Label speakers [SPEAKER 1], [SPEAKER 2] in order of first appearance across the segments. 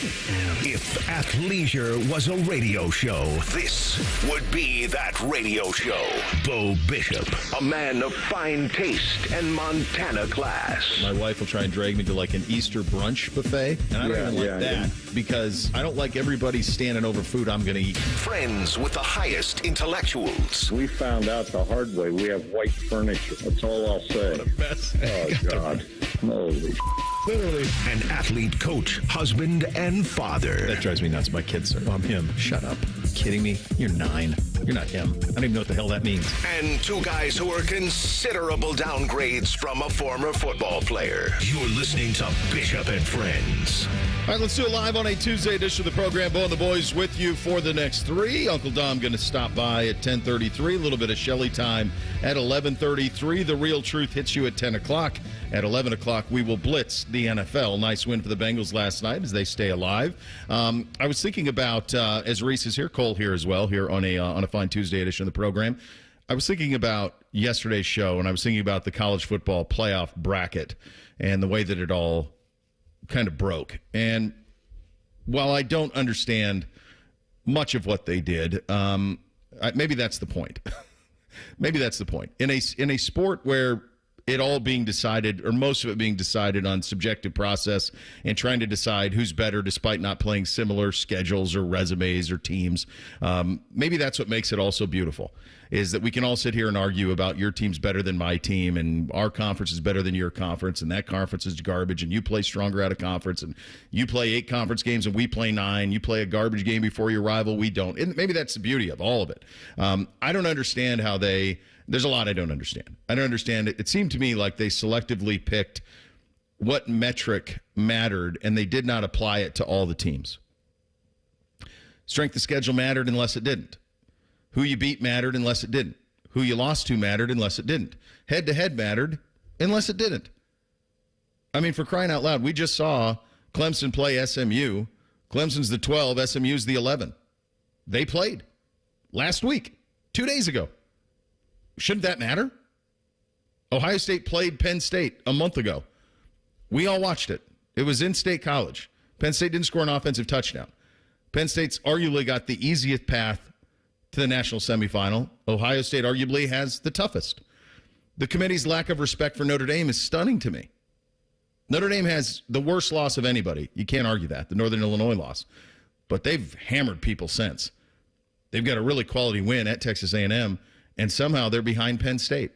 [SPEAKER 1] If athleisure was a radio show, this would be that radio show. Bo Bishop, a man of fine taste and Montana class.
[SPEAKER 2] My wife will try and drag me to like an Easter brunch buffet, and I don't even like that because I don't like everybody standing over food I'm going to eat.
[SPEAKER 1] Friends with the highest intellectuals.
[SPEAKER 3] We found out the hard way. We have white furniture. That's all I'll say.
[SPEAKER 2] What a mess.
[SPEAKER 3] Oh, God. Holy
[SPEAKER 2] Literally.
[SPEAKER 1] An athlete, coach, husband, and father.
[SPEAKER 2] That drives me nuts. My kids are, I'm him. Shut up. Are you kidding me? You're 9. You're not him. I don't even know what the hell that means.
[SPEAKER 1] And two guys who are considerable downgrades from a former football player. You're listening to Bishop and Friends.
[SPEAKER 2] All right, let's do it live on a Tuesday edition of the program. Bo and the boys with you for the next 3. Uncle Dom going to stop by at 10:33. A little bit of Shelly time at 11:33. The Real Truth hits you at 10 o'clock. At 11 o'clock, we will blitz the NFL. Nice win for the Bengals last night as they stay alive. I was thinking about, as Reese is here, Cole here as well, here on a fine Tuesday edition of the program. I was thinking about yesterday's show, and I was thinking about the college football playoff bracket and the way that it all kind of broke. And while I don't understand much of what they did, maybe that's the point. Maybe that's the point. In a sport where it all being decided, or most of it being decided on subjective process and trying to decide who's better despite not playing similar schedules or resumes or teams. Maybe that's what makes it all so beautiful, is that we can all sit here and argue about your team's better than my team and our conference is better than your conference and that conference is garbage and you play stronger out of conference and you play 8 conference games and we play 9. You play a garbage game before your rival. We don't. And maybe that's the beauty of all of it. I don't understand how there's a lot I don't understand. I don't understand it. It seemed to me like they selectively picked what metric mattered, and they did not apply it to all the teams. Strength of schedule mattered unless it didn't. Who you beat mattered unless it didn't. Who you lost to mattered unless it didn't. Head-to-head mattered unless it didn't. I mean, for crying out loud, we just saw Clemson play SMU. Clemson's the 12, SMU's the 11. They played last week, 2 days ago. Shouldn't that matter? Ohio State played Penn State a month ago. We all watched it. It was in State College. Penn State didn't score an offensive touchdown. Penn State's arguably got the easiest path to the national semifinal. Ohio State arguably has the toughest. The committee's lack of respect for Notre Dame is stunning to me. Notre Dame has the worst loss of anybody. You can't argue that, the Northern Illinois loss. But they've hammered people since. They've got a really quality win at Texas A&M. And somehow they're behind Penn State.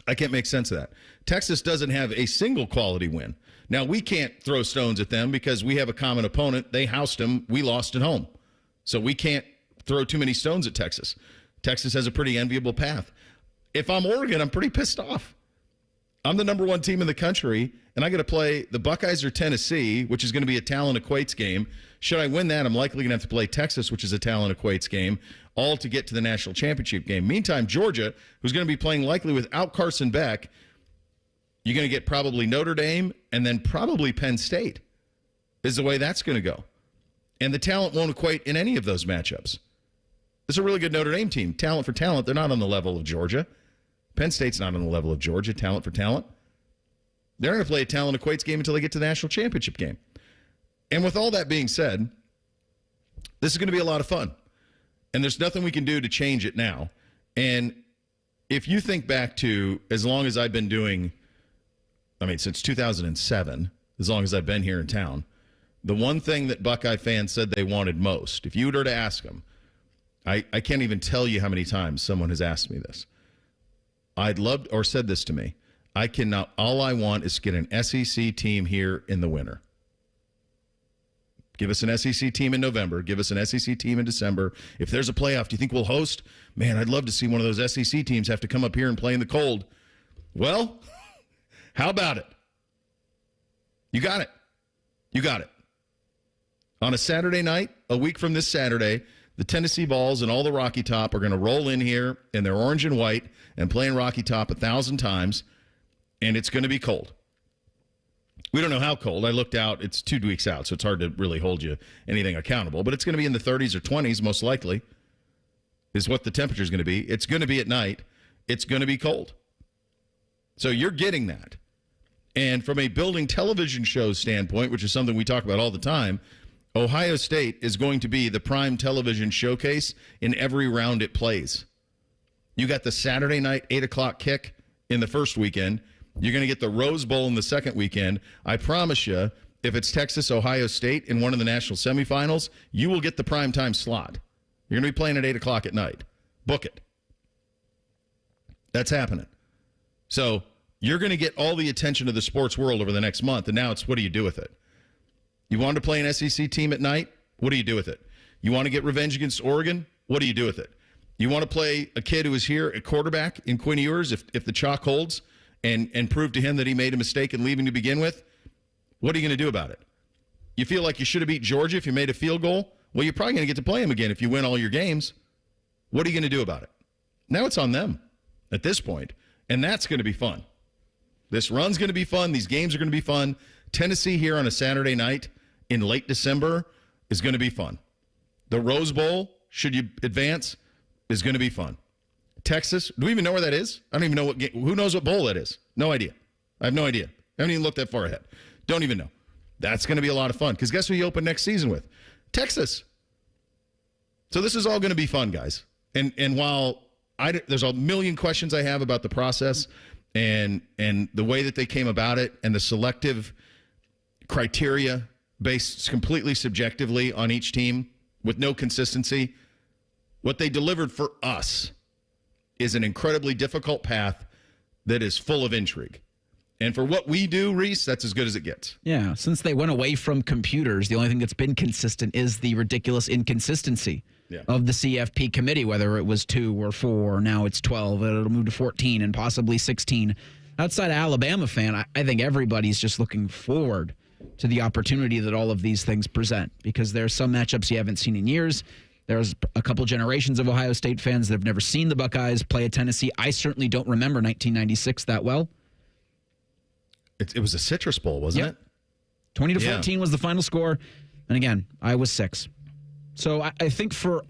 [SPEAKER 2] I can't make sense of that. Texas doesn't have a single quality win. Now, we can't throw stones at them because we have a common opponent. They housed them. We lost at home. So we can't throw too many stones at Texas. Texas has a pretty enviable path. If I'm Oregon, I'm pretty pissed off. I'm the number 1 team in the country, and I got to play the Buckeyes or Tennessee, which is going to be a talent equates game. Should I win that, I'm likely going to have to play Texas, which is a talent equates game, all to get to the national championship game. Meantime, Georgia, who's going to be playing likely without Carson Beck, you're going to get probably Notre Dame and then probably Penn State is the way that's going to go. And the talent won't equate in any of those matchups. This is a really good Notre Dame team. Talent for talent, they're not on the level of Georgia. Penn State's not on the level of Georgia, talent for talent. They're going to play a talent equates game until they get to the national championship game. And with all that being said, this is going to be a lot of fun. And there's nothing we can do to change it now. And if you think back to as long as I've been doing, since 2007, as long as I've been here in town, the one thing that Buckeye fans said they wanted most, if you were to ask them, I can't even tell you how many times someone has asked me this. I'd love, or said this to me, all I want is to get an SEC team here in the winter. Give us an SEC team in November. Give us an SEC team in December. If there's a playoff, do you think we'll host? Man, I'd love to see one of those SEC teams have to come up here and play in the cold. Well, how about it? You got it. You got it. On a Saturday night, a week from this Saturday, the Tennessee Vols and all the Rocky Top are going to roll in here in their orange and white and play in Rocky Top 1,000 times, and it's going to be cold. We don't know how cold. I looked out. It's 2 weeks out, so it's hard to really hold you anything accountable. But it's going to be in the 30s or 20s, most likely, is what the temperature is going to be. It's going to be at night. It's going to be cold. So you're getting that. And from a building television show standpoint, which is something we talk about all the time, Ohio State is going to be the prime television showcase in every round it plays. You got the Saturday night 8 o'clock kick in the first weekend. You're going to get the Rose Bowl in the second weekend. I promise you, if it's Texas, Ohio State in one of the national semifinals, you will get the primetime slot. You're going to be playing at 8 o'clock at night. Book it. That's happening. So you're going to get all the attention of the sports world over the next month, and now it's what do you do with it? You want to play an SEC team at night? What do you do with it? You want to get revenge against Oregon? What do you do with it? You want to play a kid who is here at quarterback in Quinn Ewers if the chalk holds and prove to him that he made a mistake in leaving to begin with? What are you going to do about it? You feel like you should have beat Georgia if you made a field goal? Well, you're probably going to get to play him again if you win all your games. What are you going to do about it? Now it's on them at this point, and that's going to be fun. This run's going to be fun. These games are going to be fun. Tennessee here on a Saturday night in late December is going to be fun. The Rose Bowl, should you advance, is going to be fun. Texas, do we even know where that is? I don't even know who knows what bowl that is? No idea. I have no idea. I haven't even looked that far ahead. Don't even know. That's going to be a lot of fun because guess who you open next season with? Texas. So this is all going to be fun, guys. And while there's a million questions I have about the process and the way that they came about it and the selective criteria based completely subjectively on each team with no consistency, what they delivered for us is an incredibly difficult path that is full of intrigue. And for what we do, Reese, that's as good as it gets.
[SPEAKER 4] Yeah, since they went away from computers, the only thing that's been consistent is the ridiculous inconsistency of the CFP committee, whether it was 2 or 4, now it's 12, it'll move to 14 and possibly 16. Outside of Alabama fan, I think everybody's just looking forward to the opportunity that all of these things present because there's some matchups you haven't seen in years. There's a couple generations of Ohio State fans that have never seen the Buckeyes play at Tennessee. I certainly don't remember 1996 that well.
[SPEAKER 2] It was a Citrus Bowl, wasn't it?
[SPEAKER 4] 20-14 was the final score. And again, I was 6. So I think for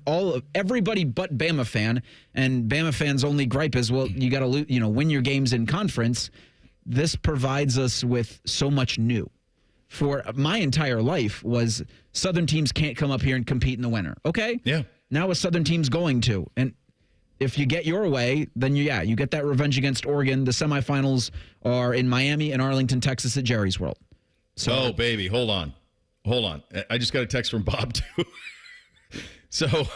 [SPEAKER 4] everybody but Bama fan, and Bama fans' only gripe is, well, you got to win your games in conference. This provides us with so much new. For my entire life was Southern teams can't come up here and compete in the winter. Okay?
[SPEAKER 2] Yeah.
[SPEAKER 4] Now a Southern team's going to. And if you get your way, then you get that revenge against Oregon. The semifinals are in Miami and Arlington, Texas at Jerry's World.
[SPEAKER 2] So, baby, hold on. I just got a text from Bob, too. So,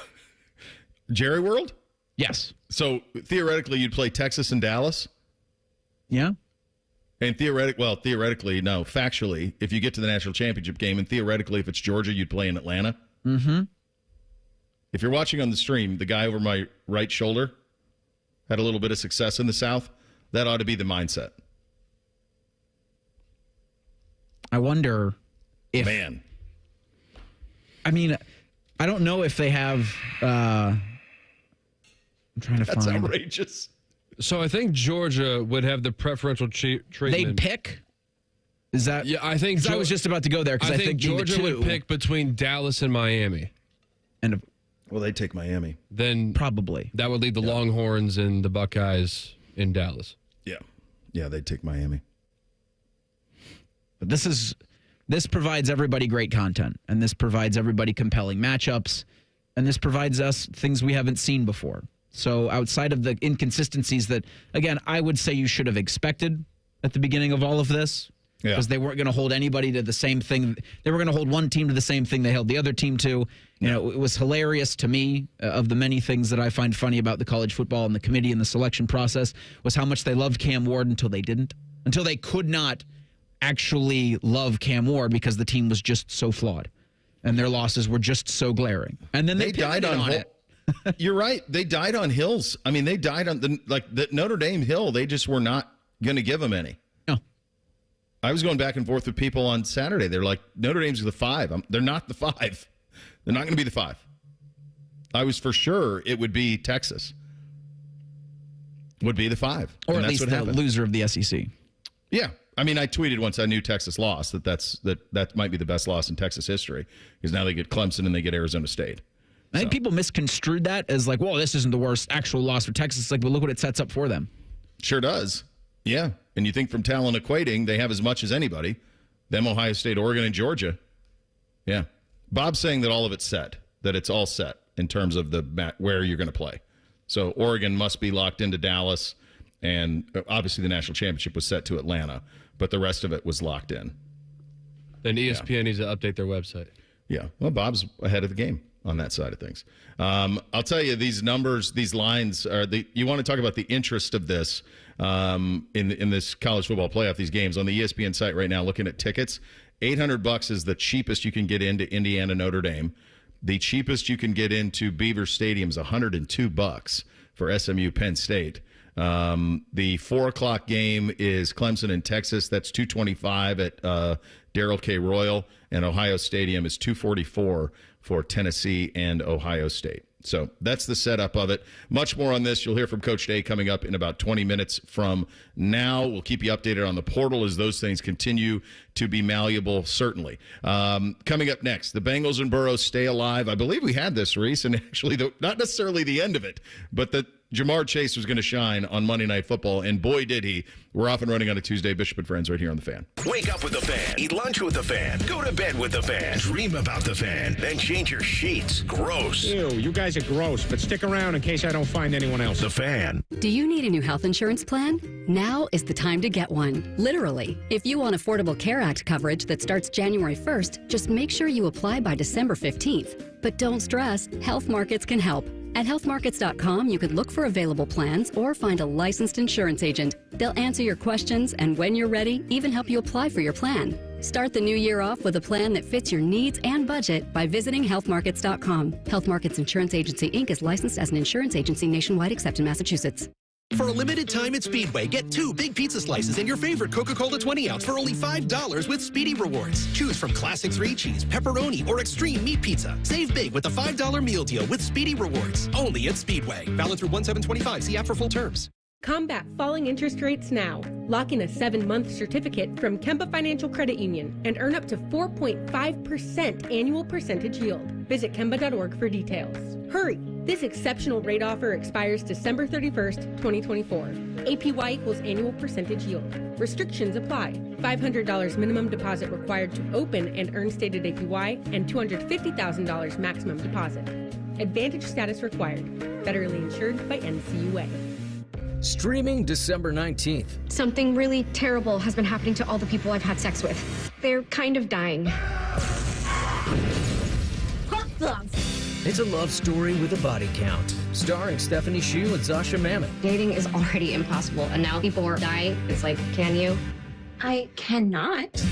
[SPEAKER 2] Jerry World?
[SPEAKER 4] Yes.
[SPEAKER 2] So, theoretically, you'd play Texas and Dallas?
[SPEAKER 4] Yeah.
[SPEAKER 2] And theoretically, no, factually, if you get to the national championship game, and theoretically, if it's Georgia, you'd play in Atlanta?
[SPEAKER 4] Mm-hmm.
[SPEAKER 2] If you're watching on the stream, the guy over my right shoulder had a little bit of success in the South. That ought to be the mindset.
[SPEAKER 4] I wonder if...
[SPEAKER 2] Man.
[SPEAKER 4] I mean, I don't know if they have... I'm trying to find...
[SPEAKER 2] That's outrageous.
[SPEAKER 5] So I think Georgia would have the preferential treatment.
[SPEAKER 4] They'd pick? Is that...
[SPEAKER 5] Yeah, I think...
[SPEAKER 4] I was just about to go there because I think
[SPEAKER 5] Georgia would pick between Dallas and Miami.
[SPEAKER 4] And
[SPEAKER 2] well, they'd take Miami.
[SPEAKER 5] Then
[SPEAKER 4] probably.
[SPEAKER 5] That would leave the Longhorns and the Buckeyes in Dallas.
[SPEAKER 2] Yeah. Yeah, they'd take Miami.
[SPEAKER 4] But this provides everybody great content, and this provides everybody compelling matchups, and this provides us things we haven't seen before. So outside of the inconsistencies that, again, I would say you should have expected at the beginning of all of this, because they weren't going to hold anybody to the same thing. They were going to hold one team to the same thing they held the other team to. You know, it was hilarious to me, of the many things that I find funny about the college football and the committee and the selection process, was how much they loved Cam Ward until they didn't. Until they could not actually love Cam Ward because the team was just so flawed and their losses were just so glaring. And then they died on it.
[SPEAKER 2] You're right. They died on hills. I mean, they died on the Notre Dame hill. They just were not going to give them any.
[SPEAKER 4] No.
[SPEAKER 2] I was going back and forth with people on Saturday. They're like, Notre Dame's the 5. They're not the 5. They're not going to be the 5. I was for sure it would be Texas. Would be the 5.
[SPEAKER 4] Or
[SPEAKER 2] and
[SPEAKER 4] at
[SPEAKER 2] that's
[SPEAKER 4] least the loser of the SEC.
[SPEAKER 2] Yeah. I mean, I tweeted once I knew Texas lost that might be the best loss in Texas history because now they get Clemson and they get Arizona State.
[SPEAKER 4] I think people misconstrued that as like, well, this isn't the worst actual loss for Texas. It's like, well, look what it sets up for them.
[SPEAKER 2] Sure does. Yeah. And you think from talent equating, they have as much as anybody. Them, Ohio State, Oregon, and Georgia. Yeah. Bob's saying that all of it's set, that it's all set in terms of where you're going to play. So Oregon must be locked into Dallas, and obviously the national championship was set to Atlanta, but the rest of it was locked in.
[SPEAKER 5] Then ESPN needs to update their website.
[SPEAKER 2] Yeah. Well, Bob's ahead of the game on that side of things. I'll tell you, these numbers, these lines are you want to talk about the interest of this in this college football playoff, these games on the ESPN site right now, looking at tickets. $800 is the cheapest you can get into Indiana Notre Dame. The cheapest you can get into Beaver Stadium is $102 for SMU Penn State. The 4 o'clock game is Clemson in Texas. That's $225 at Darrell K. Royal, and Ohio Stadium is $244 for Tennessee and Ohio State. So that's the setup of it. Much more on this. You'll hear from Coach Day coming up in about 20 minutes from now. We'll keep you updated on the portal as those things continue to be malleable, certainly. Coming up next, the Bengals and Burrows stay alive. I believe we had this, Reese, and actually not necessarily the end of it, but that Jamar Chase was going to shine on Monday Night Football, and boy, did he. We're off and running on a Tuesday. Bishop and Friends right here on The Fan.
[SPEAKER 1] Wake up with The Fan. Eat lunch with The Fan. Go to bed with The Fan. Dream about The Fan. Then change your sheets. Gross.
[SPEAKER 6] Ew, you guys are gross, but stick around in case I don't find anyone else.
[SPEAKER 1] The Fan.
[SPEAKER 7] Do you need a new health insurance plan? Now is the time to get one. Literally. If you want Affordable Care Act coverage that starts January 1st, just make sure you apply by December 15th. But don't stress, Health Markets can help. At healthmarkets.com, you can look for available plans or find a licensed insurance agent. They'll answer your questions and when you're ready, even help you apply for your plan. Start the new year off with a plan that fits your needs and budget by visiting healthmarkets.com. Health Markets Insurance Agency, Inc. is licensed as an insurance agency nationwide except in Massachusetts.
[SPEAKER 8] For a limited time at Speedway, get 2 big pizza slices and your favorite Coca-Cola 20-ounce for only $5 with Speedy Rewards. Choose from classic 3-cheese, pepperoni, or extreme meat pizza. Save big with the $5 meal deal with Speedy Rewards. Only at Speedway. Valid through 1/7/25. See app for full terms.
[SPEAKER 9] Combat falling interest rates now. Lock in a 7-month certificate from Kemba Financial Credit Union and earn up to 4.5% annual percentage yield. Visit Kemba.org for details. Hurry! This exceptional rate offer expires December 31st, 2024. APY equals annual percentage yield. Restrictions apply. $500 minimum deposit required to open and earn stated APY and $250,000 maximum deposit. Advantage status required. Federally insured by NCUA.
[SPEAKER 10] Streaming December 19th.
[SPEAKER 11] Something really terrible has been happening to all the people I've had sex with. They're kind of dying.
[SPEAKER 10] It's a love story with a body count. Starring Stephanie Hsu and Zasha Mamet.
[SPEAKER 11] Dating is already impossible, and now people are dying. It's like, can you? I cannot.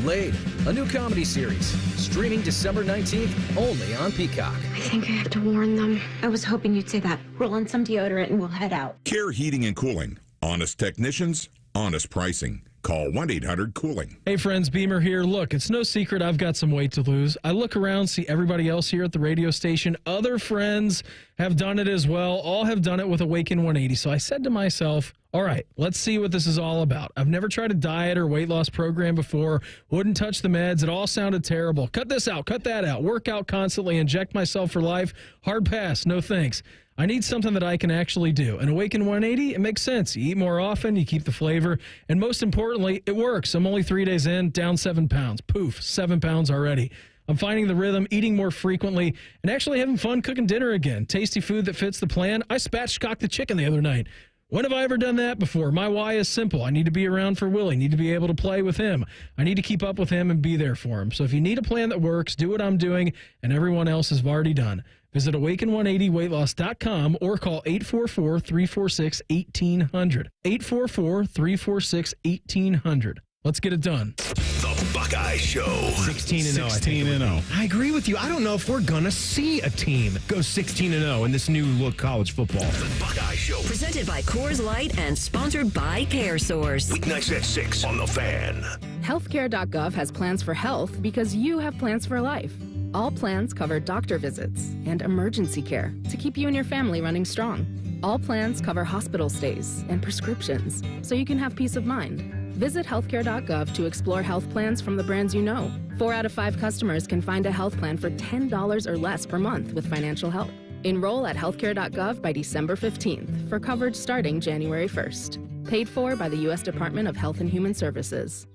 [SPEAKER 10] Laid, a new comedy series. Streaming December 19th, only on Peacock.
[SPEAKER 11] I think I have to warn them. I was hoping you'd say that. Roll on some deodorant and we'll head out.
[SPEAKER 12] Care Heating and Cooling. Honest technicians, honest pricing. Call 1-800-COOLING.
[SPEAKER 13] Hey friends, Beamer here. Look, it's no secret I've got some weight to lose. I look around, see everybody else here at the radio station. Other friends have done it as well. All have done it with Awaken 180. So I said to myself, all right, let's see what this is all about. I've never tried a diet or weight loss program before. Wouldn't touch the meds. It all sounded terrible. Cut this out. Cut that out. Work out constantly. Inject myself for life. Hard pass. No thanks. I need something that I can actually do. And Awaken 180, it makes sense. You eat more often, you keep the flavor, and most importantly, it works. I'm only 3 days in, down 7 pounds. Poof, 7 pounds already. I'm finding the rhythm, eating more frequently, and actually having fun cooking dinner again. Tasty food that fits the plan. I spatchcocked the chicken the other night. When have I ever done that before? My why is simple. I need to be around for Willie. I need to be able to play with him. I need to keep up with him and be there for him. So if you need a plan that works, do what I'm doing and everyone else has already done. Visit awaken180weightloss.com or call 844-346-1800. 844-346-1800. Let's get it done.
[SPEAKER 1] The Buckeye Show.
[SPEAKER 6] 16-0. 16-0. I agree with you. I don't know if we're going to see a team go 16-0 in this new look college football.
[SPEAKER 1] The Buckeye Show.
[SPEAKER 14] Presented by Coors Light and sponsored by CareSource.
[SPEAKER 1] Weeknights at 6 on The Fan.
[SPEAKER 15] Healthcare.gov has plans for health because you have plans for life. All plans cover doctor visits and emergency care to keep you and your family running strong. All plans cover hospital stays and prescriptions so you can have peace of mind. Visit healthcare.gov to explore health plans from the brands you know. 4 out of 5 customers can find a health plan for $10 or less per month with financial help. Enroll at healthcare.gov by December 15th for coverage starting January 1st. Paid for by the U.S. Department of Health and Human Services.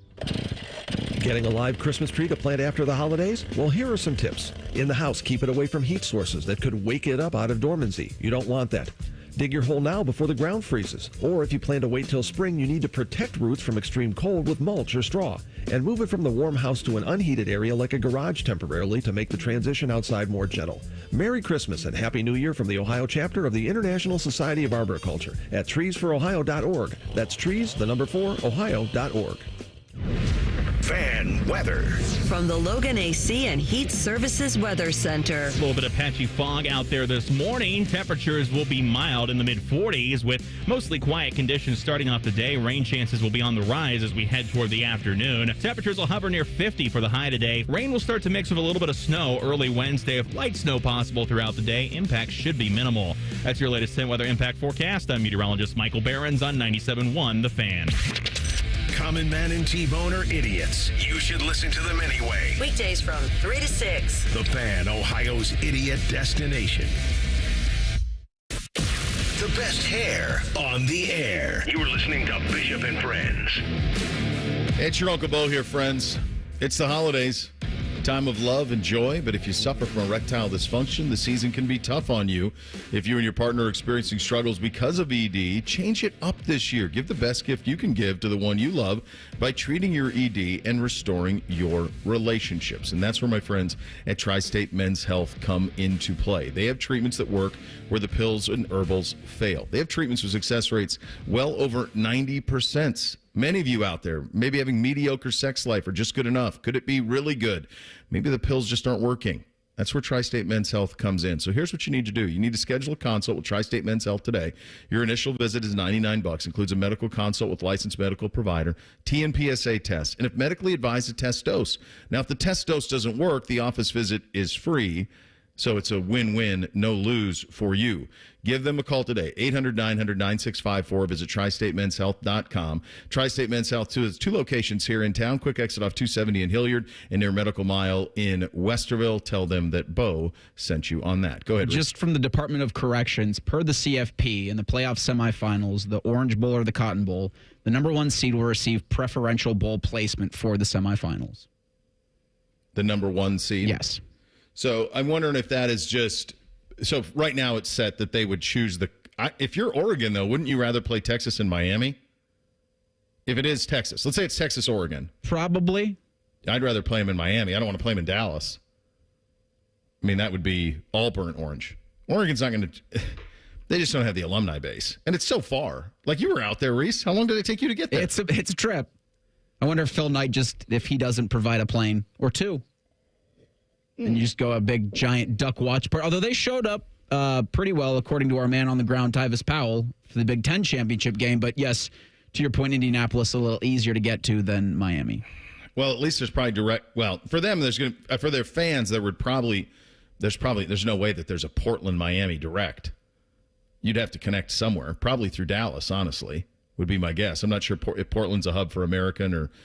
[SPEAKER 16] Getting a live Christmas tree to plant after the holidays? Well, here are some tips. In the house, keep it away from heat sources that could wake it up out of dormancy. You don't want that. Dig your hole now before the ground freezes. Or if you plan to wait till spring, you need to protect roots from extreme cold with mulch or straw. And move it from the warm house to an unheated area like a garage temporarily to make the transition outside more gentle. Merry Christmas and Happy New Year from the Ohio chapter of the International Society of Arboriculture at treesforohio.org. That's trees, the number 4, ohio.org.
[SPEAKER 1] Fan weather.
[SPEAKER 14] From the Logan AC and Heat Services Weather Center.
[SPEAKER 17] A little bit of patchy fog out there this morning. Temperatures will be mild in the mid-40s with mostly quiet conditions starting off the day. Rain chances will be on the rise as we head toward the afternoon. Temperatures will hover near 50 for the high today. Rain will start to mix with a little bit of snow early Wednesday. With light snow possible throughout the day, impacts should be minimal. That's your latest 10 weather impact forecast. I'm meteorologist Michael Behrens on 97.1 The Fan.
[SPEAKER 1] Common Man and T-Bone are idiots. You should listen to them anyway.
[SPEAKER 14] Weekdays from 3 to 6.
[SPEAKER 1] The Fan, Ohio's idiot destination. The best hair on the air. You were listening to Bishop and Friends.
[SPEAKER 2] It's your Uncle Bo here, friends. It's the holidays. Time of love and joy, but if you suffer from erectile dysfunction, the season can be tough on you. If you and your partner are experiencing struggles because of ED, change it up this year. Give the best gift you can give to the one you love by treating your ED and restoring your relationships. And that's where my friends at Tri-State Men's Health come into play. They have treatments that work where the pills and herbals fail. They have treatments with success rates well over 90%. Many of you out there maybe having mediocre sex life or just good enough. Could it be really good? Maybe the pills just aren't working. That's where Tri-State Men's Health comes in. So here's what you need to do. You need to schedule a consult with Tri-State Men's Health today. Your initial visit is $99, includes a medical consult with licensed medical provider, TNPSA test, and if medically advised, a test dose. Now, if the test dose doesn't work, the office visit is free. So it's a win-win, no-lose for you. Give them a call today, 800-900-9654. Visit TriStateMen'sHealth.com. Tri-State Men's Health has 2 locations here in town, quick exit off 270 in Hilliard and near Medical Mile in Westerville. Tell them that Bo sent you on that. Go ahead, Rick.
[SPEAKER 4] Just from the Department of Corrections, per the CFP, in the playoff semifinals, the Orange Bowl or the Cotton Bowl, the number 1 seed will receive preferential bowl placement for the semifinals.
[SPEAKER 2] The number 1 seed?
[SPEAKER 4] Yes.
[SPEAKER 2] So I'm wondering if that is just – so right now it's set that they would choose the – if you're Oregon, though, wouldn't you rather play Texas and Miami? If it is Texas. Let's say it's Texas, Oregon.
[SPEAKER 4] Probably.
[SPEAKER 2] I'd rather play them in Miami. I don't want to play them in Dallas. I mean, that would be all burnt orange. Oregon's not going to – they just don't have the alumni base. And it's so far. Like, you were out there, Reese. How long did it take you to get there?
[SPEAKER 4] It's a trip. I wonder if Phil Knight if he doesn't provide a plane or 2. And you just go a big, giant duck watch party. Although they showed up pretty well, according to our man on the ground, Tyvis Powell, for the Big Ten championship game. But, yes, to your point, Indianapolis a little easier to get to than Miami.
[SPEAKER 2] Well, at least there's probably direct – well, for them, there's going to – for their fans, there's no way that there's a Portland-Miami direct. You'd have to connect somewhere, probably through Dallas, honestly, would be my guess. I'm not sure if Portland's a hub for American or –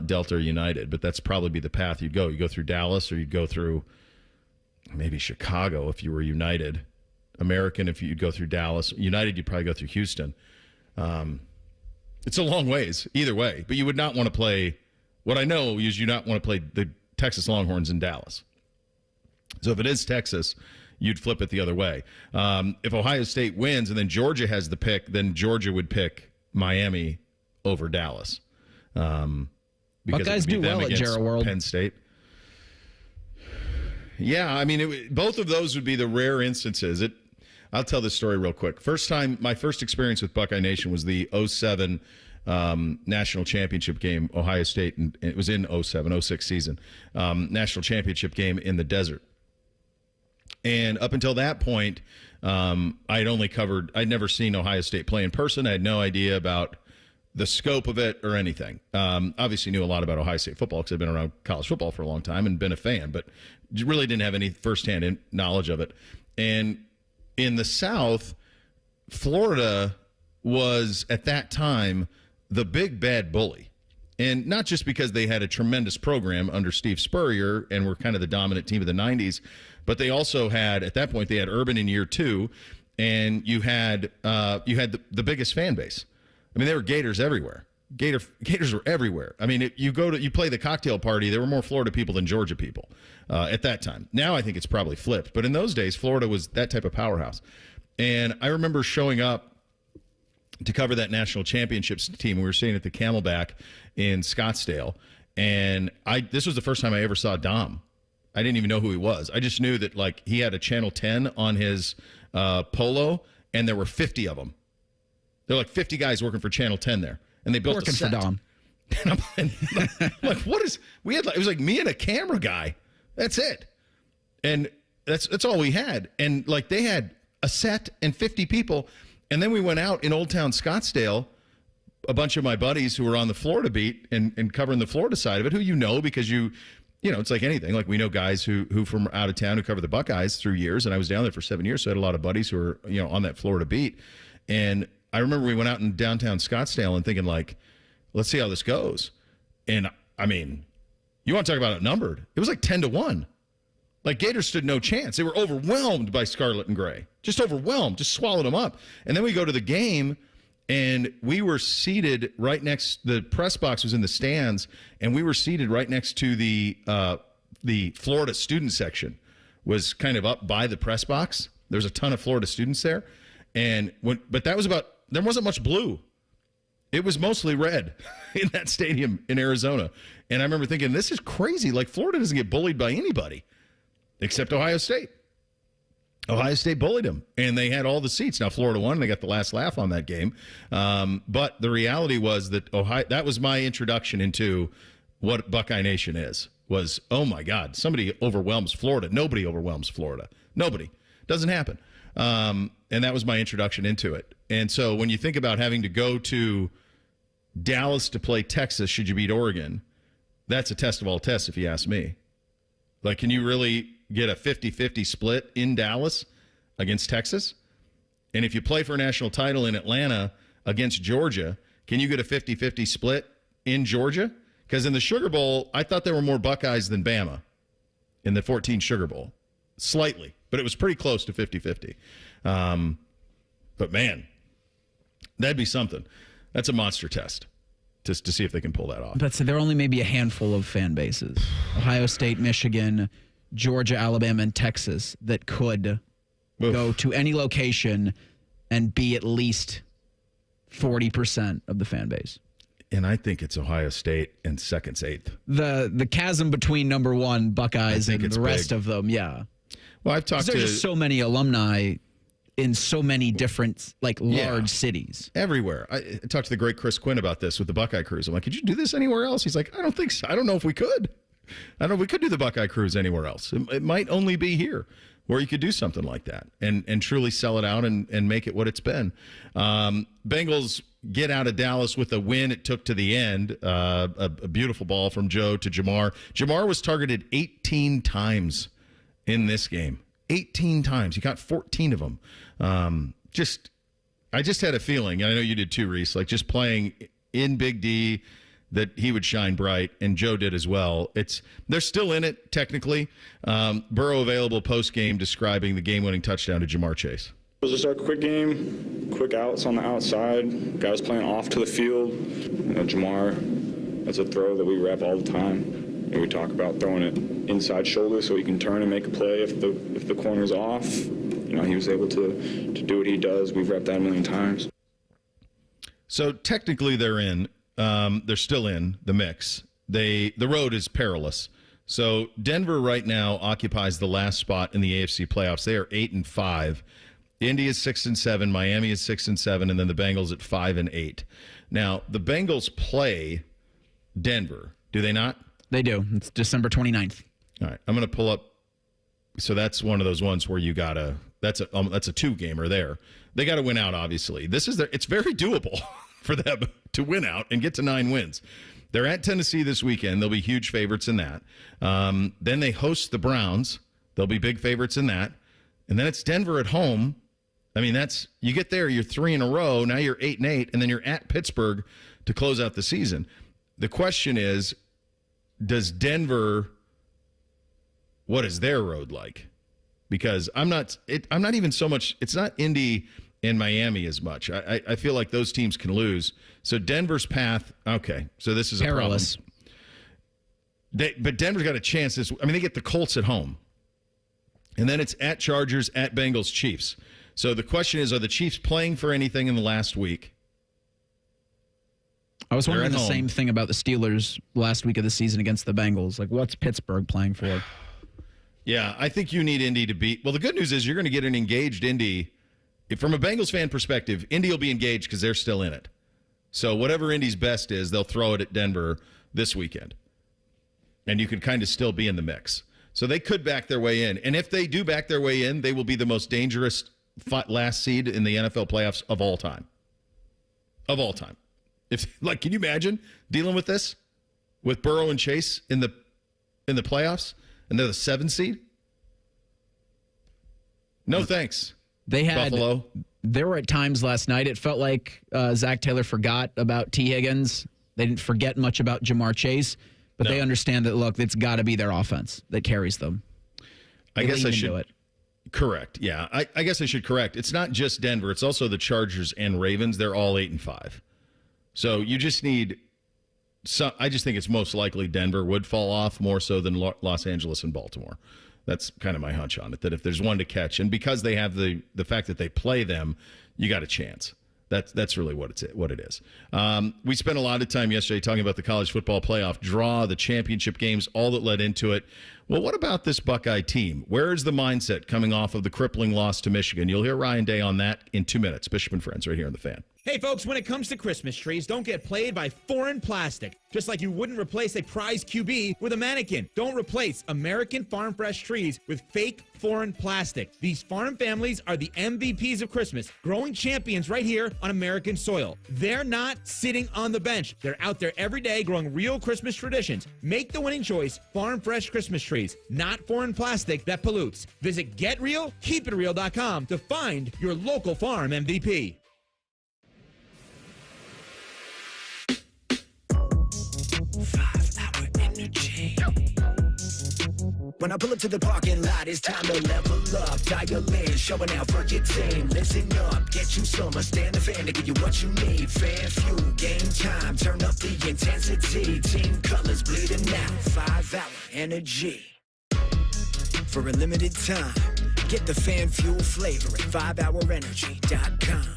[SPEAKER 2] Delta or United, but that's probably be the path you'd go. You go through Dallas, or you'd go through maybe Chicago if you were United. American if you'd go through Dallas. United, you'd probably go through Houston. It's a long ways either way, but you would not want to play. What I know is you not want to play the Texas Longhorns in Dallas. So if it is Texas, you'd flip it the other way. If Ohio State wins and then Georgia has the pick, then Georgia would pick Miami over Dallas.
[SPEAKER 4] Buckeyes do well at Jarrah World.
[SPEAKER 2] Penn State. Yeah, I mean, both of those would be the rare instances. I'll tell this story real quick. My first experience with Buckeye Nation was the 07 national championship game, Ohio State, and it was in 06 season, national championship game in the desert. And up until that point, I'd never seen Ohio State play in person. I had no idea about the scope of it or anything. Obviously knew a lot about Ohio State football because I've been around college football for a long time and been a fan, but really didn't have any firsthand knowledge of it. And in the South, Florida was, at that time, the big bad bully. And not just because they had a tremendous program under Steve Spurrier and were kind of the dominant team of the 90s, but they also had, at that point, they had Urban in year 2, and you had the biggest fan base. I mean, there were Gators everywhere. Gators were everywhere. I mean, you play the cocktail party, there were more Florida people than Georgia people at that time. Now I think it's probably flipped. But in those days, Florida was that type of powerhouse. And I remember showing up to cover that national championships team. We were staying at the Camelback in Scottsdale. And this was the first time I ever saw Dom. I didn't even know who he was. I just knew that, like, he had a Channel 10 on his polo, and there were 50 of them. There were like 50 guys working for Channel 10 there. And they built
[SPEAKER 4] working
[SPEAKER 2] a set.
[SPEAKER 4] for Dom.
[SPEAKER 2] And I'm like, what is, it was like me and a camera guy. That's it. And that's all we had. And like, they had a set and 50 people. And then we went out in Old Town Scottsdale, a bunch of my buddies who were on the Florida beat and covering the Florida side of it, who because you know, it's like anything. Like, we know guys who from out of town who cover the Buckeyes through years. And I was down there for 7 years. So I had a lot of buddies who were, on that Florida beat. And I remember we went out in downtown Scottsdale and thinking, like, let's see how this goes. And I mean, you want to talk about outnumbered? It was like 10-1. Like, Gators stood no chance. They were overwhelmed by Scarlet and Gray. Just overwhelmed, just swallowed them up. And then we go to the game, and we were seated right next. The press box was in the stands, and we were seated right next to the Florida student section. Was kind of up by the press box. There's a ton of Florida students there, but that was there wasn't much blue. It was mostly red in that stadium in Arizona. And I remember thinking, this is crazy. Like, Florida doesn't get bullied by anybody except Ohio State. Ohio State bullied them, and they had all the seats. Now, Florida won, and they got the last laugh on that game. But the reality was that that was my introduction into what Buckeye Nation is, was, oh, my God, somebody overwhelms Florida. Nobody overwhelms Florida. Nobody. Doesn't happen. And that was my introduction into it. And so when you think about having to go to Dallas to play Texas, should you beat Oregon, that's a test of all tests, if you ask me. Like, can you really get a 50-50 split in Dallas against Texas? And if you play for a national title in Atlanta against Georgia, can you get a 50-50 split in Georgia? Because in the Sugar Bowl, I thought there were more Buckeyes than Bama in the 14 Sugar Bowl. Slightly, but it was pretty close to 50-50. But, man, that'd be something. That's a monster test just to see if they can pull that off.
[SPEAKER 4] But so there are only maybe a handful of fan bases. Ohio State, Michigan, Georgia, Alabama, and Texas that could go to any location and be at least 40% of the fan base.
[SPEAKER 2] And I think it's Ohio State and second's eighth.
[SPEAKER 4] The chasm between number one Buckeyes and the rest of them, yeah.
[SPEAKER 2] Well, I've talked to...
[SPEAKER 4] There's just so many alumni in so many different, large cities.
[SPEAKER 2] Everywhere. I talked to the great Chris Quinn about this with the Buckeye Cruise. I'm like, could you do this anywhere else? He's like, I don't think so. I don't know if we could. I don't know if we could do the Buckeye Cruise anywhere else. It might only be here where you could do something like that and truly sell it out and make it what it's been. Bengals get out of Dallas with a win it took to the end. A beautiful ball from Joe to Jamar. Jamar was targeted 18 times in this game. 18 times. He got 14 of them. I just had a feeling, and I know you did too, Reese, like just playing in Big D, that he would shine bright, and Joe did as well. They're still in it, technically. Burrow available post-game describing the game-winning touchdown to Jamar Chase.
[SPEAKER 18] It was just our quick game, quick outs on the outside, guys playing off to the field. Jamar, that's a throw that we rep all the time. And we talk about throwing it inside shoulder so he can turn and make a play if the corner's off. He was able to do what he does. We've repped that a million times.
[SPEAKER 2] So technically they're in. They're still in the mix. The road is perilous. So Denver right now occupies the last spot in the AFC playoffs. They are 8-5. Indy is 6-7. Miami is 6-7, and then the Bengals at 5-8. Now the Bengals play Denver. Do they not?
[SPEAKER 4] They do. It's December 29th.
[SPEAKER 2] All right. I'm going to pull up. So that's one of those ones where you got to that's a two-gamer there. They got to win out, obviously. It's very doable for them to win out and get to 9 wins. They're at Tennessee this weekend. They'll be huge favorites in that. Then they host the Browns. They'll be big favorites in that. And then it's Denver at home. I mean, you get there, you're 3 in a row. Now you're 8-8, and then you're at Pittsburgh to close out the season. The question is, does Denver, what is their road like? Because I'm not even so much, it's not Indy in Miami as much. I feel like those teams can lose. So Denver's path, okay, so this is a
[SPEAKER 4] perilous.
[SPEAKER 2] Problem. But Denver's got a chance. They get the Colts at home. And then it's at Chargers, at Bengals, Chiefs. So the question is, are the Chiefs playing for anything in the last week?
[SPEAKER 4] I was wondering the same thing about the Steelers last week of the season against the Bengals. Like, what's Pittsburgh playing for?
[SPEAKER 2] Yeah, I think you need Indy to beat. Well, the good news is you're going to get an engaged Indy. From a Bengals fan perspective, Indy will be engaged because they're still in it. So whatever Indy's best is, they'll throw it at Denver this weekend. And you could kind of still be in the mix. So they could back their way in. And if they do back their way in, they will be the most dangerous last seed in the NFL playoffs of all time. Of all time. Can you imagine dealing with this? With Burrow and Chase in the playoffs? And they're the 7th seed? No thanks.
[SPEAKER 4] They had
[SPEAKER 2] Buffalo.
[SPEAKER 4] There were at times last night it felt like Zach Taylor forgot about T. Higgins. They didn't forget much about Jamar Chase, but they understand that, look, it's got to be their offense that carries them.
[SPEAKER 2] I guess I should correct. Yeah, I guess I should correct. It's not just Denver. It's also the Chargers and Ravens. They're all 8-5. So you just need some. I just think it's most likely Denver would fall off more so than Los Angeles and Baltimore. That's kind of my hunch on it, that if there's one to catch, and because they have the fact that they play them, you got a chance. That's really what it is. We spent a lot of time yesterday talking about the college football playoff draw, the championship games, all that led into it. Well, what about this Buckeye team? Where is the mindset coming off of the crippling loss to Michigan? You'll hear Ryan Day on that in 2 minutes. Bishop and Friends right here on The Fan.
[SPEAKER 19] Hey, folks, when it comes to Christmas trees, don't get played by foreign plastic. Just like you wouldn't replace a prize QB with a mannequin. Don't replace American Farm Fresh trees with fake foreign plastic. These farm families are the MVPs of Christmas, growing champions right here on American soil. They're not sitting on the bench. They're out there every day growing real Christmas traditions. Make the winning choice, Farm Fresh Christmas trees, not foreign plastic that pollutes. Visit GetRealKeepItReal.com to find your local farm MVP.
[SPEAKER 20] When I pull up to the parking lot, it's time to level up. Dial in, showing out for your team. Listen up, get you some. Stand the fan to give you what you need. Fan fuel, game time. Turn up the intensity. Team colors bleeding out. 5-hour energy. For a limited time, get the fan fuel flavor at 5hourenergy.com.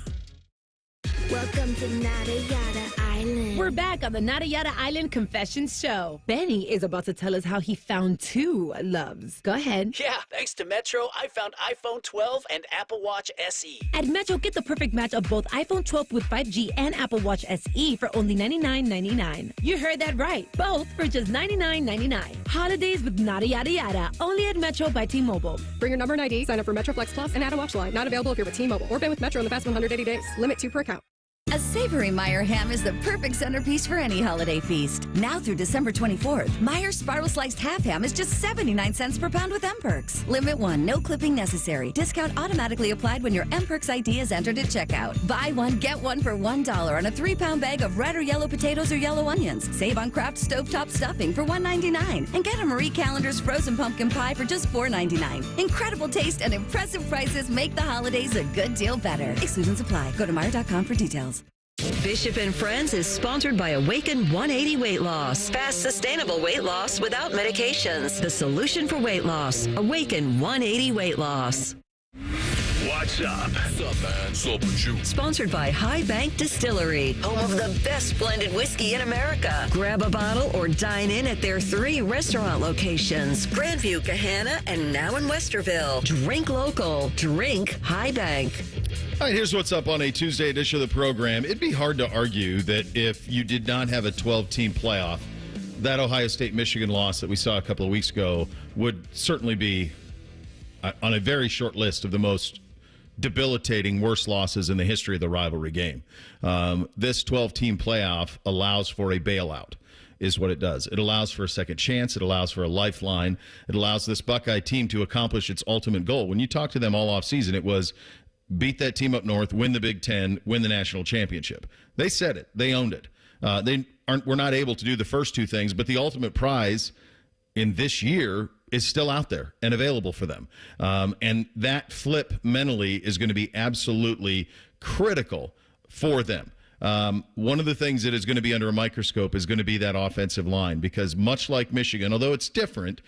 [SPEAKER 21] Welcome to Nada Yada Island.
[SPEAKER 22] We're back on the Nada Yada Island Confessions Show. Benny is about to tell us how he found 2 loves. Go ahead.
[SPEAKER 23] Yeah, thanks to Metro, I found iPhone 12 and Apple Watch SE.
[SPEAKER 22] At Metro, get the perfect match of both iPhone 12 with 5G and Apple Watch SE for only $99.99. You heard that right. Both for just $99.99. Holidays with Nada Yada Yada. Only at Metro by T-Mobile.
[SPEAKER 24] Bring your number and ID, sign up for Metro Flex Plus, and add a watch line. Not available if you're with T-Mobile or been with Metro in the past 180 days. Limit 2 per account.
[SPEAKER 25] A savory Meyer ham is the perfect centerpiece for any holiday feast. Now through December 24th, Meyer's Spiral Sliced Half Ham is just 79 cents per pound with M-Perks. Limit 1, no clipping necessary. Discount automatically applied when your M-Perks ID is entered at checkout. Buy one, get one for $1 on a 3-pound bag of red or yellow potatoes or yellow onions. Save on Kraft Stovetop Stuffing for $1.99. And get a Marie Callender's Frozen Pumpkin Pie for just $4.99. Incredible taste and impressive prices make the holidays a good deal better. Exclusions apply. Go to Meijer.com for details.
[SPEAKER 14] Bishop and Friends is sponsored by Awaken 180 Weight Loss. Fast, sustainable weight loss without medications. The solution for weight loss. Awaken 180 Weight Loss.
[SPEAKER 1] What's up?
[SPEAKER 26] What's up, man? What's up with you?
[SPEAKER 14] Sponsored by High Bank Distillery, home of the best blended whiskey in America. Grab a bottle or dine in at their 3 restaurant locations, Grandview, Kahana, and now in Westerville. Drink local. Drink High Bank.
[SPEAKER 2] All right, here's what's up on a Tuesday edition of the program. It'd be hard to argue that if you did not have a 12-team playoff, that Ohio State-Michigan loss that we saw a couple of weeks ago would certainly be on a very short list of the most debilitating, worst losses in the history of the rivalry game. This 12-team playoff allows for a bailout, is what it does. It allows for a second chance. It allows for a lifeline. It allows this Buckeye team to accomplish its ultimate goal. When you talk to them all offseason, it was beat that team up north, win the Big Ten, win the national championship. They said it. They owned it. We're not able to do the first 2 things, but the ultimate prize in this year is still out there and available for them. And that flip mentally is going to be absolutely critical for them. One of the things that is going to be under a microscope is going to be that offensive line, because much like Michigan, although it's different,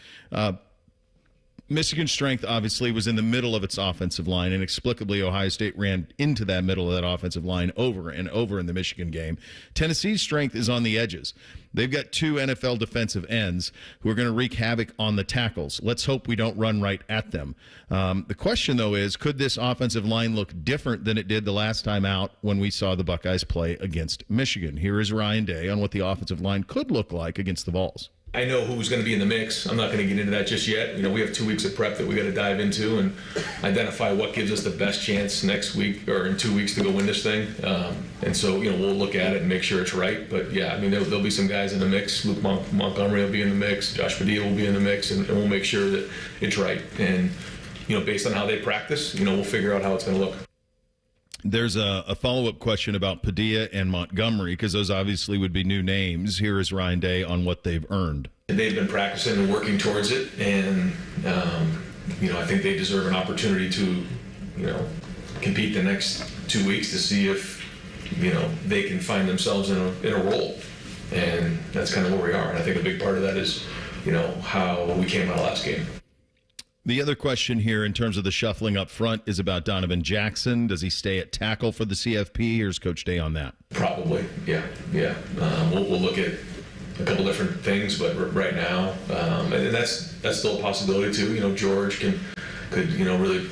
[SPEAKER 2] Michigan's strength obviously was in the middle of its offensive line. Inexplicably, Ohio State ran into that middle of that offensive line over and over in the Michigan game. Tennessee's strength is on the edges. They've got 2 NFL defensive ends who are going to wreak havoc on the tackles. Let's hope we don't run right at them. The question, though, is could this offensive line look different than it did the last time out when we saw the Buckeyes play against Michigan? Here is Ryan Day on what the offensive line could look like against the Vols.
[SPEAKER 3] I know who's going to be in the mix. I'm not going to get into that just yet. We have 2 weeks of prep that we got to dive into and identify what gives us the best chance next week or in 2 weeks to go win this thing. And so, we'll look at it and make sure it's right. But yeah, there'll be some guys in the mix. Luke Montgomery will be in the mix. Josh Padilla will be in the mix, and we'll make sure that it's right. And based on how they practice, we'll figure out how it's going to look.
[SPEAKER 2] There's a follow-up question about Padilla and Montgomery, because those obviously would be new names. Here is Ryan Day on what they've earned.
[SPEAKER 3] They've been practicing and working towards it, and I think they deserve an opportunity to compete the next 2 weeks to see if they can find themselves in a role, and that's kind of where we are. And I think a big part of that is how we came out of last game.
[SPEAKER 2] The other question here in terms of the shuffling up front is about Donovan Jackson. Does he stay at tackle for the CFP? Here's Coach Day on that.
[SPEAKER 3] Probably, yeah. We'll look at a couple different things, but right now, and that's still a possibility too. George could really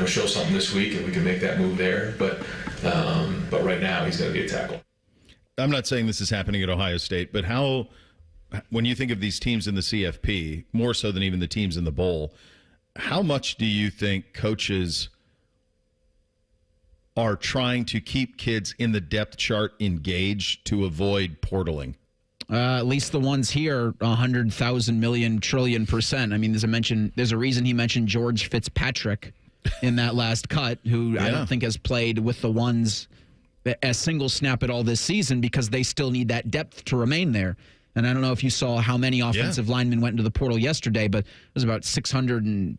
[SPEAKER 3] show something this week, and we can make that move there. But right now, he's going to be a tackle.
[SPEAKER 2] I'm not saying this is happening at Ohio State, but when you think of these teams in the CFP, more so than even the teams in the bowl, how much do you think coaches are trying to keep kids in the depth chart engaged to avoid portaling?
[SPEAKER 4] At least the ones here, 100,000 million trillion %. I mean, there's a reason he mentioned George Fitzpatrick in that last cut, who I don't think has played with the ones a single snap at all this season, because they still need that depth to remain there. And I don't know if you saw how many offensive linemen went into the portal yesterday, but it was about 600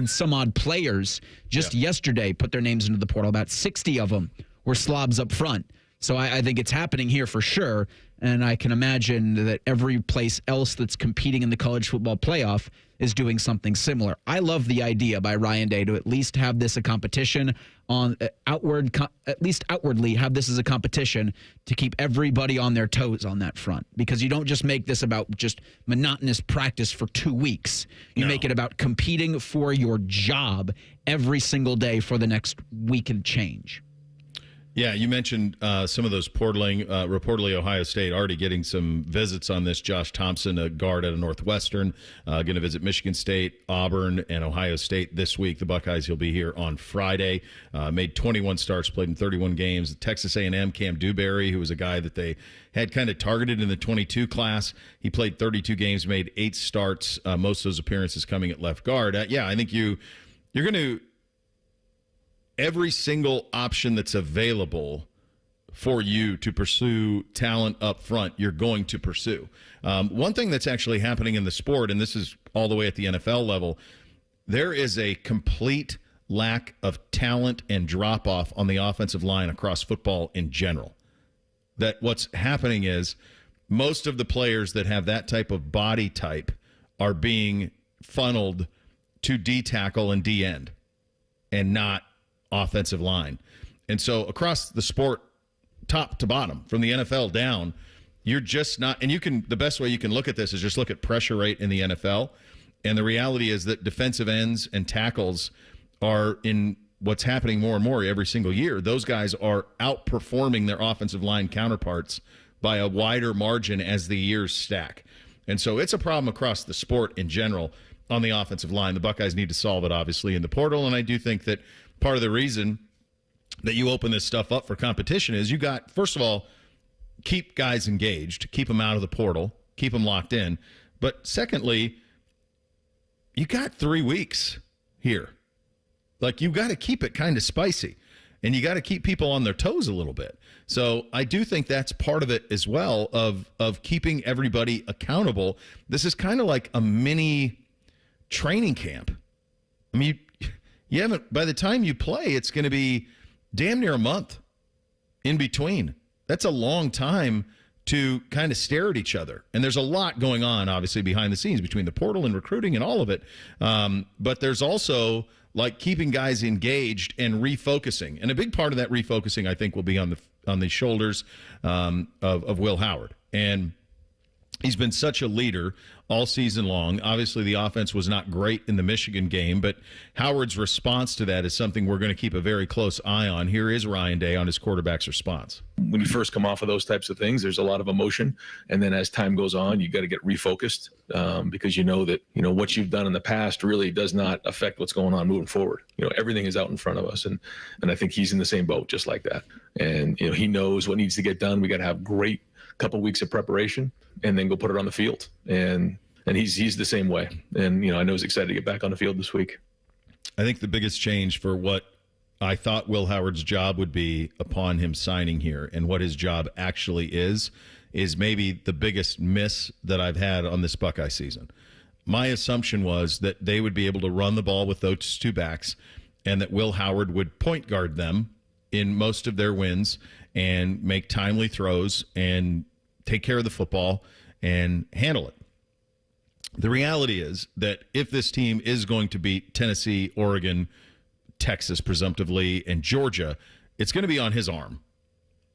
[SPEAKER 4] some odd players just yesterday put their names into the portal. About 60 of them were slobs up front. So I think it's happening here for sure. And I can imagine that every place else that's competing in the college football playoff is doing something similar. I love the idea by Ryan Day to at least have this a competition on at least outwardly have this as a competition to keep everybody on their toes on that front, because you don't just make this about just monotonous practice for 2 weeks. You make it about competing for your job every single day for the next week and change.
[SPEAKER 2] Yeah, you mentioned some of those portaling. Reportedly, Ohio State already getting some visits on this. Josh Thompson, a guard out of Northwestern, going to visit Michigan State, Auburn, and Ohio State this week. The Buckeyes, he'll be here on Friday. Made 21 starts, played in 31 games. Texas A&M, Cam Dewberry, who was a guy that they had kind of targeted in the 22 class. He played 32 games, made 8 starts, most of those appearances coming at left guard. I think you're going to – every single option that's available for you to pursue talent up front, you're going to pursue. One thing that's actually happening in the sport, and this is all the way at the NFL level, there is a complete lack of talent and drop-off on the offensive line across football in general. That what's happening is most of the players that have that type of body type are being funneled to D-tackle and D-end and not offensive line. And so across the sport, top to bottom, from the NFL down, you're just not, and the best way you can look at this is just look at pressure rate in the NFL. And the reality is that defensive ends and tackles are in what's happening more and more every single year. Those guys are outperforming their offensive line counterparts by a wider margin as the years stack. And so it's a problem across the sport in general on the offensive line. The Buckeyes need to solve it, obviously, in the portal. And I do think that part of the reason that you open this stuff up for competition is you got, first of all, keep guys engaged, keep them out of the portal, keep them locked in. But secondly, you got 3 weeks here. Like, you've got to keep it kind of spicy, and you got to keep people on their toes a little bit. So I do think that's part of it as well, of keeping everybody accountable. This is kind of like a mini training camp. I mean, you haven't, by the time you play, it's going to be damn near a month in between. That's a long time to kind of stare at each other. And there's a lot going on, obviously, behind the scenes between the portal and recruiting and all of it. But there's also like keeping guys engaged and refocusing. And a big part of that refocusing, I think, will be on the shoulders of Will Howard. And he's been such a leader all season long. Obviously, the offense was not great in the Michigan game, but Howard's response to that is something we're going to keep a very close eye on. Here is Ryan Day on his quarterback's response.
[SPEAKER 3] When you first come off of those types of things, there's a lot of emotion. And then as time goes on, you got to get refocused because you know that, what you've done in the past really does not affect what's going on moving forward. Everything is out in front of us. And I think he's in the same boat just like that. And, he knows what needs to get done. We got to have great couple weeks of preparation and then go put it on the field. And he's the same way. And, I know he's excited to get back on the field this week.
[SPEAKER 2] I think the biggest change for what I thought Will Howard's job would be upon him signing here and what his job actually is maybe the biggest miss that I've had on this Buckeye season. My assumption was that they would be able to run the ball with those two backs and that Will Howard would point guard them in most of their wins and make timely throws and take care of the football and handle it. The reality is that if this team is going to beat Tennessee, Oregon, Texas, presumptively, and Georgia, it's going to be on his arm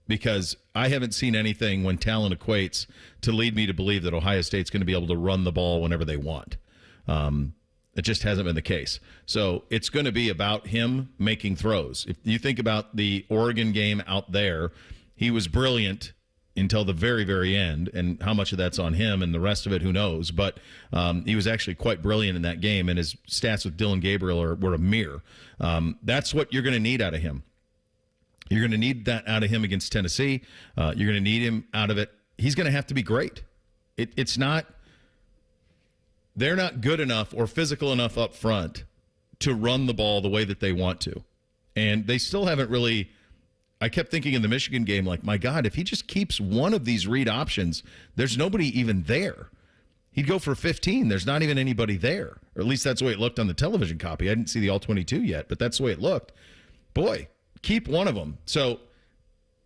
[SPEAKER 2] because I haven't seen anything when talent equates to lead me to believe that Ohio State's going to be able to run the ball whenever they want. It just hasn't been the case. So it's going to be about him making throws. If you think about the Oregon game out there, he was brilliant until the very, very end, and how much of that's on him and the rest of it, who knows. But he was actually quite brilliant in that game, and his stats with Dylan Gabriel were a mirror. That's what you're going to need out of him. You're going to need that out of him against Tennessee. You're going to need him out of it. He's going to have to be great. It's not – they're not good enough or physical enough up front to run the ball the way that they want to. And they still haven't really – I kept thinking in the Michigan game, like, my God, if he just keeps one of these read options, there's nobody even there. He'd go for 15. There's not even anybody there. Or at least that's the way it looked on the television copy. I didn't see the all-22 yet, but that's the way it looked. Boy, keep one of them. So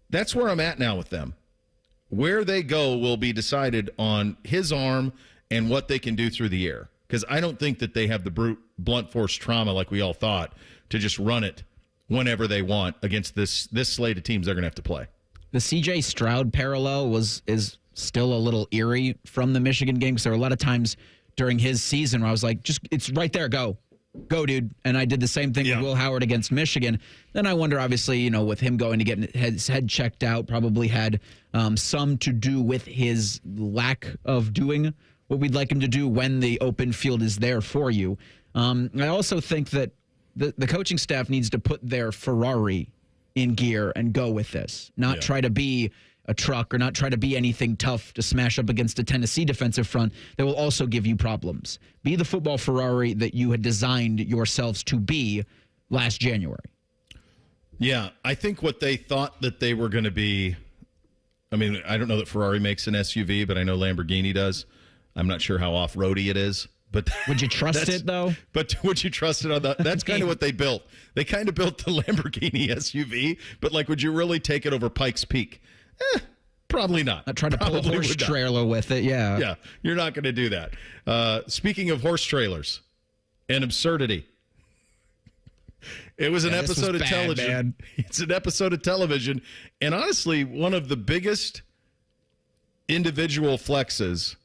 [SPEAKER 2] that's where I'm at now with them. Where they go will be decided on his arm and what they can do through the air. Because I don't think that they have the blunt force trauma like we all thought to just run it whenever they want against this slate of teams they're going to have to play.
[SPEAKER 4] The C.J. Stroud parallel is still a little eerie from the Michigan game because there were a lot of times during his season where I was like, it's right there, go, dude. And I did the same thing with Will Howard against Michigan. Then I wonder, obviously, with him going to get his head checked out, probably had some to do with his lack of doing what we'd like him to do when the open field is there for you. I also think that the coaching staff needs to put their Ferrari in gear and go with this, not try to be a truck or not try to be anything tough to smash up against a Tennessee defensive front that will also give you problems. Be the football Ferrari that you had designed yourselves to be last January.
[SPEAKER 2] Yeah, I think what they thought that they were going to be, I mean, I don't know that Ferrari makes an SUV, but I know Lamborghini does. I'm not sure how off-roady it is. But
[SPEAKER 4] would you trust it, though?
[SPEAKER 2] But would you trust it on that? That's kind of what they built. They kind of built the Lamborghini SUV, but would you really take it over Pikes Peak? Probably not.
[SPEAKER 4] Not trying to pull a horse trailer with it, yeah.
[SPEAKER 2] Yeah, you're not going to do that. Speaking of horse trailers and absurdity, it was an episode of television. Man. It's an episode of television, and honestly, one of the biggest individual flexes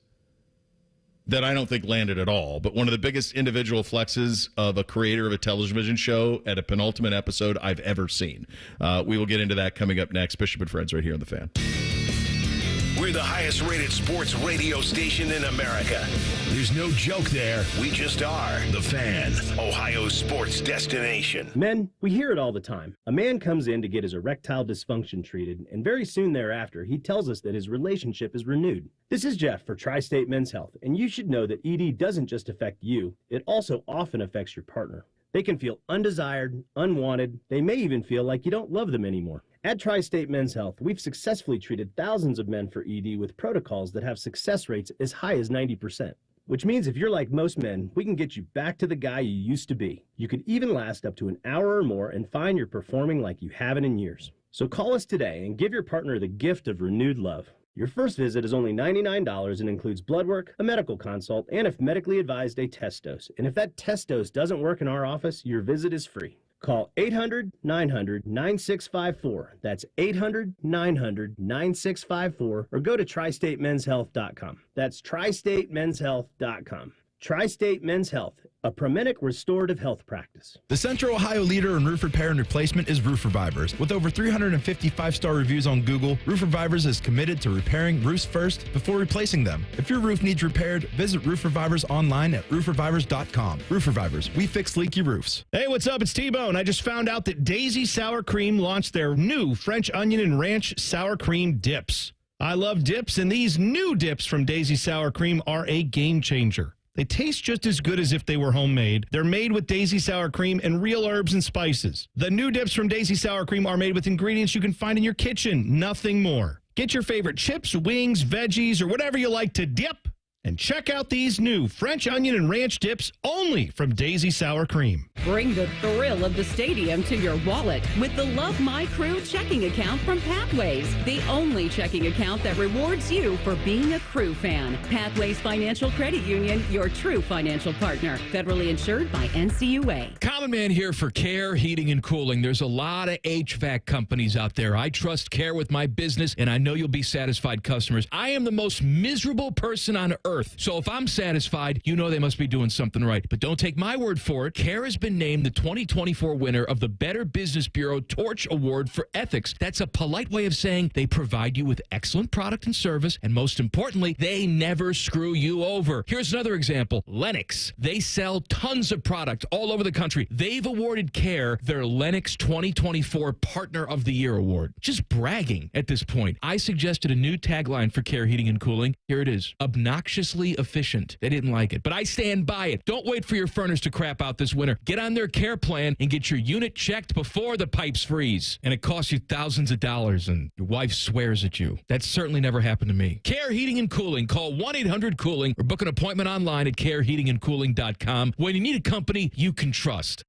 [SPEAKER 2] that I don't think landed at all, but one of the biggest individual flexes of a creator of a television show at a penultimate episode I've ever seen. We will get into that coming up next. Bishop and Friends right here on The Fan.
[SPEAKER 1] We're the highest rated sports radio station in America. There's no joke there. We just are. The Fan, Ohio's sports destination.
[SPEAKER 5] Men, we hear it all the time. A man comes in to get his erectile dysfunction treated, and very soon thereafter, he tells us that his relationship is renewed. This is Jeff for Tri-State Men's Health, and you should know that ED doesn't just affect you, it also often affects your partner. They can feel undesired, unwanted, they may even feel like you don't love them anymore. At Tri-State Men's Health, we've successfully treated thousands of men for ED with protocols that have success rates as high as 90%. which means if you're like most men, we can get you back to the guy you used to be. You could even last up to an hour or more and find you're performing like you haven't in years. So call us today and give your partner the gift of renewed love. Your first visit is only $99 and includes blood work, a medical consult, and if medically advised, a test dose. And if that test dose doesn't work in our office, your visit is free. Call 800-900-9654. That's 800-900-9654. Or go to tristatemenshealth.com. That's tristatemenshealth.com. Tri-State Men's Health, a Promenic restorative health practice.
[SPEAKER 6] The Central Ohio leader in roof repair and replacement is Roof Revivers. With over 350 five-star reviews on Google, Roof Revivers is committed to repairing roofs first before replacing them. If your roof needs repaired, visit Roof Revivers online at roofrevivers.com. Roof Revivers, we fix leaky roofs.
[SPEAKER 7] Hey, what's up? It's T-Bone. I just found out that Daisy Sour Cream launched their new French onion and ranch sour cream dips. I love dips, and these new dips from Daisy Sour Cream are a game changer. They taste just as good as if they were homemade. They're made with Daisy Sour Cream and real herbs and spices. The new dips from Daisy Sour Cream are made with ingredients you can find in your kitchen, nothing more. Get your favorite chips, wings, veggies, or whatever you like to dip, and check out these new French onion and ranch dips only from Daisy Sour Cream.
[SPEAKER 8] Bring the thrill of the stadium to your wallet with the Love My Crew checking account from Pathways, the only checking account that rewards you for being a Crew fan. Pathways Financial Credit Union, your true financial partner. Federally insured by NCUA.
[SPEAKER 9] Common Man here for Care Heating and Cooling. There's a lot of HVAC companies out there. I trust Care with my business, and I know you'll be satisfied customers. I am the most miserable person on earth. So if I'm satisfied, you know they must be doing something right. But don't take my word for it. Care has been named the 2024 winner of the Better Business Bureau Torch Award for Ethics. That's a polite way of saying they provide you with excellent product and service, and most importantly, they never screw you over. Here's another example. Lennox. They sell tons of product all over the country. They've awarded Care their Lennox 2024 Partner of the Year Award. Just bragging at this point. I suggested a new tagline for Care Heating and Cooling. Here it is. Obnoxiously efficient. They didn't like it, but I stand by it. Don't wait for your furnace to crap out this winter. Get on their Care plan and get your unit checked before the pipes freeze. And it costs you thousands of dollars, and your wife swears at you. That certainly never happened to me. Care Heating and Cooling. Call 1-800-COOLING or book an appointment online at careheatingandcooling.com. When you need a company you can trust.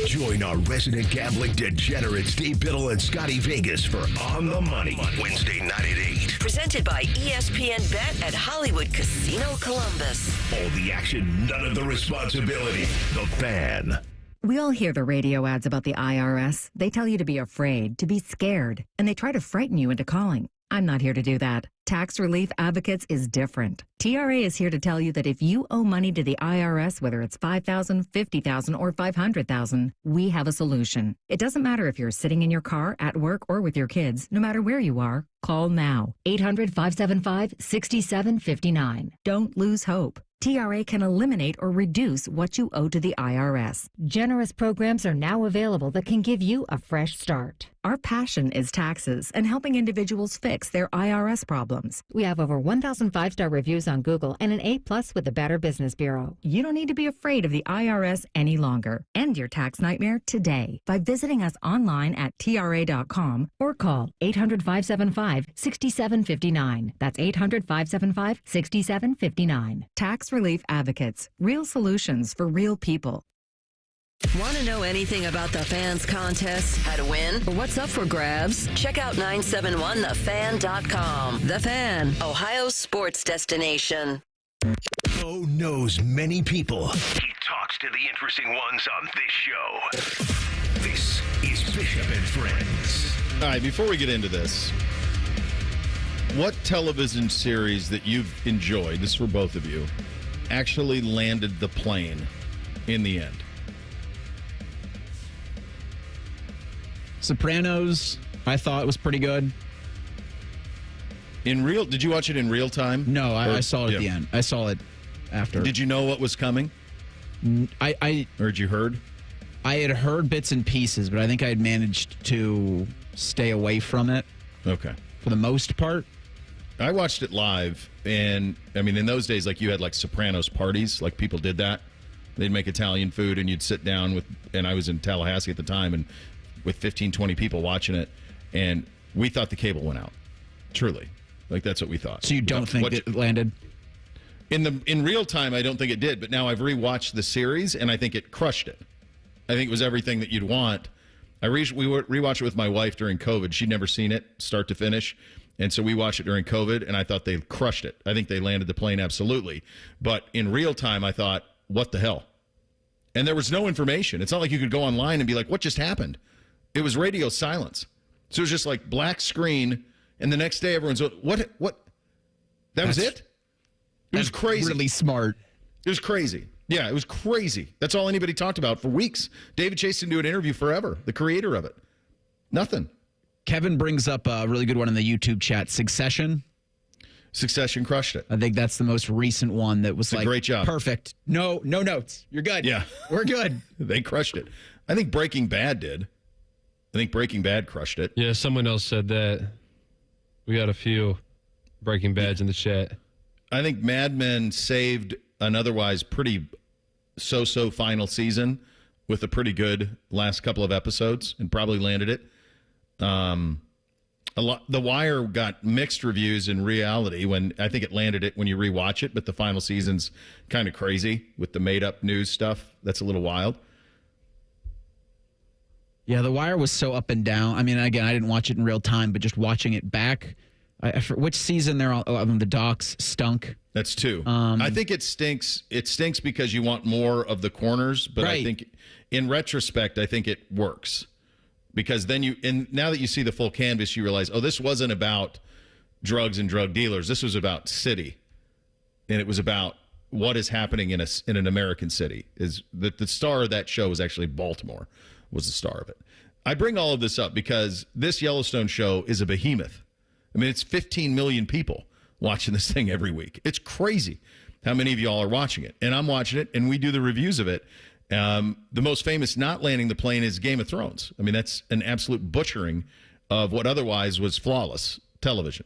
[SPEAKER 1] Join our resident gambling degenerates Steve Biddle and Scotty Vegas for On the Money, Wednesday night at 8.
[SPEAKER 14] Presented by ESPN Bet at Hollywood Casino Columbus.
[SPEAKER 1] All the action, none of the responsibility. The Fan.
[SPEAKER 10] We all hear the radio ads about the IRS. They tell you to be afraid, to be scared, and they try to frighten you into calling. I'm not here to do that. Tax Relief Advocates is different. TRA is here to tell you that if you owe money to the IRS, whether it's $5,000, $50,000, or $500,000, we have a solution. It doesn't matter if you're sitting in your car, at work, or with your kids. No matter where you are, call now. 800-575-6759. Don't lose hope. TRA can eliminate or reduce what you owe to the IRS. Generous programs are now available that can give you a fresh start. Our passion is taxes and helping individuals fix their IRS problems. We have over 1,000 five-star reviews on Google and an A+ with the Better Business Bureau. You don't need to be afraid of the IRS any longer. End your tax nightmare today by visiting us online at TRA.com or call 800-575-6759. That's 800-575-6759. Tax Relief Advocates. Real solutions for real people.
[SPEAKER 14] Want to know anything about the Fans contest, how to win, or what's up for grabs? Check out 971thefan.com. The Fan, Ohio's sports destination.
[SPEAKER 1] Bo knows many people. He talks to the interesting ones on this show. This is Bishop and Friends.
[SPEAKER 2] All right, before we get into this, what television series that you've enjoyed, this is for both of you, actually landed the plane in the end?
[SPEAKER 4] Sopranos, I thought was pretty good.
[SPEAKER 2] Did you watch it in real time?
[SPEAKER 4] No, I saw it at the end. I saw it after.
[SPEAKER 2] Did you know what was coming?
[SPEAKER 4] Or
[SPEAKER 2] had you heard?
[SPEAKER 4] I had heard bits and pieces, but I think I had managed to stay away from it.
[SPEAKER 2] Okay.
[SPEAKER 4] For the most part.
[SPEAKER 2] I watched it live, and I mean, in those days, like you had like Sopranos parties, like people did that. They'd make Italian food, and you'd sit down with, and I was in Tallahassee at the time, and with 15, 20 people watching it, and we thought the cable went out. Truly. Like, that's what we thought.
[SPEAKER 4] So you don't think it landed?
[SPEAKER 2] In real time, I don't think it did, but now I've rewatched the series, and I think it crushed it. I think it was everything that you'd want. We rewatched it with my wife during COVID. She'd never seen it start to finish, and so we watched it during COVID, and I thought they crushed it. I think they landed the plane absolutely. But in real time, I thought, what the hell? And there was no information. It's not like you could go online and be like, what just happened? It was radio silence. So it was just like black screen, and the next day everyone's, what? That was it? It was crazy.
[SPEAKER 4] Really smart.
[SPEAKER 2] It was crazy. Yeah, it was crazy. That's all anybody talked about for weeks. David Chase didn't do an interview forever, the creator of it. Nothing.
[SPEAKER 4] Kevin brings up a really good one in the YouTube chat, Succession.
[SPEAKER 2] Succession crushed it.
[SPEAKER 4] I think that's the most recent one that was
[SPEAKER 2] a great job.
[SPEAKER 4] Perfect. No notes. You're good.
[SPEAKER 2] Yeah.
[SPEAKER 4] We're good.
[SPEAKER 2] They crushed it. I think Breaking Bad did. I think Breaking Bad crushed it.
[SPEAKER 11] Yeah, someone else said that. We got a few Breaking Bads in the chat.
[SPEAKER 2] I think Mad Men saved an otherwise pretty so-so final season with a pretty good last couple of episodes and probably landed it. The Wire got mixed reviews in reality when I think it landed it when you rewatch it, but the final season's kind of crazy with the made-up news stuff. That's a little wild.
[SPEAKER 4] Yeah, The Wire was so up and down. I mean, again, I didn't watch it in real time, but just watching it back, which season they're on, the docs stunk.
[SPEAKER 2] That's 2. I think it stinks. It stinks because you want more of the corners, but right. I think in retrospect, I think it works. Because then now that you see the full canvas, you realize, this wasn't about drugs and drug dealers. This was about city. And it was about what is happening in an American city. Is that the star of that show was actually Baltimore, was the star of it. I bring all of this up because this Yellowstone show is a behemoth. I mean, it's 15 million people watching this thing every week. It's crazy how many of y'all are watching it. And I'm watching it, and we do the reviews of it. The most famous not landing the plane is Game of Thrones. I mean, that's an absolute butchering of what otherwise was flawless television.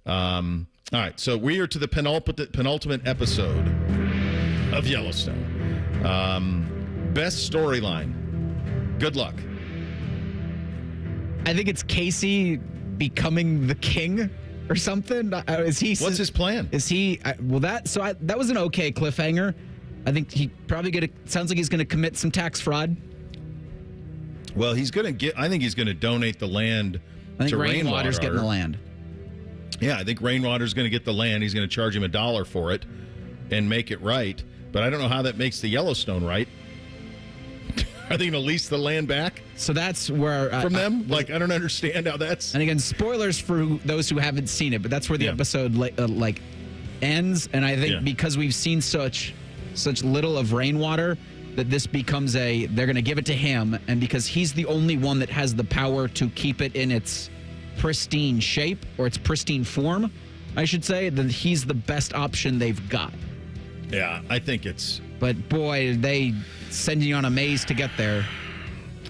[SPEAKER 2] All right, so we are to the penultimate episode of Yellowstone. Best storyline. Good luck.
[SPEAKER 4] I think it's Casey becoming the king or something. What's
[SPEAKER 2] his plan?
[SPEAKER 4] Is he? That was an okay cliffhanger. I think he probably sounds like he's going to commit some tax fraud.
[SPEAKER 2] Well, I think he's going to donate the land to
[SPEAKER 4] Rainwater's getting the land.
[SPEAKER 2] Yeah, I think Rainwater's going to get the land. He's going to charge him $1 for it and make it right. But I don't know how that makes the Yellowstone right. Are they going to lease the land back?
[SPEAKER 4] So that's where...
[SPEAKER 2] from them? I don't understand how that's...
[SPEAKER 4] And again, spoilers for those who haven't seen it, but that's where the episode ends. And I think because we've seen such little of Rainwater, that this becomes they're going to give it to him. And because he's the only one that has the power to keep it in its pristine shape, or its pristine form, I should say, then he's the best option they've got.
[SPEAKER 2] Yeah, I think it's...
[SPEAKER 4] But boy, they send you on a maze to get there.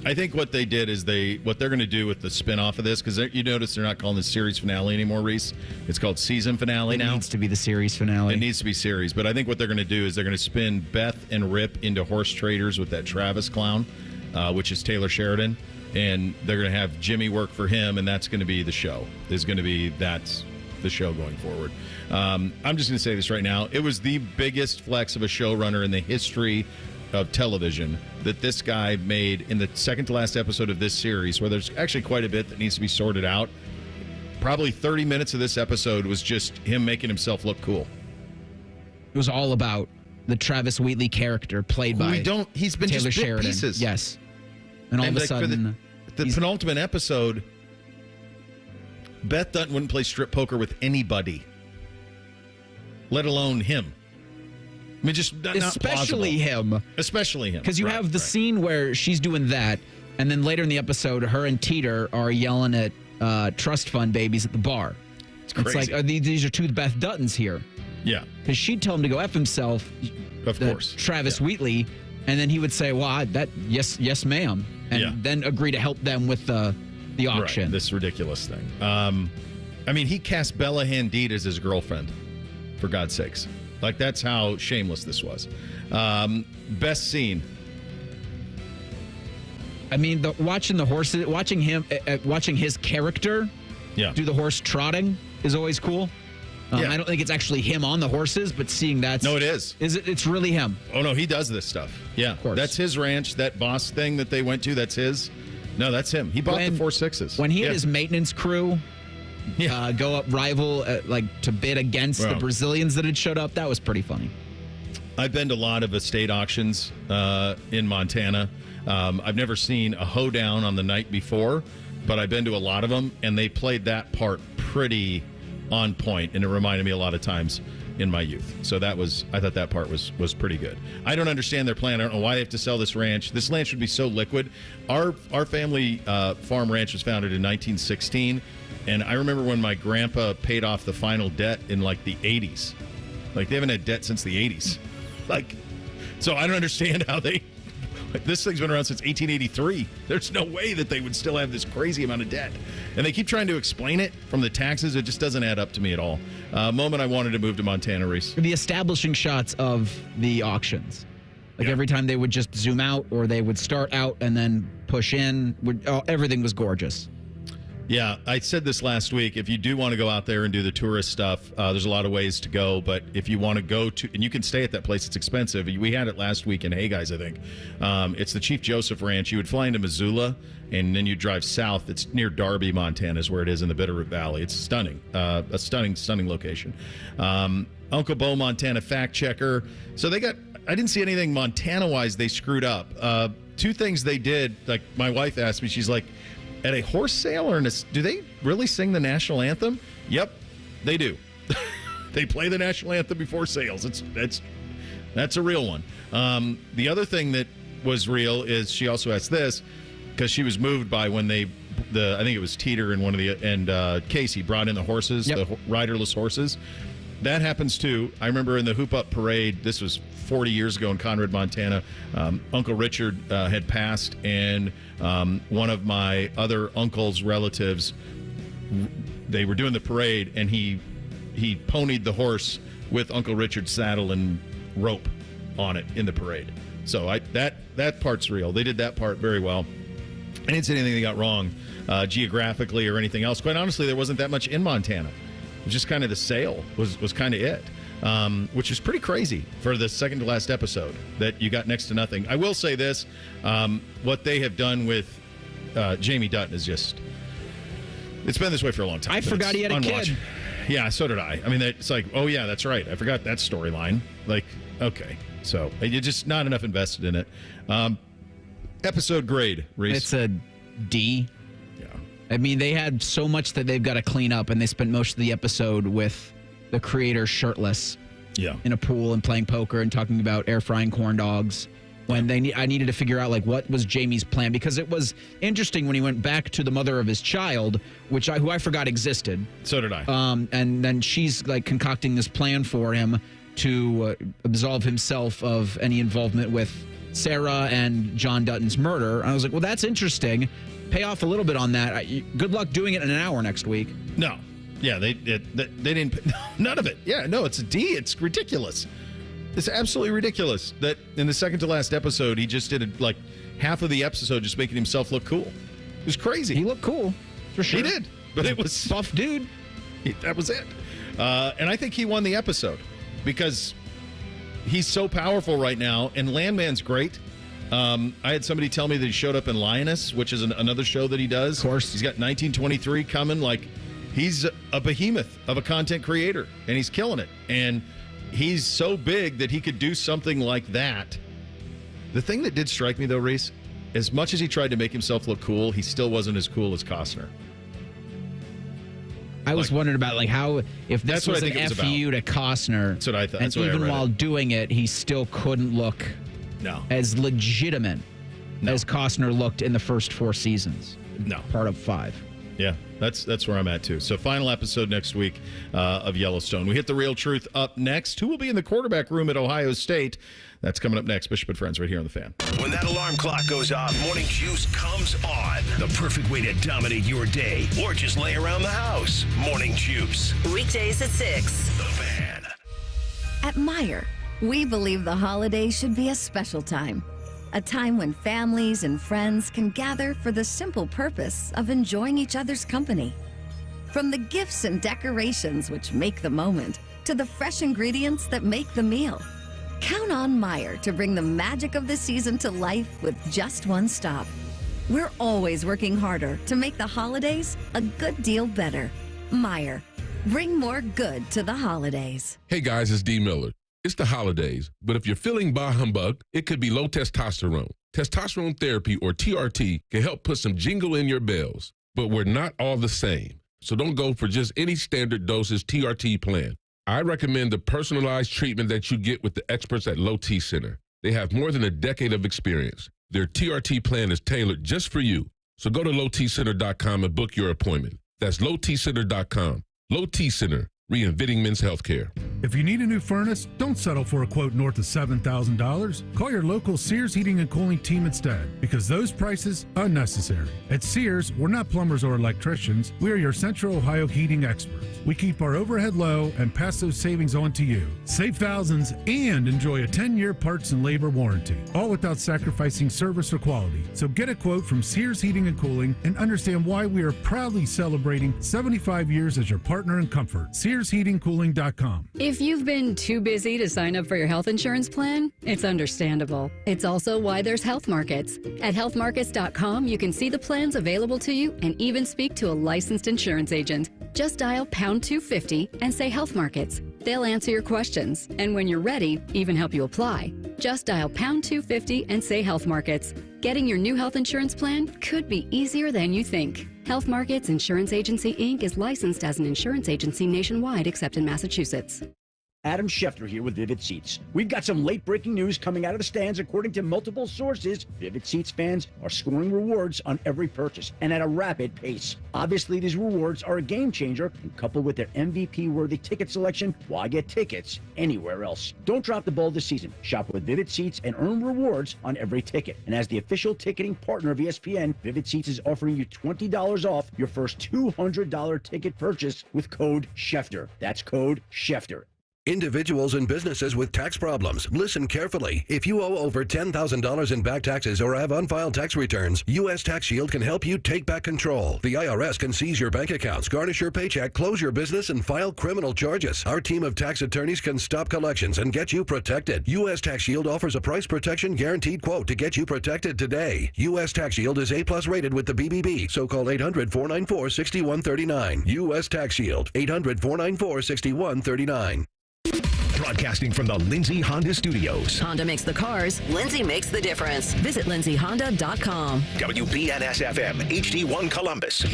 [SPEAKER 2] I think what they did is what they're going to do with the spinoff of this, because you notice they're not calling this series finale anymore, Reese. It's called season finale now.
[SPEAKER 4] It needs to be the series finale.
[SPEAKER 2] It needs to be series. But I think what they're going to do is they're going to spin Beth and Rip into horse traders with that Travis clown, which is Taylor Sheridan. And they're going to have Jimmy work for him, and that's going to be the show. That's the show going forward. I'm just going to say this right now. It was the biggest flex of a showrunner in the history of television that this guy made in the second to last episode of this series, where there's actually quite a bit that needs to be sorted out. Probably 30 minutes of this episode was just him making himself look cool.
[SPEAKER 4] It was all about the Travis Wheatley character played by
[SPEAKER 2] he's been
[SPEAKER 4] Taylor
[SPEAKER 2] just
[SPEAKER 4] Sheridan.
[SPEAKER 2] Pieces.
[SPEAKER 4] Yes. And all of a sudden...
[SPEAKER 2] The penultimate episode, Beth Dunn wouldn't play strip poker with anybody, let alone him. I mean, just
[SPEAKER 4] especially him.
[SPEAKER 2] Especially him.
[SPEAKER 4] Because you have the scene where she's doing that, and then later in the episode, her and Teeter are yelling at trust fund babies at the bar.
[SPEAKER 2] It's crazy.
[SPEAKER 4] Like, these are two Beth Duttons here.
[SPEAKER 2] Yeah.
[SPEAKER 4] Because she'd tell him to go F himself.
[SPEAKER 2] Of course.
[SPEAKER 4] Travis Wheatley. And then he would say, yes, ma'am. And then agree to help them with the auction.
[SPEAKER 2] Right, this ridiculous thing. I mean, he cast Bella Hadid as his girlfriend, for God's sakes. Like, that's how shameless this was. Best scene.
[SPEAKER 4] I mean, watching the horses, watching his character do the horse trotting is always cool. I don't think it's actually him on the horses, but seeing that.
[SPEAKER 2] No, it is.
[SPEAKER 4] It's really him.
[SPEAKER 2] Oh, no, he does this stuff. Yeah, of course. That's his ranch. That boss thing that they went to, that's his. No, that's him. He bought the 4.6s.
[SPEAKER 4] When he had his maintenance crew go up rival, to bid against the Brazilians that had showed up, that was pretty funny.
[SPEAKER 2] I've been to a lot of estate auctions in Montana. I've never seen a hoedown on the night before, but I've been to a lot of them, and they played that part pretty on point, and it reminded me a lot of times in my youth. So I thought that part was pretty good. I don't understand their plan. I don't know why they have to sell this ranch. This land should be so liquid. Our family farm ranch was founded in 1916, and I remember when my grandpa paid off the final debt in the 80s. They haven't had debt since the 80s. So I don't understand how this thing's been around since 1883. There's no way that they would still have this crazy amount of debt. And they keep trying to explain it from the taxes. It just doesn't add up to me at all. Moment I wanted to move to Montana, Reese.
[SPEAKER 4] The establishing shots of the auctions. Every time they would just zoom out or they would start out and then push in, everything was gorgeous.
[SPEAKER 2] Yeah, I said this last week. If you do want to go out there and do the tourist stuff, there's a lot of ways to go. But if you want to go to, and you can stay at that place, it's expensive. We had it last week in Hey Guys, I think. It's the Chief Joseph Ranch. You would fly into Missoula, and then you drive south. It's near Darby, Montana, is where it is in the Bitterroot Valley. It's stunning, a stunning location. Uncle Bo, Montana fact checker. So I didn't see anything Montana-wise they screwed up. Two things they did, my wife asked me, she's like, at a horse sale or do they really sing the national anthem? Yep, they do. They play the national anthem before sales. That's a real one. The other thing that was real is she also asked this because she was moved by when I think it was Teeter and Casey brought in the horses, the riderless horses. That happens too. I remember in the Hoop Up Parade, this was 40 years ago in Conrad, Montana, Uncle Richard had passed, and one of my other uncle's relatives, they were doing the parade, and he ponied the horse with Uncle Richard's saddle and rope on it in the parade. So that part's real. They did that part very well. I didn't see anything they got wrong geographically or anything else. Quite honestly, there wasn't that much in Montana. It was just kind of the sale was kind of it. Which is pretty crazy for the second to last episode that you got next to nothing. I will say this, what they have done with Jamie Dutton is just, it's been this way for a long time.
[SPEAKER 4] I forgot he had a kid.
[SPEAKER 2] Yeah, so did I. I mean, it's like, oh yeah, that's right. I forgot that storyline. Okay. So you're just not enough invested in it. Episode grade, Reese.
[SPEAKER 4] It's a D.
[SPEAKER 2] Yeah.
[SPEAKER 4] I mean, they had so much that they've got to clean up, and they spent most of the episode with the creator shirtless in a pool and playing poker and talking about air frying corn dogs when I needed to figure out what was Jamie's plan, because it was interesting when he went back to the mother of his child, who I forgot existed.
[SPEAKER 2] So did I.
[SPEAKER 4] And then she's concocting this plan for him to absolve himself of any involvement with Sarah and John Dutton's murder. I was like, well, that's interesting. Pay off a little bit on that. Good luck doing it in an hour next week.
[SPEAKER 2] No. Yeah, they didn't. None of it. Yeah, no, it's a D. It's ridiculous. It's absolutely ridiculous that in the second to last episode, he just did half of the episode just making himself look cool. It was crazy.
[SPEAKER 4] He looked cool, for sure.
[SPEAKER 2] He did, but it was
[SPEAKER 4] buff dude.
[SPEAKER 2] That was it. And I think he won the episode because he's so powerful right now, and Landman's great. I had somebody tell me that he showed up in Lioness, which is another show that he does.
[SPEAKER 4] Of course.
[SPEAKER 2] He's got 1923 coming. He's a behemoth of a content creator, and he's killing it. And he's so big that he could do something like that. The thing that did strike me, though, Reese, as much as he tried to make himself look cool, he still wasn't as cool as Costner.
[SPEAKER 4] I was wondering about how, if this was an FU to Costner,
[SPEAKER 2] that's what I thought.
[SPEAKER 4] And even while doing it, he still couldn't look as legitimate as Costner looked in the first 4 seasons.
[SPEAKER 2] No.
[SPEAKER 4] Part of 5.
[SPEAKER 2] Yeah, that's where I'm at, too. So final episode next week of Yellowstone. We hit the real truth up next. Who will be in the quarterback room at Ohio State? That's coming up next. Bishop and Friends right here on The Fan.
[SPEAKER 1] When that alarm clock goes off, Morning Juice comes on. The perfect way to dominate your day or just lay around the house. Morning Juice.
[SPEAKER 14] Weekdays at 6.
[SPEAKER 1] The Fan.
[SPEAKER 25] At Meijer, we believe the holidays should be a special time. A time when families and friends can gather for the simple purpose of enjoying each other's company. From the gifts and decorations which make the moment to the fresh ingredients that make the meal, count on Meijer to bring the magic of the season to life with just one stop. We're always working harder to make the holidays a good deal better. Meijer, bring more good to the holidays.
[SPEAKER 12] Hey guys, it's D. Miller. It's the holidays, but if you're feeling bah humbug, it could be low testosterone. Testosterone therapy, or TRT, can help put some jingle in your bells. But we're not all the same, so don't go for just any standard dosage TRT plan. I recommend the personalized treatment that you get with the experts at Low T Center. They have more than a decade of experience. Their TRT plan is tailored just for you. So go to lowtcenter.com and book your appointment. That's lowtcenter.com. Low T Center, reinventing men's healthcare.
[SPEAKER 13] If you need a new furnace, don't settle for a quote north of $7,000. Call your local Sears Heating and Cooling team instead, because those prices are unnecessary. At Sears, we're not plumbers or electricians. We are your Central Ohio heating experts. We keep our overhead low and pass those savings on to you. Save thousands and enjoy a 10-year parts and labor warranty, all without sacrificing service or quality. So get a quote from Sears Heating and Cooling and understand why we are proudly celebrating 75 years as your partner in comfort. SearsHeatingCooling.com.
[SPEAKER 15] If you've been too busy to sign up for your health insurance plan, it's understandable. It's also why there's Health Markets. At healthmarkets.com, you can see the plans available to you and even speak to a licensed insurance agent. Just dial pound 250 and say Health Markets. They'll answer your questions, and when you're ready, even help you apply. Just dial pound 250 and say Health Markets. Getting your new health insurance plan could be easier than you think. Health Markets Insurance Agency, Inc. is licensed as an insurance agency nationwide except in Massachusetts.
[SPEAKER 16] Adam Schefter here with Vivid Seats. We've got some late-breaking news coming out of the stands. According to multiple sources, Vivid Seats fans are scoring rewards on every purchase and at a rapid pace. Obviously, these rewards are a game changer, and coupled with their MVP-worthy ticket selection, why get tickets anywhere else? Don't drop the ball this season. Shop with Vivid Seats and earn rewards on every ticket. And as the official ticketing partner of ESPN, Vivid Seats is offering you $20 off your first $200 ticket purchase with code Schefter. That's code Schefter.
[SPEAKER 1] Individuals and businesses with tax problems, listen carefully. If you owe over $10,000 in back taxes or have unfiled tax returns, U.S. Tax Shield can help you take back control. The IRS can seize your bank accounts, garnish your paycheck, close your business, and file criminal charges. Our team of tax attorneys can stop collections and get you protected. U.S. Tax Shield offers a price protection guaranteed quote to get you protected today. U.S. Tax Shield is A+ rated with the BBB, so call 800-494-6139. U.S. Tax Shield, 800-494-6139. Broadcasting from the Lindsay Honda Studios.
[SPEAKER 14] Honda makes the cars. Lindsay makes the difference. Visit lindsayhonda.com.
[SPEAKER 1] WBNS-FM, HD1 Columbus. The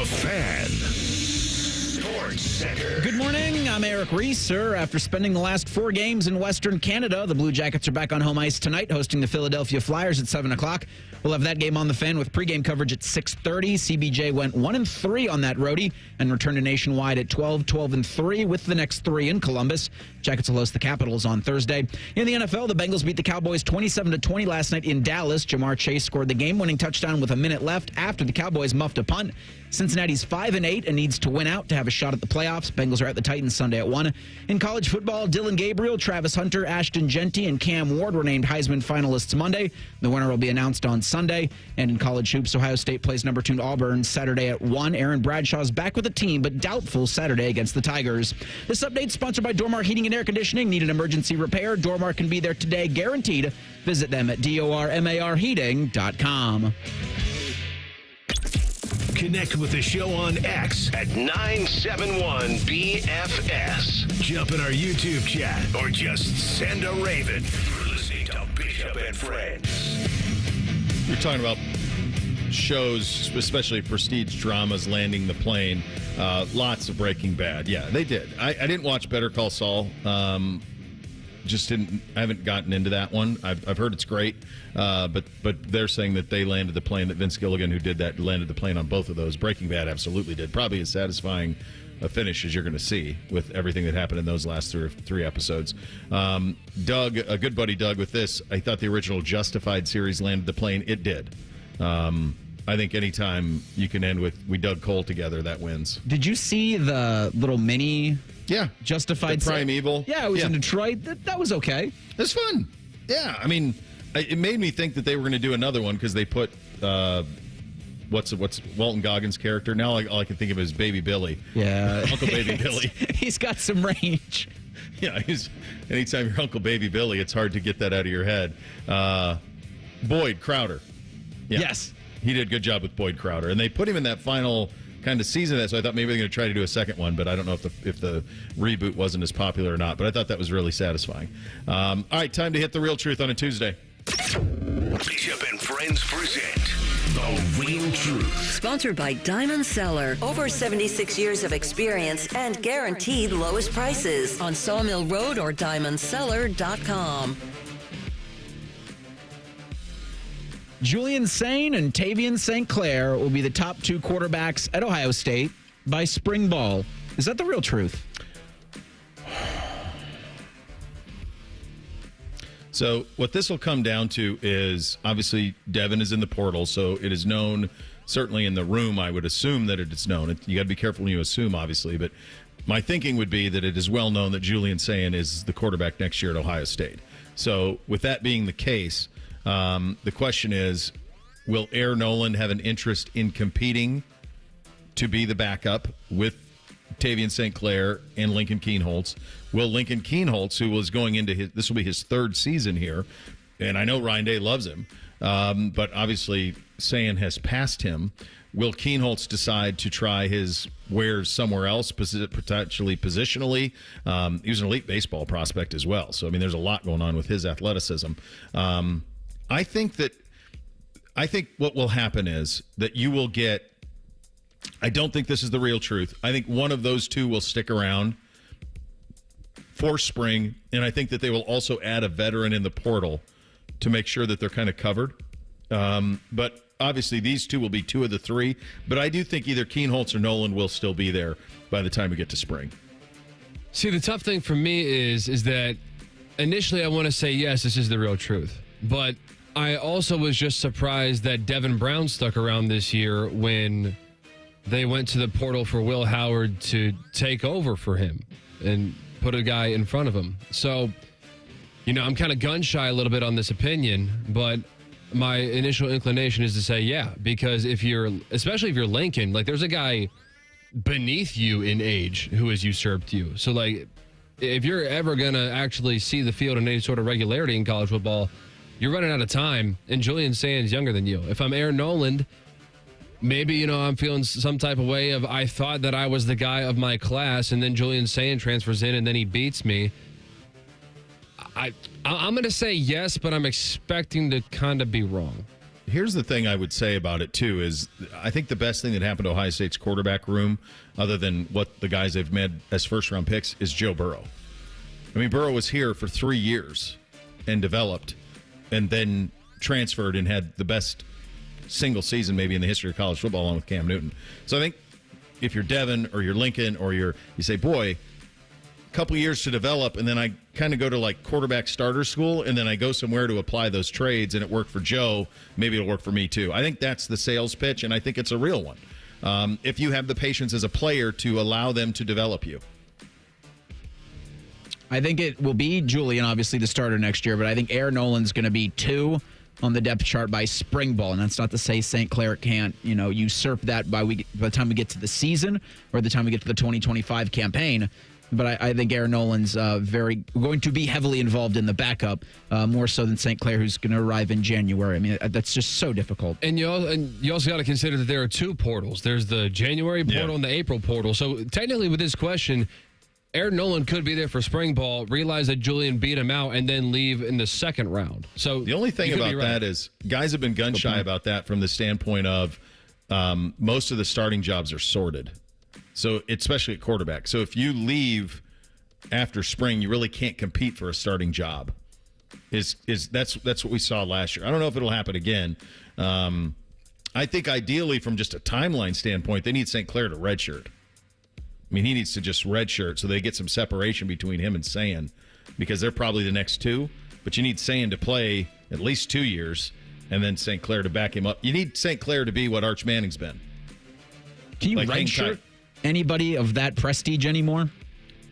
[SPEAKER 1] Fan. Sports Center.
[SPEAKER 4] Good morning. I'm Eric Reeser. After spending the last 4 games in Western Canada, the Blue Jackets are back on home ice tonight, hosting the Philadelphia Flyers at 7 o'clock. We'll have that game on the Fan with pregame coverage at 6:30. CBJ went 1-3 on that roadie and returned to Nationwide at 12-3 with the next 3 in Columbus. Jackets will host the Capitals on Thursday. In the NFL, the Bengals beat the Cowboys 27-20 last night in Dallas. Jamar Chase scored the game-winning touchdown with a minute left after the Cowboys muffed a punt. Cincinnati's 5-8 and needs to win out to have a shot at the playoffs. Bengals are at the Titans Sunday at 1. In college football, Dylan Gabriel, Travis Hunter, Ashton Genty, and Cam Ward were named Heisman finalists Monday. The winner will be announced on Sunday. And in college hoops, Ohio State plays number 2 Auburn Saturday at 1. Aaron Bradshaw's back with the team, but doubtful Saturday against the Tigers. This update sponsored by Dormar Heating and Air Conditioning. Need an emergency repair? Dormar can be there today, guaranteed. Visit them at dormarheating.com.
[SPEAKER 1] Connect with the show on X at 971BFS. Jump in our YouTube chat or just send a raven. You're listening to Bishop and Friends.
[SPEAKER 2] You're talking about shows, especially prestige dramas, landing the plane. Lots of Breaking Bad. Yeah, they did. I didn't watch Better Call Saul. I haven't gotten into that one. I've heard it's great, but they're saying that they landed the plane, that Vince Gilligan, who did that, landed the plane on both of those. Breaking Bad absolutely did. Probably as satisfying a finish as you're going to see with everything that happened in those last 3 episodes. Doug, a good buddy Doug with this, I thought the original Justified series landed the plane. It did. I think anytime you can end with we dug coal together, that wins.
[SPEAKER 4] Did you see the little mini Justified
[SPEAKER 2] Primeval?
[SPEAKER 4] Yeah, it was in Detroit. That was okay.
[SPEAKER 2] It's fun. Yeah, I mean, it made me think that they were going to do another one because they put what's Walton Goggins' character? Now all I can think of is Baby Billy.
[SPEAKER 4] Yeah.
[SPEAKER 2] Uncle Baby Billy.
[SPEAKER 4] He's got some range.
[SPEAKER 2] Yeah, anytime you're Uncle Baby Billy, it's hard to get that out of your head. Boyd Crowder. Yeah.
[SPEAKER 4] Yes.
[SPEAKER 2] He did a good job with Boyd Crowder. And they put him in that final kind of season of that, so I thought maybe they're going to try to do a second one, but I don't know if the reboot wasn't as popular or not. But I thought that was really satisfying. All right, time to hit the real truth on a Tuesday.
[SPEAKER 1] Bishop and Friends present The Real Truth.
[SPEAKER 14] Sponsored by Diamond Cellar. Over 76 years of experience and guaranteed lowest prices on Sawmill Road or diamondcellar.com.
[SPEAKER 4] Julian Sain and Tavian St. Clair will be the top 2 quarterbacks at Ohio State by spring ball. Is that the real truth?
[SPEAKER 2] So what this will come down to is, obviously, Devin is in the portal, so it is known, certainly in the room, I would assume that it is known. You got to be careful when you assume, obviously, but my thinking would be that it is well known that Julian Sain is the quarterback next year at Ohio State. So with that being the case, the question is, will Air Noland have an interest in competing to be the backup with Tavian St. Clair and Lincoln Kienholz? Will Lincoln Kienholz, who was going into this will be his 3rd season here, and I know Ryan Day loves him, but obviously Sain has passed him. Will Kienholz decide to try his wares somewhere else, potentially positionally? He was an elite baseball prospect as well, so I mean, there's a lot going on with his athleticism. I think what will happen is that you will get, I don't think this is the real truth. I think one of those two will stick around for spring, and I think that they will also add a veteran in the portal to make sure that they're kind of covered. But obviously these two will be 2 of the 3, but I do think either Kienholz or Nolan will still be there by the time we get to spring.
[SPEAKER 11] See, the tough thing for me is that initially I want to say, yes, this is the real truth. But I also was just surprised that Devin Brown stuck around this year when they went to the portal for Will Howard to take over for him and put a guy in front of him. So, I'm kind of gun shy a little bit on this opinion, but my initial inclination is to say, yeah, because especially if you're Lincoln, like there's a guy beneath you in age who has usurped you. So like, if you're ever going to actually see the field in any sort of regularity in college football, you're running out of time, and Julian Sain's younger than you. If I'm Aaron Noland, maybe, I'm feeling some type of way of I thought that I was the guy of my class, and then Julian Sain transfers in, and then he beats me. I'm going to say yes, but I'm expecting to kind of be wrong.
[SPEAKER 2] Here's the thing I would say about it, too, is I think the best thing that happened to Ohio State's quarterback room, other than what the guys they've made as first-round picks, is Joe Burrow. I mean, Burrow was here for 3 years and developed, and then transferred and had the best single season maybe in the history of college football along with Cam Newton. So I think if you're Devin or you're Lincoln or you say, boy, a couple years to develop, and then I kind of go to like quarterback starter school, and then I go somewhere to apply those trades, and it worked for Joe, maybe it'll work for me too. I think that's the sales pitch, and I think it's a real one. If you have the patience as a player to allow them to develop you.
[SPEAKER 4] I think it will be Julian, obviously, the starter next year, but I think Aaron Noland's going to be 2 on the depth chart by spring ball. And that's not to say St. Clair can't, usurp that by the time we get to the season or the time we get to the 2025 campaign. But I think Aaron Noland's going to be heavily involved in the backup, more so than St. Clair, who's going to arrive in January. I mean, that's just so difficult.
[SPEAKER 11] And you also got to consider that there are 2 portals. There's the January portal and the April portal. So technically with this question, Aaron Noland could be there for spring ball, realize that Julian beat him out, and then leave in the second round. So
[SPEAKER 2] the only thing about that is guys have been gun shy about that from the standpoint of most of the starting jobs are sorted. So especially at quarterback. So if you leave after spring, you really can't compete for a starting job. That's what we saw last year. I don't know if it'll happen again. I think ideally from just a timeline standpoint, they need St. Clair to redshirt. I mean, he needs to just redshirt so they get some separation between him and Sain, because they're probably the next 2. But you need Sain to play at least 2 years, and then St. Clair to back him up. You need St. Clair to be what Arch Manning's been.
[SPEAKER 4] Can you redshirt anybody of that prestige anymore?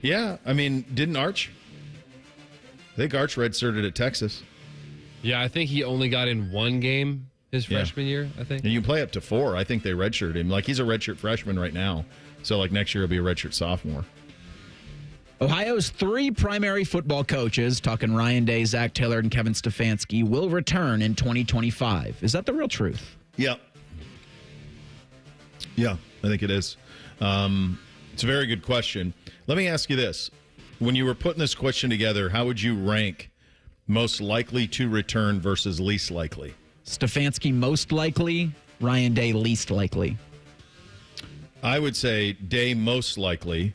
[SPEAKER 2] Yeah, I mean, didn't Arch? I think Arch redshirted at Texas.
[SPEAKER 11] Yeah, I think he only got in 1 game his freshman year, I think.
[SPEAKER 2] And you can play up to 4. I think they redshirt him. Like, he's a redshirt freshman right now. So, like, next year he'll be a redshirt sophomore.
[SPEAKER 4] Ohio's 3 primary football coaches, talking Ryan Day, Zach Taylor, and Kevin Stefanski, will return in 2025. Is that the real truth?
[SPEAKER 2] Yeah. Yeah, I think it is. It's a very good question. Let me ask you this. When you were putting this question together, how would you rank most likely to return versus least likely?
[SPEAKER 4] Stefanski most likely, Ryan Day least likely.
[SPEAKER 2] I would say Day most likely.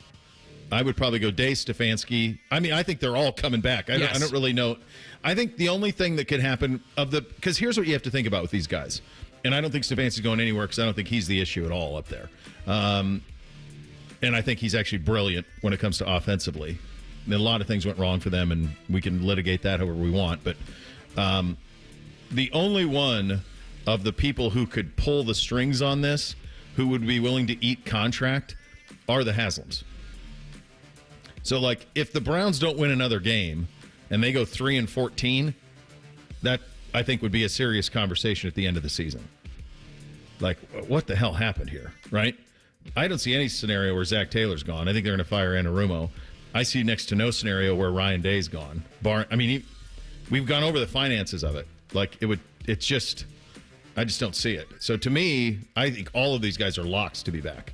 [SPEAKER 2] I would probably go Day, Stefanski. I mean, I think they're all coming back. I don't really know. I think the only thing that could happen because here's what you have to think about with these guys. And I don't think Stefanski's going anywhere because I don't think he's the issue at all up there. And I think he's actually brilliant when it comes to offensively. And a lot of things went wrong for them, and we can litigate that however we want. But the only one of the people who could pull the strings on this, who would be willing to eat contract, are the Haslams. So, like, if the Browns don't win another game and they go 3-14, that I think would be a serious conversation at the end of the season. Like, what the hell happened here, right? I don't see any scenario where Zach Taylor's gone. I think they're going to fire Anarumo. I see next to no scenario where Ryan Day's gone. We've gone over the finances of it. Like, I just don't see it. So to me, I think all of these guys are locks to be back.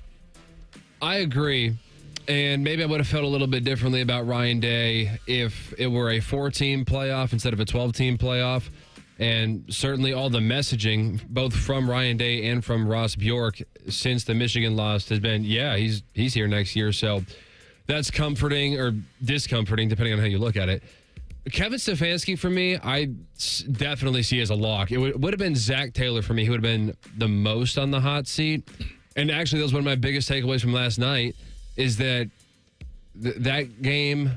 [SPEAKER 11] I agree. And maybe I would have felt a little bit differently about Ryan Day if it were a 4-team playoff instead of a 12-team playoff. And certainly all the messaging, both from Ryan Day and from Ross Bjork since the Michigan loss has been, he's here next year. So that's comforting or discomforting, depending on how you look at it. Kevin Stefanski, for me, I definitely see as a lock. It would have been Zach Taylor for me, who would have been the most on the hot seat. And actually, that was one of my biggest takeaways from last night, is that that game,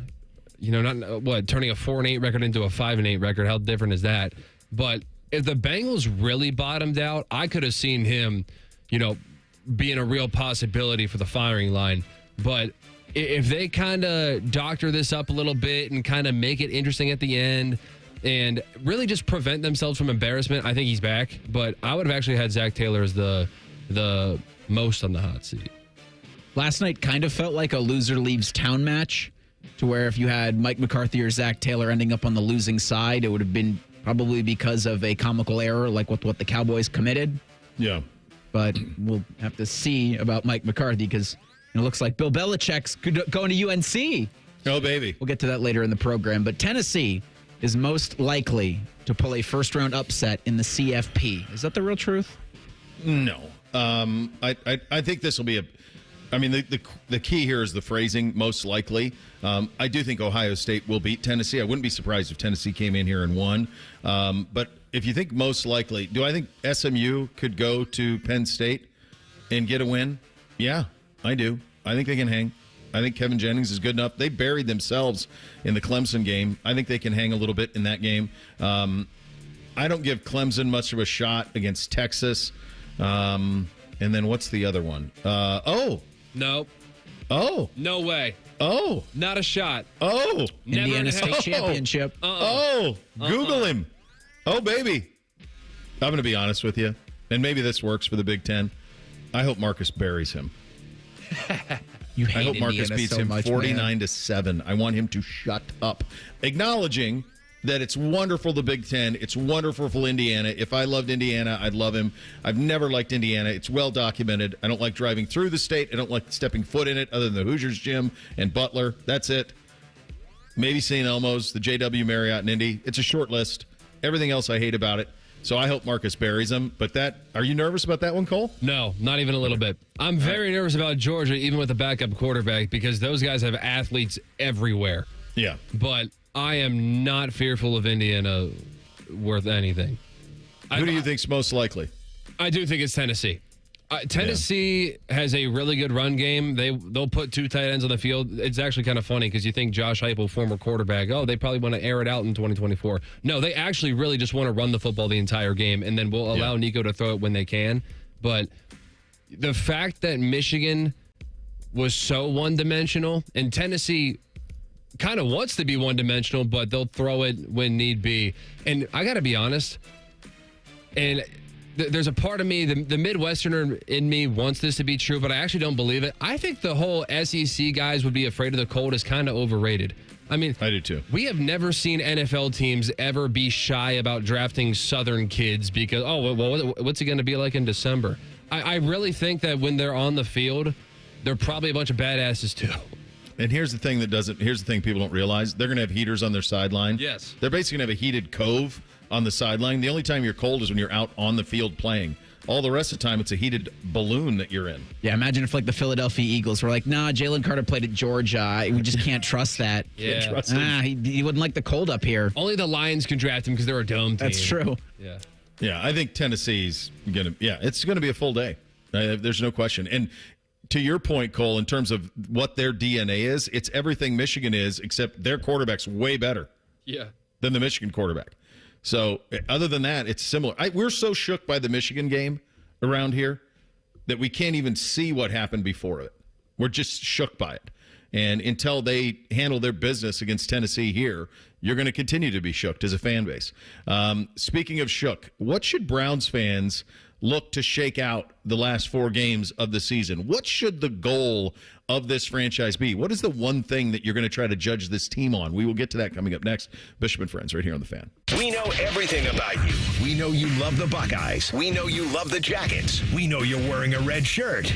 [SPEAKER 11] turning a 4-8 record into a 5-8 record, how different is that? But if the Bengals really bottomed out, I could have seen him, being a real possibility for the firing line. But if they kind of doctor this up a little bit and kind of make it interesting at the end and really just prevent themselves from embarrassment, I think he's back. But I would have actually had Zach Taylor as the most on the hot seat.
[SPEAKER 4] Last night kind of felt like a loser leaves town match, to where if you had Mike McCarthy or Zach Taylor ending up on the losing side, it would have been probably because of a comical error like what the Cowboys committed.
[SPEAKER 2] Yeah.
[SPEAKER 4] But we'll have to see about Mike McCarthy, because it looks like Bill Belichick's going to UNC.
[SPEAKER 2] Oh, baby.
[SPEAKER 4] We'll get to that later in the program. But Tennessee is most likely to pull a first-round upset in the CFP. Is that the real truth?
[SPEAKER 2] No. I think this will be the key here is the phrasing, most likely. I do think Ohio State will beat Tennessee. I wouldn't be surprised if Tennessee came in here and won. But if you think most likely, do I think SMU could go to Penn State and get a win? Yeah, I do. I think they can hang. I think Kevin Jennings is good enough. They buried themselves in the Clemson game. I think they can hang a little bit in that game. I don't give Clemson much of a shot against Texas. And then what's the other one?
[SPEAKER 11] No.
[SPEAKER 2] Oh.
[SPEAKER 11] No way.
[SPEAKER 2] Oh.
[SPEAKER 11] Not a shot.
[SPEAKER 2] Oh.
[SPEAKER 4] Indiana State Championship.
[SPEAKER 2] Google him. Oh, baby. I'm going to be honest with you, and maybe this works for the Big Ten. I hope Marcus buries him.
[SPEAKER 4] You hate
[SPEAKER 2] I hope Marcus
[SPEAKER 4] Indiana
[SPEAKER 2] beats
[SPEAKER 4] so
[SPEAKER 2] him
[SPEAKER 4] much,
[SPEAKER 2] 49-7. I want him to shut up. Acknowledging that it's wonderful, the Big Ten. It's wonderful for Indiana. If I loved Indiana, I'd love him. I've never liked Indiana. It's well documented. I don't like driving through the state. I don't like stepping foot in it, other than the Hoosiers gym and Butler. That's it. Maybe St. Elmo's, the JW Marriott in Indy. It's a short list. Everything else I hate about it. So I hope Marcus buries him. But are you nervous about that one, Cole?
[SPEAKER 11] No, not even a little bit. I'm very nervous about Georgia, even with a backup quarterback, because those guys have athletes everywhere.
[SPEAKER 2] Yeah.
[SPEAKER 11] But I am not fearful of Indiana worth anything.
[SPEAKER 2] Who do you think's most likely?
[SPEAKER 11] I do think it's Tennessee. Tennessee has a really good run game. They'll put 2 tight ends on the field. It's actually kind of funny because you think Josh Heupel, former quarterback, they probably want to air it out in 2024. No, they actually really just want to run the football the entire game, and then we'll allow Nico to throw it when they can. But the fact that Michigan was so one-dimensional, and Tennessee kind of wants to be one-dimensional, but they'll throw it when need be. And I got to be honest, and there's a part of me, the Midwesterner in me wants this to be true, but I actually don't believe it. I think the whole SEC guys would be afraid of the cold is kind of overrated. I mean,
[SPEAKER 2] I do too.
[SPEAKER 11] We have never seen NFL teams ever be shy about drafting Southern kids because, what's it going to be like in December? I really think that when they're on the field, they're probably a bunch of badasses too.
[SPEAKER 2] And here's the thing people don't realize. They're going to have heaters on their sideline.
[SPEAKER 11] Yes.
[SPEAKER 2] They're basically going to have a heated cove on the sideline. The only time you're cold is when you're out on the field playing. All the rest of the time, it's a heated balloon that you're in.
[SPEAKER 4] Yeah, imagine if, like, the Philadelphia Eagles were like, nah, Jalen Carter played at Georgia. We just can't trust that.
[SPEAKER 11] Yeah.
[SPEAKER 2] Can't trust him.
[SPEAKER 4] He wouldn't like the cold up here.
[SPEAKER 11] Only the Lions can draft him because they're a dome team.
[SPEAKER 4] That's true.
[SPEAKER 11] Yeah.
[SPEAKER 2] Yeah, I think Tennessee's going to, it's going to be a full day. There's no question. And to your point, Cole, in terms of what their DNA is, it's everything Michigan is, except their quarterback's way better than the Michigan quarterback. So other than that, it's similar. We're so shook by the Michigan game around here that we can't even see what happened before it. We're just shook by it. And until they handle their business against Tennessee here, you're going to continue to be shooked as a fan base. Speaking of shook, what should Browns fans look to shake out the last 4 games of the season? What should the goal of this franchise be? What is the one thing that you're going to try to judge this team on? We will get to that coming up next. Bishop and Friends right here on The Fan.
[SPEAKER 1] We know everything about you. We know you love the Buckeyes. We know you love the Jackets. We know you're wearing a red shirt.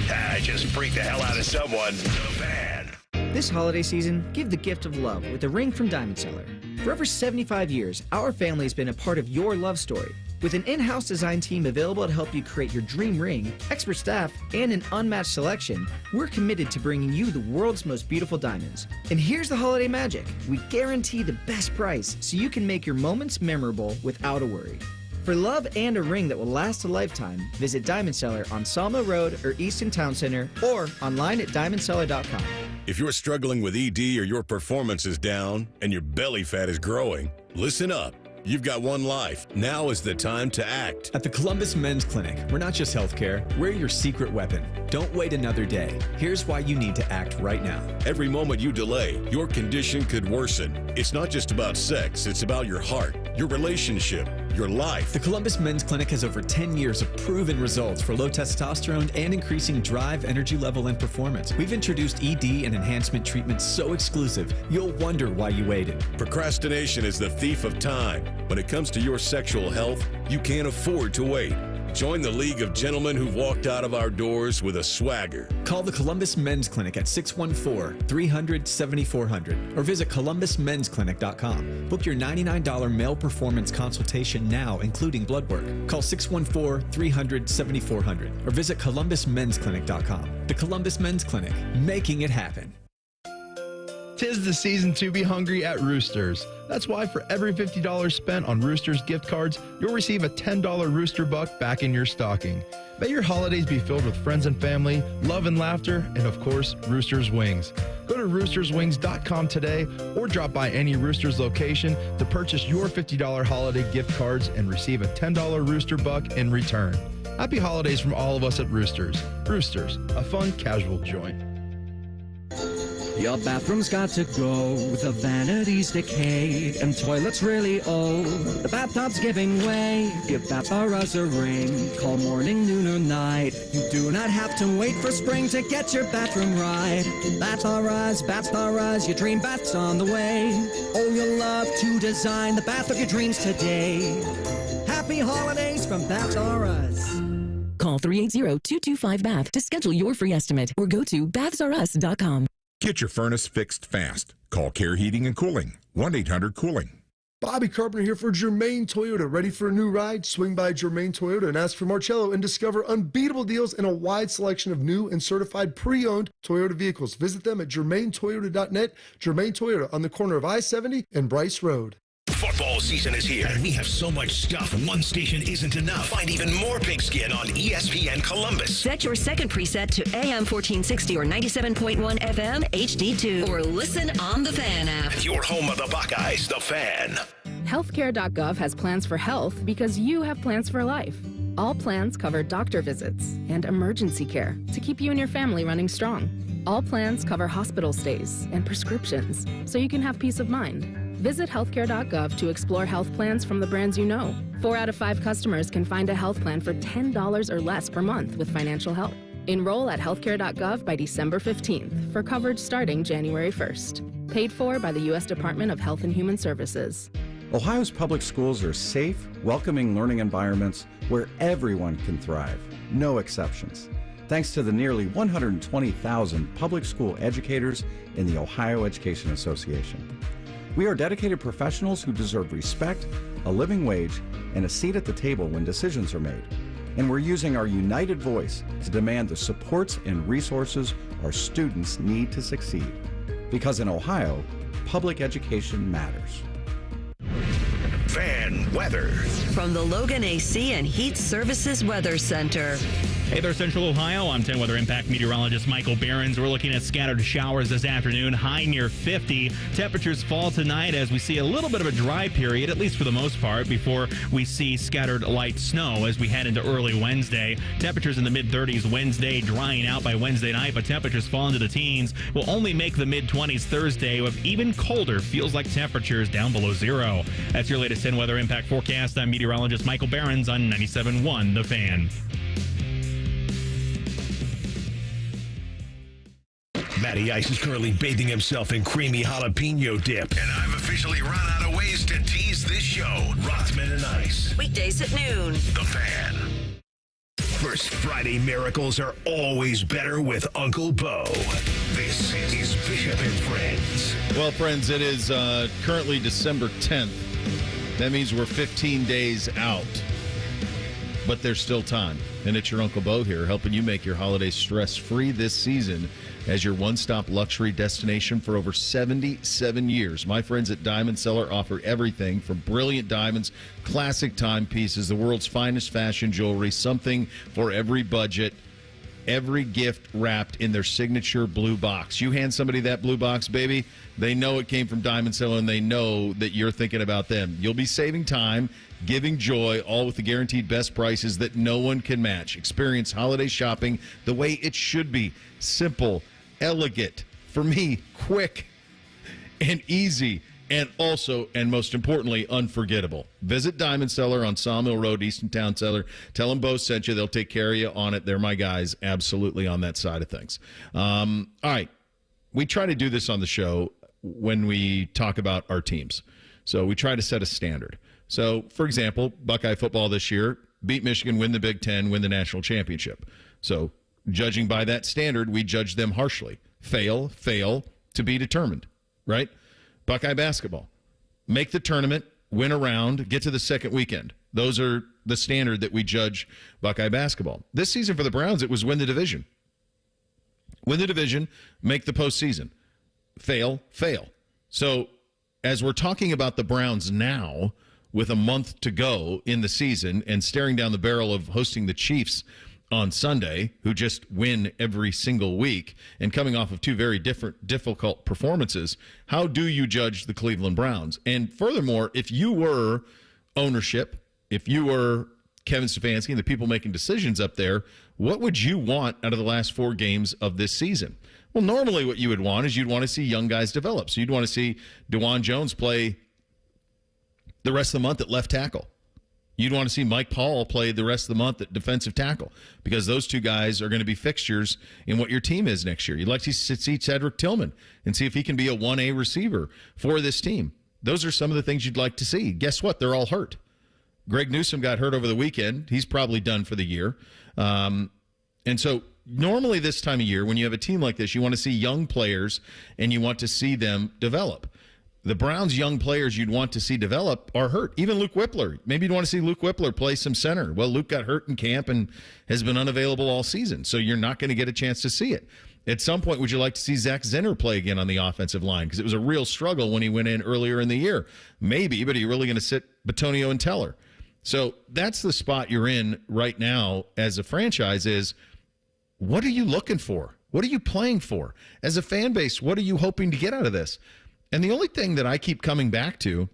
[SPEAKER 1] I just freaked the hell out of someone. The Fan.
[SPEAKER 17] This holiday season, give the gift of love with a ring from Diamond Seller. For over 75 years, our family has been a part of your love story. With an in-house design team available to help you create your dream ring, expert staff, and an unmatched selection, we're committed to bringing you the world's most beautiful diamonds. And here's the holiday magic. We guarantee the best price so you can make your moments memorable without a worry. For love and a ring that will last a lifetime, visit Diamond Seller on Sawmill Road or Easton Town Center or online at diamondseller.com.
[SPEAKER 18] If you're struggling with ED or your performance is down and your belly fat is growing, listen up. You've got one life. Now is the time to act.
[SPEAKER 19] At the Columbus Men's Clinic, we're not just healthcare, we're your secret weapon. Don't wait another day. Here's why you need to act right now.
[SPEAKER 18] Every moment you delay, your condition could worsen. It's not just about sex, it's about your heart, your relationship, your life.
[SPEAKER 19] The Columbus Men's Clinic has over 10 years of proven results for low testosterone and increasing drive, energy level, and performance. We've introduced ED and enhancement treatments so exclusive, you'll wonder why you waited.
[SPEAKER 18] Procrastination is the thief of time. When it comes to your sexual health, you can't afford to wait. Join the League of Gentlemen who've walked out of our doors with a swagger.
[SPEAKER 19] Call the Columbus Men's Clinic at 614-300-7400 or visit columbusmensclinic.com. Book your $99 male performance consultation now, including blood work. Call 614-300-7400 or visit columbusmensclinic.com. The Columbus Men's Clinic, making it happen.
[SPEAKER 6] 'Tis the season to be hungry at Roosters. That's why for every $50 spent on Roosters gift cards, you'll receive a $10 Rooster Buck back in your stocking. May your holidays be filled with friends and family, love and laughter, and of course, Roosters Wings. Go to roosterswings.com today or drop by any Roosters location to purchase your $50 holiday gift cards and receive a $10 Rooster Buck in return. Happy holidays from all of us at Roosters. Roosters, a fun, casual joint.
[SPEAKER 20] Your bathroom's got to go, the vanity's decayed, and toilet's really old. The bathtub's giving way. Give Batmobile a ring. Call morning, noon, or night. You do not have to wait for spring to get your bathroom right. Batmobile, your dream bath's on the way. Oh, you'll love to design the bath of your dreams today. Happy holidays from Batmobile.
[SPEAKER 21] Call 380-225-BATH to schedule your free estimate or go to bathsrus.com.
[SPEAKER 23] Get your furnace fixed fast. Call Care Heating and Cooling, 1-800-COOLING.
[SPEAKER 27] Bobby Carpenter here for Germain Toyota. Ready for a new ride? Swing by Germain Toyota and ask for Marcello and discover unbeatable deals and a wide selection of new and certified pre-owned Toyota vehicles. Visit them at germaintoyota.net. Germain Toyota on the corner of I-70 and Bryce Road.
[SPEAKER 1] Football season is here, and we have so much stuff. One station isn't enough. Find even more pigskin on ESPN Columbus.
[SPEAKER 14] Set your second preset to AM 1460 or 97.1 FM HD2, or listen on the Fan app.
[SPEAKER 1] Your home of the Buckeyes, the Fan.
[SPEAKER 28] Healthcare.gov has plans for health because you have plans for life. All plans cover doctor visits and emergency care to keep you and your family running strong. All plans cover hospital stays and prescriptions so you can have peace of mind. Visit healthcare.gov to explore health plans from the brands you know. 4 out of 5 customers can find a health plan for $10 or less per month with financial help. Enroll at healthcare.gov by December 15th for coverage starting January 1st. Paid for by the U.S. Department of Health and Human Services.
[SPEAKER 3] Ohio's public schools are safe, welcoming learning environments where everyone can thrive, no exceptions. Thanks to the nearly 120,000 public school educators in the Ohio Education Association. We are dedicated professionals who deserve respect, a living wage, and a seat at the table when decisions are made. And we're using our united voice to demand the supports and resources our students need to succeed. Because in Ohio, public education matters.
[SPEAKER 1] Fan weather.
[SPEAKER 14] From the Logan AC and Heat Services Weather Center.
[SPEAKER 5] Hey there, Central Ohio. I'm 10 Weather Impact meteorologist Michael Behrens. We're looking at scattered showers this afternoon, high near 50. Temperatures fall tonight as we see a little bit of a dry period, at least for the most part, before we see scattered light snow as we head into early Wednesday. Temperatures in the mid-30s Wednesday, drying out by Wednesday night, but temperatures fall into the teens. Will only make the mid-20s Thursday with even colder, feels like temperatures down below zero. That's your latest 10 Weather Impact forecast. I'm meteorologist Michael Behrens on 97.1 The Fan.
[SPEAKER 1] Matty Ice is currently bathing himself in creamy jalapeno dip. And I've officially run out of ways to tease this show. Rothman and Ice.
[SPEAKER 14] Weekdays at noon.
[SPEAKER 1] The Fan. First Friday miracles are always better with Uncle Bo. This is Bishop and Friends.
[SPEAKER 2] Well, friends, it is currently December 10th. That means we're 15 days out. But there's still time. And it's your Uncle Bo here, helping you make your holidays stress-free this season as your one-stop luxury destination for over 77 years. My friends at Diamond Cellar offer everything from brilliant diamonds, classic timepieces, the world's finest fashion jewelry, something for every budget, every gift wrapped in their signature blue box. You hand somebody that blue box, baby, they know it came from Diamond Cellar, and they know that you're thinking about them. You'll be saving time, giving joy, all with the guaranteed best prices that no one can match. Experience holiday shopping the way it should be. Simple, elegant, for me, quick and easy, and also, and most importantly, unforgettable. Visit Diamond Cellar on Sawmill Road, Easton Town Cellar. Tell them Bo sent you. They'll take care of you on it. They're my guys, absolutely on that side of things. All right. We try to do this on the show when we talk about our teams. So we try to set a standard. So, for example, Buckeye football this year, beat Michigan, win the Big Ten, win the national championship. So, judging by that standard, we judge them harshly. Fail, to be determined, right? Buckeye basketball, make the tournament, win a round, get to the second weekend. Those are the standard that we judge Buckeye basketball. This season for the Browns, it was win the division. Win the division, make the postseason. Fail. So, as we're talking about the Browns now, with a month to go in the season and staring down the barrel of hosting the Chiefs on Sunday, who just win every single week, and coming off of two very difficult performances, how do you judge the Cleveland Browns? And furthermore, if you were ownership, if you were Kevin Stefanski and the people making decisions up there, what would you want out of the last 4 games of this season? Well, normally what you would want is you'd want to see young guys develop. So you'd want to see DeJuan Jones play the rest of the month at left tackle. You'd want to see Mike Paul play the rest of the month at defensive tackle, because those two guys are going to be fixtures in what your team is next year. You'd like to see Cedric Tillman and see if he can be a 1A receiver for this team. Those are some of the things you'd like to see. Guess what? They're all hurt. Greg Newsome got hurt over the weekend. He's probably done for the year. And so normally this time of year, when you have a team like this, you want to see young players and you want to see them develop. The Browns' young players you'd want to see develop are hurt. Even Luke Whippler. Maybe you'd want to see Luke Whippler play some center. Well, Luke got hurt in camp and has been unavailable all season, so you're not going to get a chance to see it. At some point, would you like to see Zach Zinner play again on the offensive line? Because it was a real struggle when he went in earlier in the year. Maybe, but are you really going to sit Batonio and Teller? So that's the spot you're in right now as a franchise is, what are you looking for? What are you playing for? As a fan base, what are you hoping to get out of this? And the only thing that I keep coming back to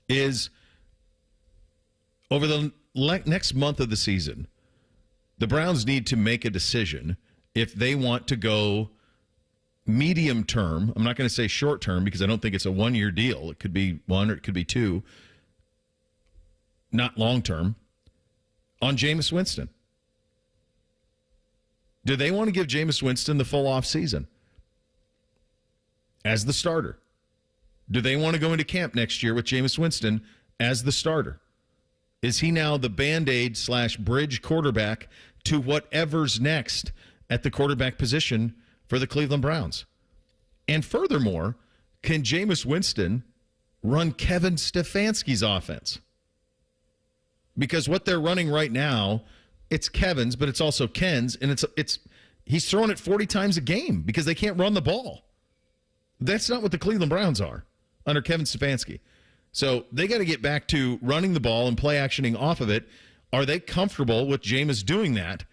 [SPEAKER 2] is over the next month of the season, the Browns need to make a decision if they want to go medium term, I'm not going to say short term because I don't think it's a 1-year deal. It could be 1 or it could be 2, not long term, on Jameis Winston? Do they want to give Jameis Winston the full offseason as the starter? Do they want to go into camp next year with Jameis Winston as the starter? Is he now the Band-Aid / bridge quarterback to whatever's next at the quarterback position for the Cleveland Browns? And furthermore, can Jameis Winston run Kevin Stefanski's offense? Because what they're running right now, it's Kevin's, but it's also Ken's, and he's throwing it 40 times a game because they can't run the ball. That's not what the Cleveland Browns are under Kevin Stefanski. So they got to get back to running the ball and play actioning off of it. Are they comfortable with Jameis doing that?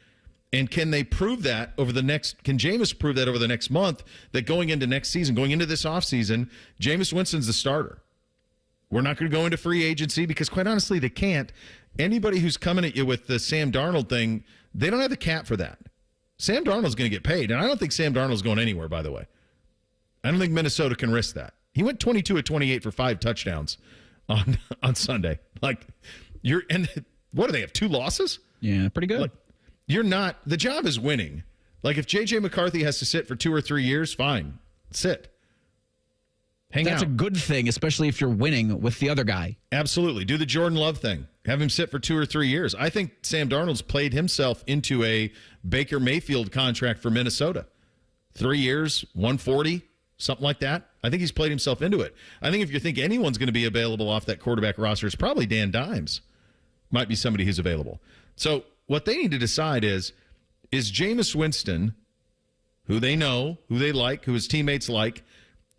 [SPEAKER 2] And can they prove that can Jameis prove that over the next month, that going into next season, going into this offseason, Jameis Winston's the starter? We're not going to go into free agency because, quite honestly, they can't. Anybody who's coming at you with the Sam Darnold thing, they don't have the cap for that. Sam Darnold's going to get paid, and I don't think Sam Darnold's going anywhere, by the way. I don't think Minnesota can risk that. He went 22 of 28 for 5 touchdowns on Sunday. And what do they have, 2 losses?
[SPEAKER 4] Yeah, pretty good.
[SPEAKER 2] The job is winning. If J.J. McCarthy has to sit for 2 or 3 years, fine. Sit.
[SPEAKER 4] That's a good thing, especially if you're winning with the other guy.
[SPEAKER 2] Absolutely. Do the Jordan Love thing. Have him sit for 2 or 3 years. I think Sam Darnold's played himself into a Baker Mayfield contract for Minnesota. 3 years, 140, something like that. I think he's played himself into it. I think if you think anyone's going to be available off that quarterback roster, it's probably Dan Dimes. Might be somebody who's available. So what they need to decide is Jameis Winston, who they know, who they like, who his teammates like,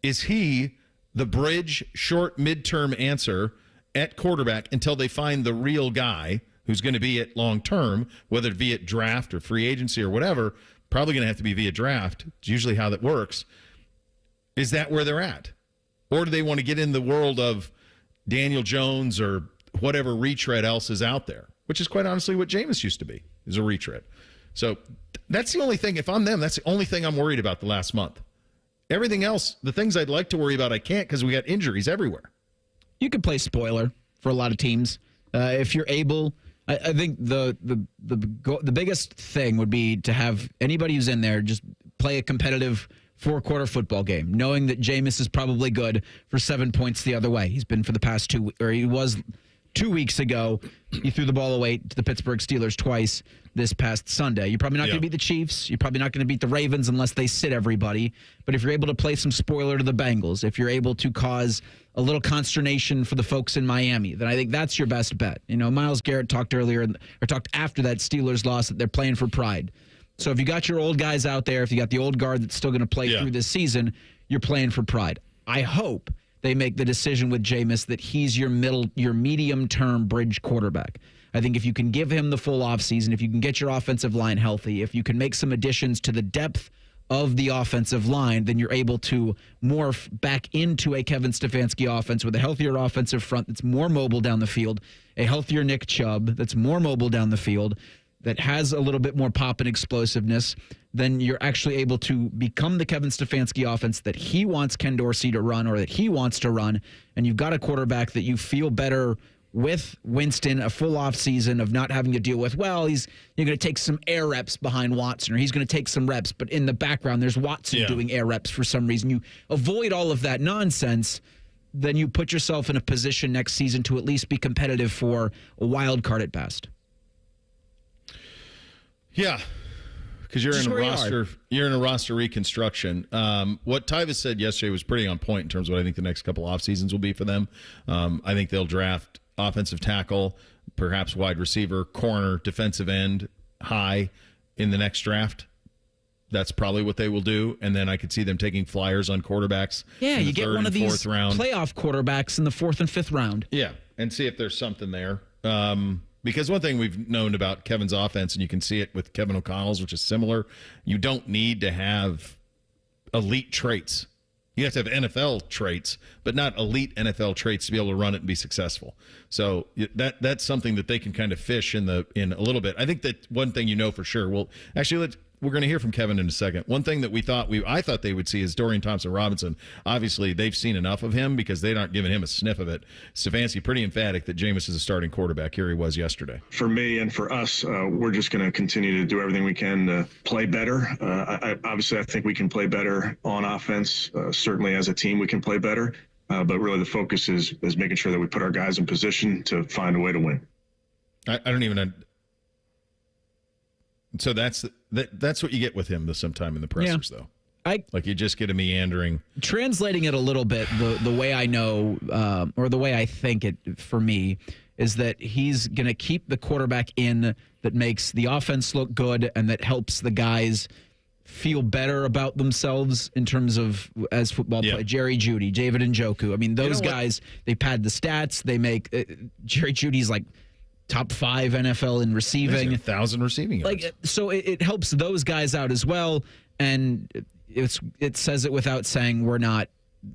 [SPEAKER 2] is he the bridge, short, midterm answer at quarterback until they find the real guy who's going to be it long term, whether it be at draft or free agency or whatever? Probably going to have to be via draft. It's usually how that works. Is that where they're at? Or do they want to get in the world of Daniel Jones or whatever retread else is out there, which is quite honestly what Jameis used to be, is a retread. So that's the only thing. If I'm them, that's the only thing I'm worried about the last month. Everything else, the things I'd like to worry about, I can't because we got injuries everywhere.
[SPEAKER 4] You can play spoiler for a lot of teams if you're able. I think the biggest thing would be to have anybody who's in there just play a competitive 4-quarter football game, knowing that Jameis is probably good for 7 points the other way. He's been for the past he was 2 weeks ago. He threw the ball away to the Pittsburgh Steelers twice this past Sunday. You're probably not going to beat the Chiefs. You're probably not going to beat the Ravens unless they sit everybody. But if you're able to play some spoiler to the Bengals, if you're able to cause a little consternation for the folks in Miami, then I think that's your best bet. Myles Garrett talked after that Steelers loss that they're playing for pride. So if you got your old guys out there, if you got the old guard that's still going to play through this season, you're playing for pride. I hope they make the decision with Jameis that he's your medium-term bridge quarterback. I think if you can give him the full offseason, if you can get your offensive line healthy, if you can make some additions to the depth of the offensive line, then you're able to morph back into a Kevin Stefanski offense with a healthier offensive front that's more mobile down the field, a healthier Nick Chubb that's more mobile down the field, that has a little bit more pop and explosiveness. Then you're actually able to become the Kevin Stefanski offense that he wants Ken Dorsey to run or that he wants to run, and you've got a quarterback that you feel better with Winston, a full offseason of not having to deal with, you're going to take some air reps behind Watson, or he's going to take some reps, but in the background there's Watson doing air reps for some reason. You avoid all of that nonsense, then you put yourself in a position next season to at least be competitive for a wild card at best.
[SPEAKER 2] Yeah, because you're in a roster reconstruction. What Tyvis said yesterday was pretty on point in terms of what I think the next couple off seasons will be for them. I think they'll draft offensive tackle, perhaps wide receiver, corner, defensive end, high in the next draft. That's probably what they will do. And then I could see them taking flyers on quarterbacks.
[SPEAKER 4] Yeah,
[SPEAKER 2] in the
[SPEAKER 4] you get
[SPEAKER 2] third
[SPEAKER 4] one of
[SPEAKER 2] and
[SPEAKER 4] these
[SPEAKER 2] fourth round.
[SPEAKER 4] Playoff quarterbacks in the 4th and 5th round.
[SPEAKER 2] Yeah, and see if there's something there. Because one thing we've known about Kevin's offense, and you can see it with Kevin O'Connell's, which is similar, you don't need to have elite traits. You have to have NFL traits, but not elite NFL traits to be able to run it and be successful. So that's something that they can kind of fish in a little bit. I think that one thing for sure. Well, actually, we're going to hear from Kevin in a second. One thing that I thought they would see is Dorian Thompson-Robinson. Obviously, they've seen enough of him because they aren't giving him a sniff of it. Stefanski pretty emphatic that Jameis is a starting quarterback. Here he was yesterday.
[SPEAKER 7] For me and for us, we're just going to continue to do everything we can to play better. Obviously, I think we can play better on offense. Certainly as a team, we can play better. But really the focus is making sure that we put our guys in position to find a way to win.
[SPEAKER 2] I don't even... So that's what you get with him sometime in the pressers, though. Like you just get a meandering.
[SPEAKER 4] Translating it a little bit, the way I know, or the way I think it for me, is that he's going to keep the quarterback in that makes the offense look good and that helps the guys feel better about themselves in terms of as football play. Jerry Jeudy, David Njoku. I mean, those guys, they pad the stats. They make Jerry Judy's like top 5 NFL in receiving.
[SPEAKER 2] 1,000 receiving yards.
[SPEAKER 4] So it helps those guys out as well. And it says it without saying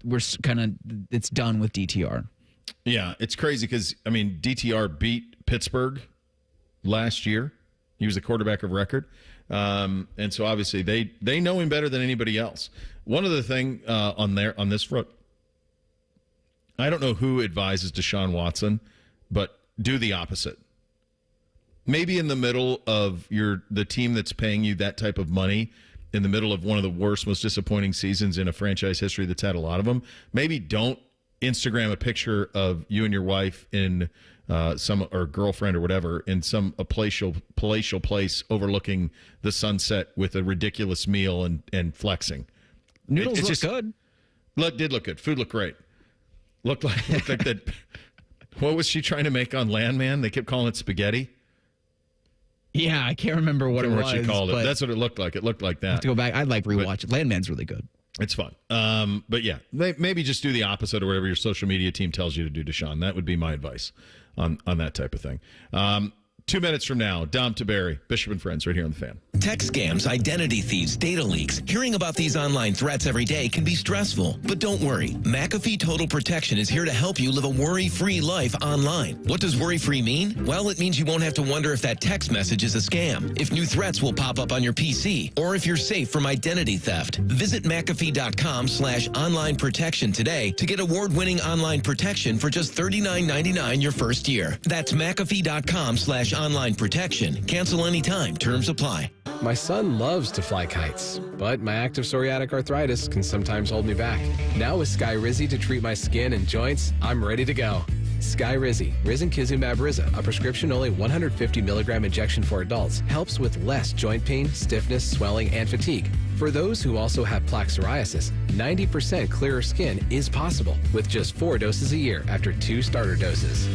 [SPEAKER 4] it's done with DTR.
[SPEAKER 2] Yeah, it's crazy because, I mean, DTR beat Pittsburgh last year. He was the quarterback of record. And so obviously they know him better than anybody else. One other thing on this front, I don't know who advises Deshaun Watson, but do the opposite. Maybe in the middle of the team that's paying you that type of money, in the middle of one of the worst, most disappointing seasons in a franchise history that's had a lot of them, maybe don't Instagram a picture of you and your wife in or girlfriend or whatever in some palatial place overlooking the sunset with a ridiculous meal and flexing.
[SPEAKER 4] Noodles look good.
[SPEAKER 2] Did look good. Food looked great. Looked like that. What was she trying to make on Landman? They kept calling it spaghetti.
[SPEAKER 4] Yeah, I can't remember what
[SPEAKER 2] she called it. That's what it looked like. It looked like that.
[SPEAKER 4] I have to go back. I'd like rewatch it. Landman's really good.
[SPEAKER 2] It's fun. But yeah, maybe just do the opposite or whatever your social media team tells you to do, Deshaun. That would be my advice on that type of thing. 2 minutes from now, Dom Tiberi, Bishop and Friends, right here on The Fan.
[SPEAKER 8] Tech scams, identity thieves, data leaks. Hearing about these online threats every day can be stressful. But don't worry. McAfee Total Protection is here to help you live a worry-free life online. What does worry-free mean? Well, it means you won't have to wonder if that text message is a scam, if new threats will pop up on your PC, or if you're safe from identity theft. Visit McAfee.com/online protection today to get award-winning online protection for just $39.99 your first year. That's McAfee.com/online protection. Cancel anytime. Terms apply.
[SPEAKER 9] My son loves to fly kites, but my active psoriatic arthritis can sometimes hold me back. Now with Skyrizi to treat my skin and joints, I'm ready to go. Skyrizi, risankizumab Riza, a prescription-only 150 milligram injection for adults, helps with less joint pain, stiffness, swelling, and fatigue. For those who also have plaque psoriasis, 90% clearer skin is possible with just 4 doses a year after 2 starter doses.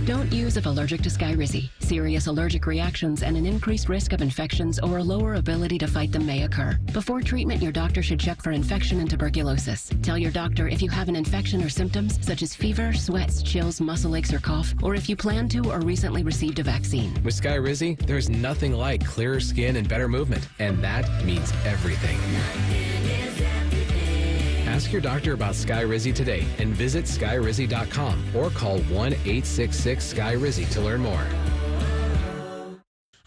[SPEAKER 21] Don't use if allergic to Skyrizi. Serious allergic reactions and an increased risk of infections or a lower ability to fight them may occur. Before treatment, your doctor should check for infection and tuberculosis. Tell your doctor if you have an infection or symptoms such as fever, sweats, chills, muscle aches, or cough, or if you plan to or recently received a vaccine.
[SPEAKER 9] With Skyrizi, there's nothing like clearer skin and better movement, and that means everything. Ask your doctor about Skyrizi today and visit Skyrizi.com or call 1-866-SKY-RIZZI to learn more.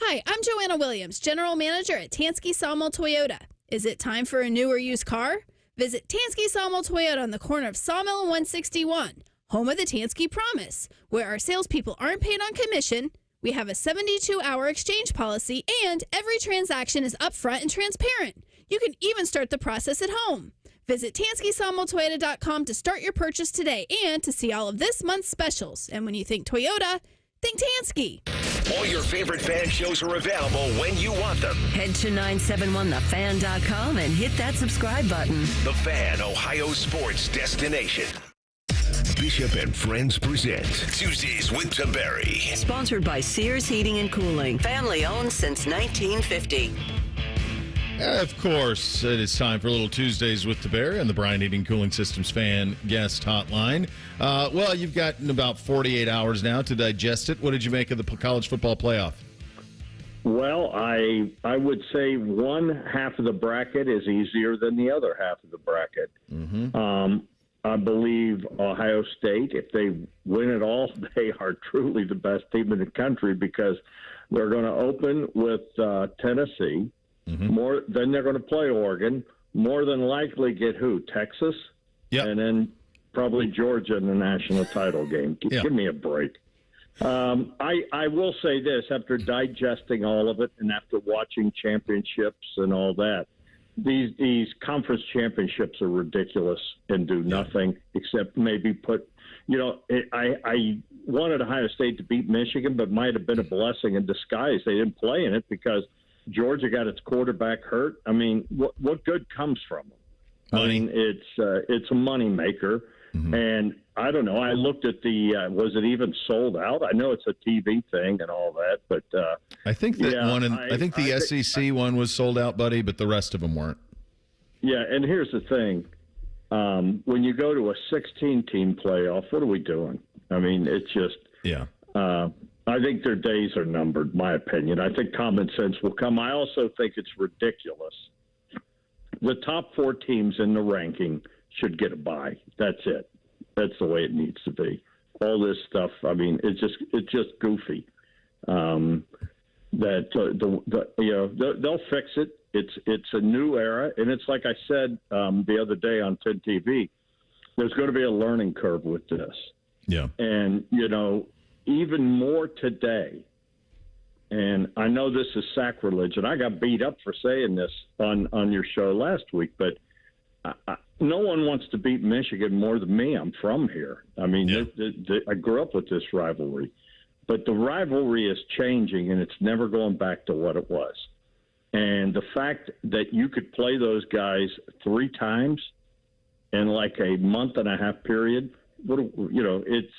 [SPEAKER 10] Hi, I'm Joanna Williams, General Manager at Tansky Sawmill Toyota. Is it time for a new or used car? Visit Tansky Sawmill Toyota on the corner of Sawmill and 161, home of the Tansky Promise, where our salespeople aren't paid on commission. We have a 72-hour exchange policy, and every transaction is upfront and transparent. You can even start the process at home. Visit TanskySawmillToyota.com to start your purchase today and to see all of this month's specials. And when you think Toyota, think Tansky.
[SPEAKER 1] All your favorite fan shows are available when you want them.
[SPEAKER 14] Head to 971thefan.com and hit that subscribe button.
[SPEAKER 1] The Fan, Ohio sports destination. Bishop and Friends present Tuesdays with Tiberi.
[SPEAKER 14] Sponsored by Sears Heating and Cooling. Family owned since 1950.
[SPEAKER 2] Of course, it is time for a little Tuesdays with Tiberi on the Brian Heating Cooling Systems fan guest hotline. Well, you've gotten about 48 hours now to digest it. What did you make of the college football playoff?
[SPEAKER 22] Well, I would say one half of the bracket is easier than the other half of the bracket.
[SPEAKER 2] Mm-hmm.
[SPEAKER 22] I believe Ohio State, if they win it all, they are truly the best team in the country because They're going to open with Tennessee. Then they're going to play Oregon. More than likely get who? Texas?
[SPEAKER 2] Yep.
[SPEAKER 22] And then probably Georgia in the national title game. Give me a break. I will say this, after digesting all of it and after watching championships and all that, these conference championships are ridiculous and do nothing except maybe put, I wanted Ohio State to beat Michigan, but might have been a blessing in disguise. They didn't play in it because Georgia got its quarterback hurt. I mean, what good comes from them? I mean, it's a money maker. And I don't know. I looked at was it even sold out? I know it's a TV thing and all that, but
[SPEAKER 2] I think that I think the SEC one was sold out, buddy, but the rest of them weren't.
[SPEAKER 22] Yeah, and here's the thing: when you go to a 16-team playoff, what are we doing? I mean, it's just I think their days are numbered. My opinion. I think common sense will come. I also think it's ridiculous. The top 4 teams in the ranking should get a bye. That's it. That's the way it needs to be. All this stuff, I mean, it's just goofy. They'll fix it. It's a new era, and it's like I said the other day on 10 TV. There's going to be a learning curve with this.
[SPEAKER 2] Yeah.
[SPEAKER 22] And even more today. And I know this is sacrilege, and I got beat up for saying this on your show last week, but no one wants to beat Michigan more than me. I'm from here. I mean, I grew up with this rivalry. But the rivalry is changing, and it's never going back to what it was. And the fact that you could play those guys 3 times in like a month and a half period, it's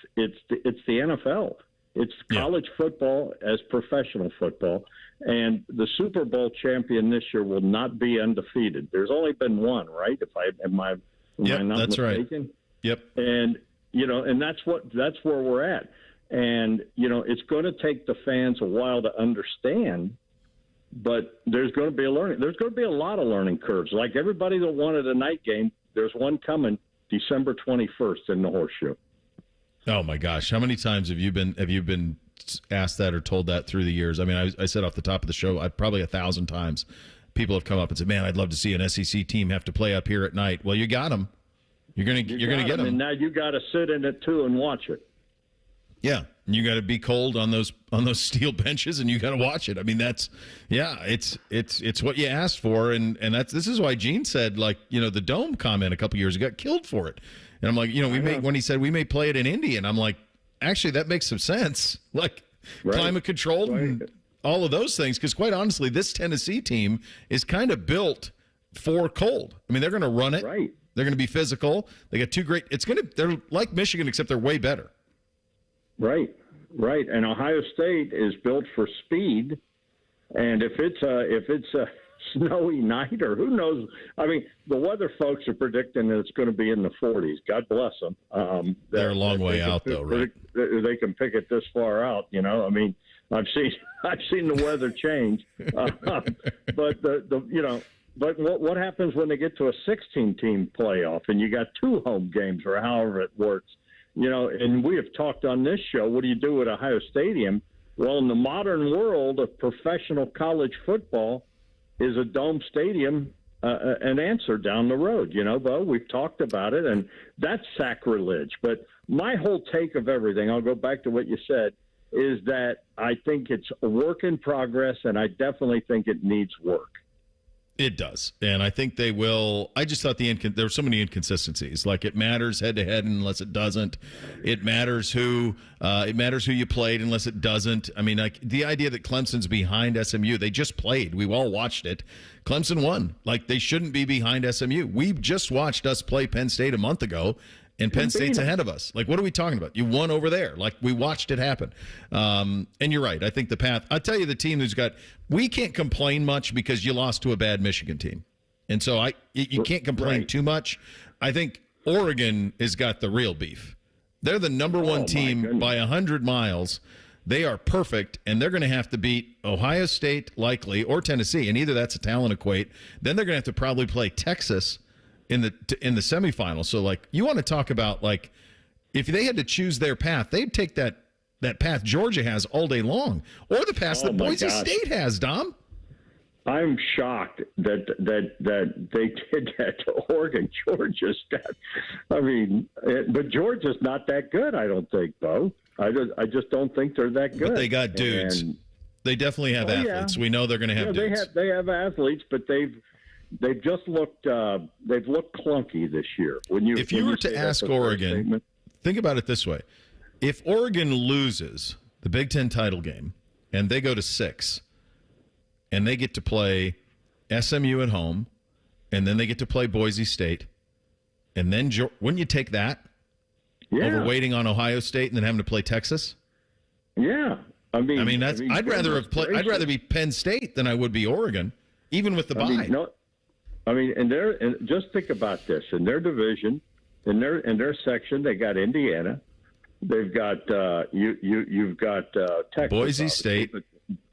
[SPEAKER 22] the NFL. It's college football as professional football. And the Super Bowl champion this year will not be undefeated. There's only been one, right? Am I not
[SPEAKER 2] that's
[SPEAKER 22] mistaken?
[SPEAKER 2] Right. Yep.
[SPEAKER 22] And and that's where we're at. And it's going to take the fans a while to understand, but there's going to be there's going to be a lot of learning curves. Like everybody that wanted a night game, there's one coming December 21st in the Horseshoe.
[SPEAKER 2] Oh my gosh, how many times have you been asked that or told that through the years? I mean, I said off the top of the show, probably 1,000 times people have come up and said, "Man, I'd love to see an SEC team have to play up here at night." Well, you got them. You're gonna get them.
[SPEAKER 22] And now you got to sit in it too and watch it.
[SPEAKER 2] Yeah, and you got to be cold on those steel benches, and you got to watch it. I mean, it's what you asked for, and this is why Gene said, like, the Dome comment a couple years ago got killed for it, and I'm like, when he said we may play it in Indy, and I'm like, actually that makes some sense, like climate controlled and all of those things, because quite honestly, this Tennessee team is kind of built for cold. I mean, they're going to run it,
[SPEAKER 22] right?
[SPEAKER 2] They're going to be physical. They got 2 great. They're like Michigan, except they're way better.
[SPEAKER 22] Right. And Ohio State is built for speed. And if it's a snowy night or who knows, I mean, the weather folks are predicting that it's going to be in the 40s. God bless them.
[SPEAKER 2] They're a long way out, though, right?
[SPEAKER 22] They can pick it this far out. I mean, I've seen the weather change. But what happens when they get to a 16-team playoff and you got 2 home games or however it works? And we have talked on this show, what do you do at Ohio Stadium? Well, in the modern world of professional college football, is a dome stadium an answer down the road? Bo, we've talked about it, and that's sacrilege. But my whole take of everything, I'll go back to what you said, is that I think it's a work in progress, and I definitely think it needs work.
[SPEAKER 2] It does, and I think they will. I just thought there were so many inconsistencies. Like, it matters head-to-head unless it doesn't. It matters who you played unless it doesn't. I mean, like, the idea that Clemson's behind SMU, they just played. We all watched it. Clemson won. Like, they shouldn't be behind SMU. We just watched us play Penn State a month ago, and Penn State's ahead of us. Like, what are we talking about? You won over there. Like, we watched it happen. And you're right. I think the path – I'll tell you, the team who's got – we can't complain much because you lost to a bad Michigan team. And so you can't complain too much. I think Oregon has got the real beef. They're the number one team by 100 miles. They are perfect, and they're going to have to beat Ohio State likely or Tennessee, and either that's a talent equate. Then they're going to have to probably play Texas in the semifinals. So, like, you want to talk about, like, if they had to choose their path, they'd take that that path Georgia has all day long, or the path that Boise State has, Dom.
[SPEAKER 22] I'm shocked that they did that to Oregon. Georgia's got, but Georgia's not that good. I don't think, Bo. I just don't think they're that good.
[SPEAKER 2] But they got dudes. They definitely have athletes. Yeah. We know they're going to have dudes.
[SPEAKER 22] They have athletes, but they've just looked clunky this year.
[SPEAKER 2] If you were to ask Oregon, think about it this way: if Oregon loses the Big Ten title game and they go to 6. And they get to play SMU at home, and then they get to play Boise State. And then, wouldn't you take that over waiting on Ohio State and then having to play Texas?
[SPEAKER 22] Yeah,
[SPEAKER 2] I'd rather be Penn State than I would be Oregon, even with the bye.
[SPEAKER 22] And just think about this: in their division, in their section, they got Indiana, they've got you've got Texas,
[SPEAKER 2] Boise State,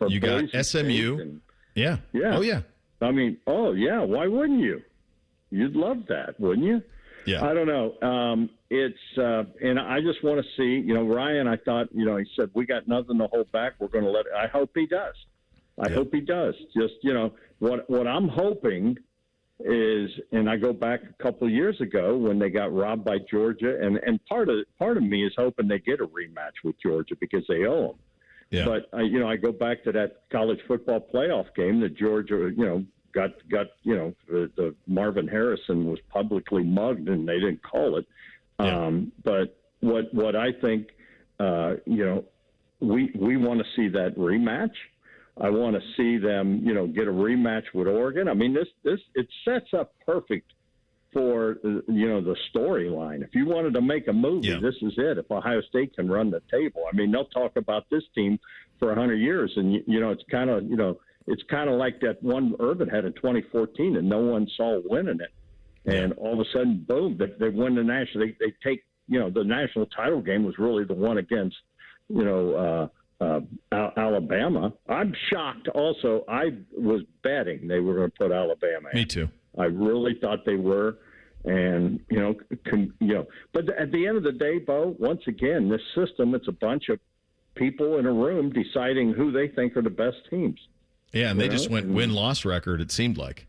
[SPEAKER 2] you got SMU. Yeah. Oh, yeah.
[SPEAKER 22] Why wouldn't you? You'd love that, wouldn't you?
[SPEAKER 2] Yeah.
[SPEAKER 22] I don't know. And I just want to see, Ryan, I thought, he said, we got nothing to hold back. We're going to let it. I hope he does. I hope he does. Just, what I'm hoping is, and I go back a couple of years ago when they got robbed by Georgia, and part of me is hoping they get a rematch with Georgia because they owe them.
[SPEAKER 2] Yeah.
[SPEAKER 22] But I go back to that college football playoff game that Georgia, got the Marvin Harrison was publicly mugged and they didn't call it.
[SPEAKER 2] Yeah.
[SPEAKER 22] But what I think, we want to see that rematch. I want to see them, get a rematch with Oregon. It sets up perfect for the storyline. If you wanted to make a movie, this is it. If Ohio State can run the table, they'll talk about this team for 100 years, and it's kind of like that one Urban had in 2014, and no one saw winning it, and all of a sudden, boom, they win the national. They take the national title game was really the one against Alabama. I'm shocked. Also, I was betting they were going to put Alabama in.
[SPEAKER 2] Me too.
[SPEAKER 22] I really thought they were, and But at the end of the day, Bo, once again, this system, it's a bunch of people in a room deciding who they think are the best teams.
[SPEAKER 2] Yeah, and they just went win-loss record. It seemed like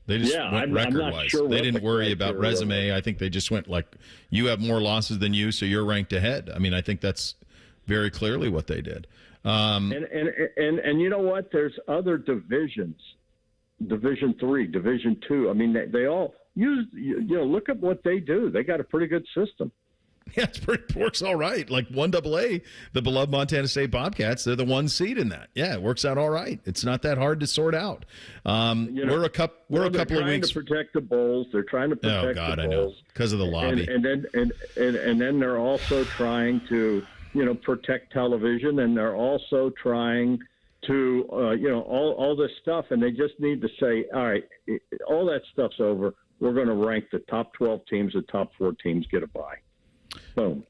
[SPEAKER 2] they just went record-wise.
[SPEAKER 22] Sure
[SPEAKER 2] they didn't worry about resume. I think they just went like, you have more losses than you, so you're ranked ahead. I think that's very clearly what they did.
[SPEAKER 22] And you know what? There's other divisions. Division 3, Division 2. They all use, look at what they do. They got a pretty good system.
[SPEAKER 2] Yeah, it works all right. Like 1AA, the beloved Montana State Bobcats, they're the 1 seed in that. Yeah, it works out all right. It's not that hard to sort out. We're a couple of weeks.
[SPEAKER 22] They're trying to protect the Bulls. They're trying to protect the Bulls.
[SPEAKER 2] I know, because of the lobby.
[SPEAKER 22] And then they're also trying to, protect television, and they're also trying to, all this stuff, and they just need to say, all right, all that stuff's over. We're going to rank the top 12 teams. The top 4 teams get a bye. Boom.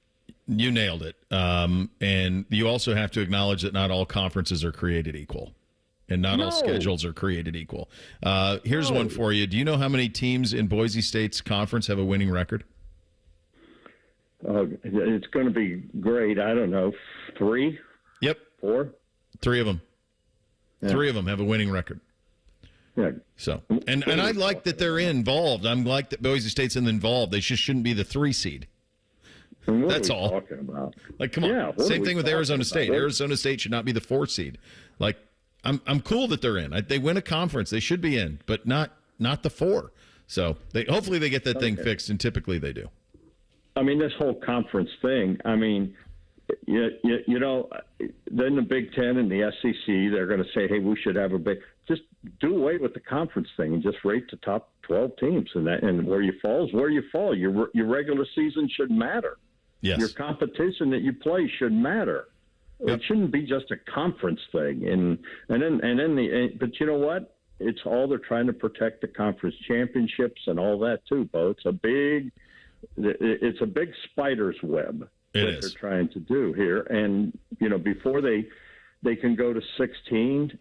[SPEAKER 2] You nailed it. And you also have to acknowledge that not all conferences are created equal, and not all schedules are created equal. Here's one for you. Do you know how many teams in Boise State's conference have a winning record?
[SPEAKER 22] It's going to be great. I don't know. 3?
[SPEAKER 2] Yep.
[SPEAKER 22] 4?
[SPEAKER 2] 3 of them. Yeah. 3 of them have a winning record.
[SPEAKER 22] Yeah.
[SPEAKER 2] So, and I like that they're involved. I'm like that Boise State's involved. They just shouldn't be the 3 seed. That's all.
[SPEAKER 22] Talking about?
[SPEAKER 2] Like, come on. Same thing with Arizona State. Arizona State should not be the 4 seed. Like, I'm cool that they're in. They win a conference. They should be in, but not the 4. So hopefully they get that thing fixed, and typically they do.
[SPEAKER 22] This whole conference thing. Then the Big Ten and the SEC, they're going to say, hey, we should have just do away with the conference thing and just rate the top 12 teams, and where you fall is where you fall. Your regular season should matter.
[SPEAKER 2] Yes.
[SPEAKER 22] Your competition that you play should matter. Yep. It shouldn't be just a conference thing. But you know what? It's all they're trying to protect the conference championships and all that too, Bo. It's a big spider's web they're trying to do here. And, before they can go to 16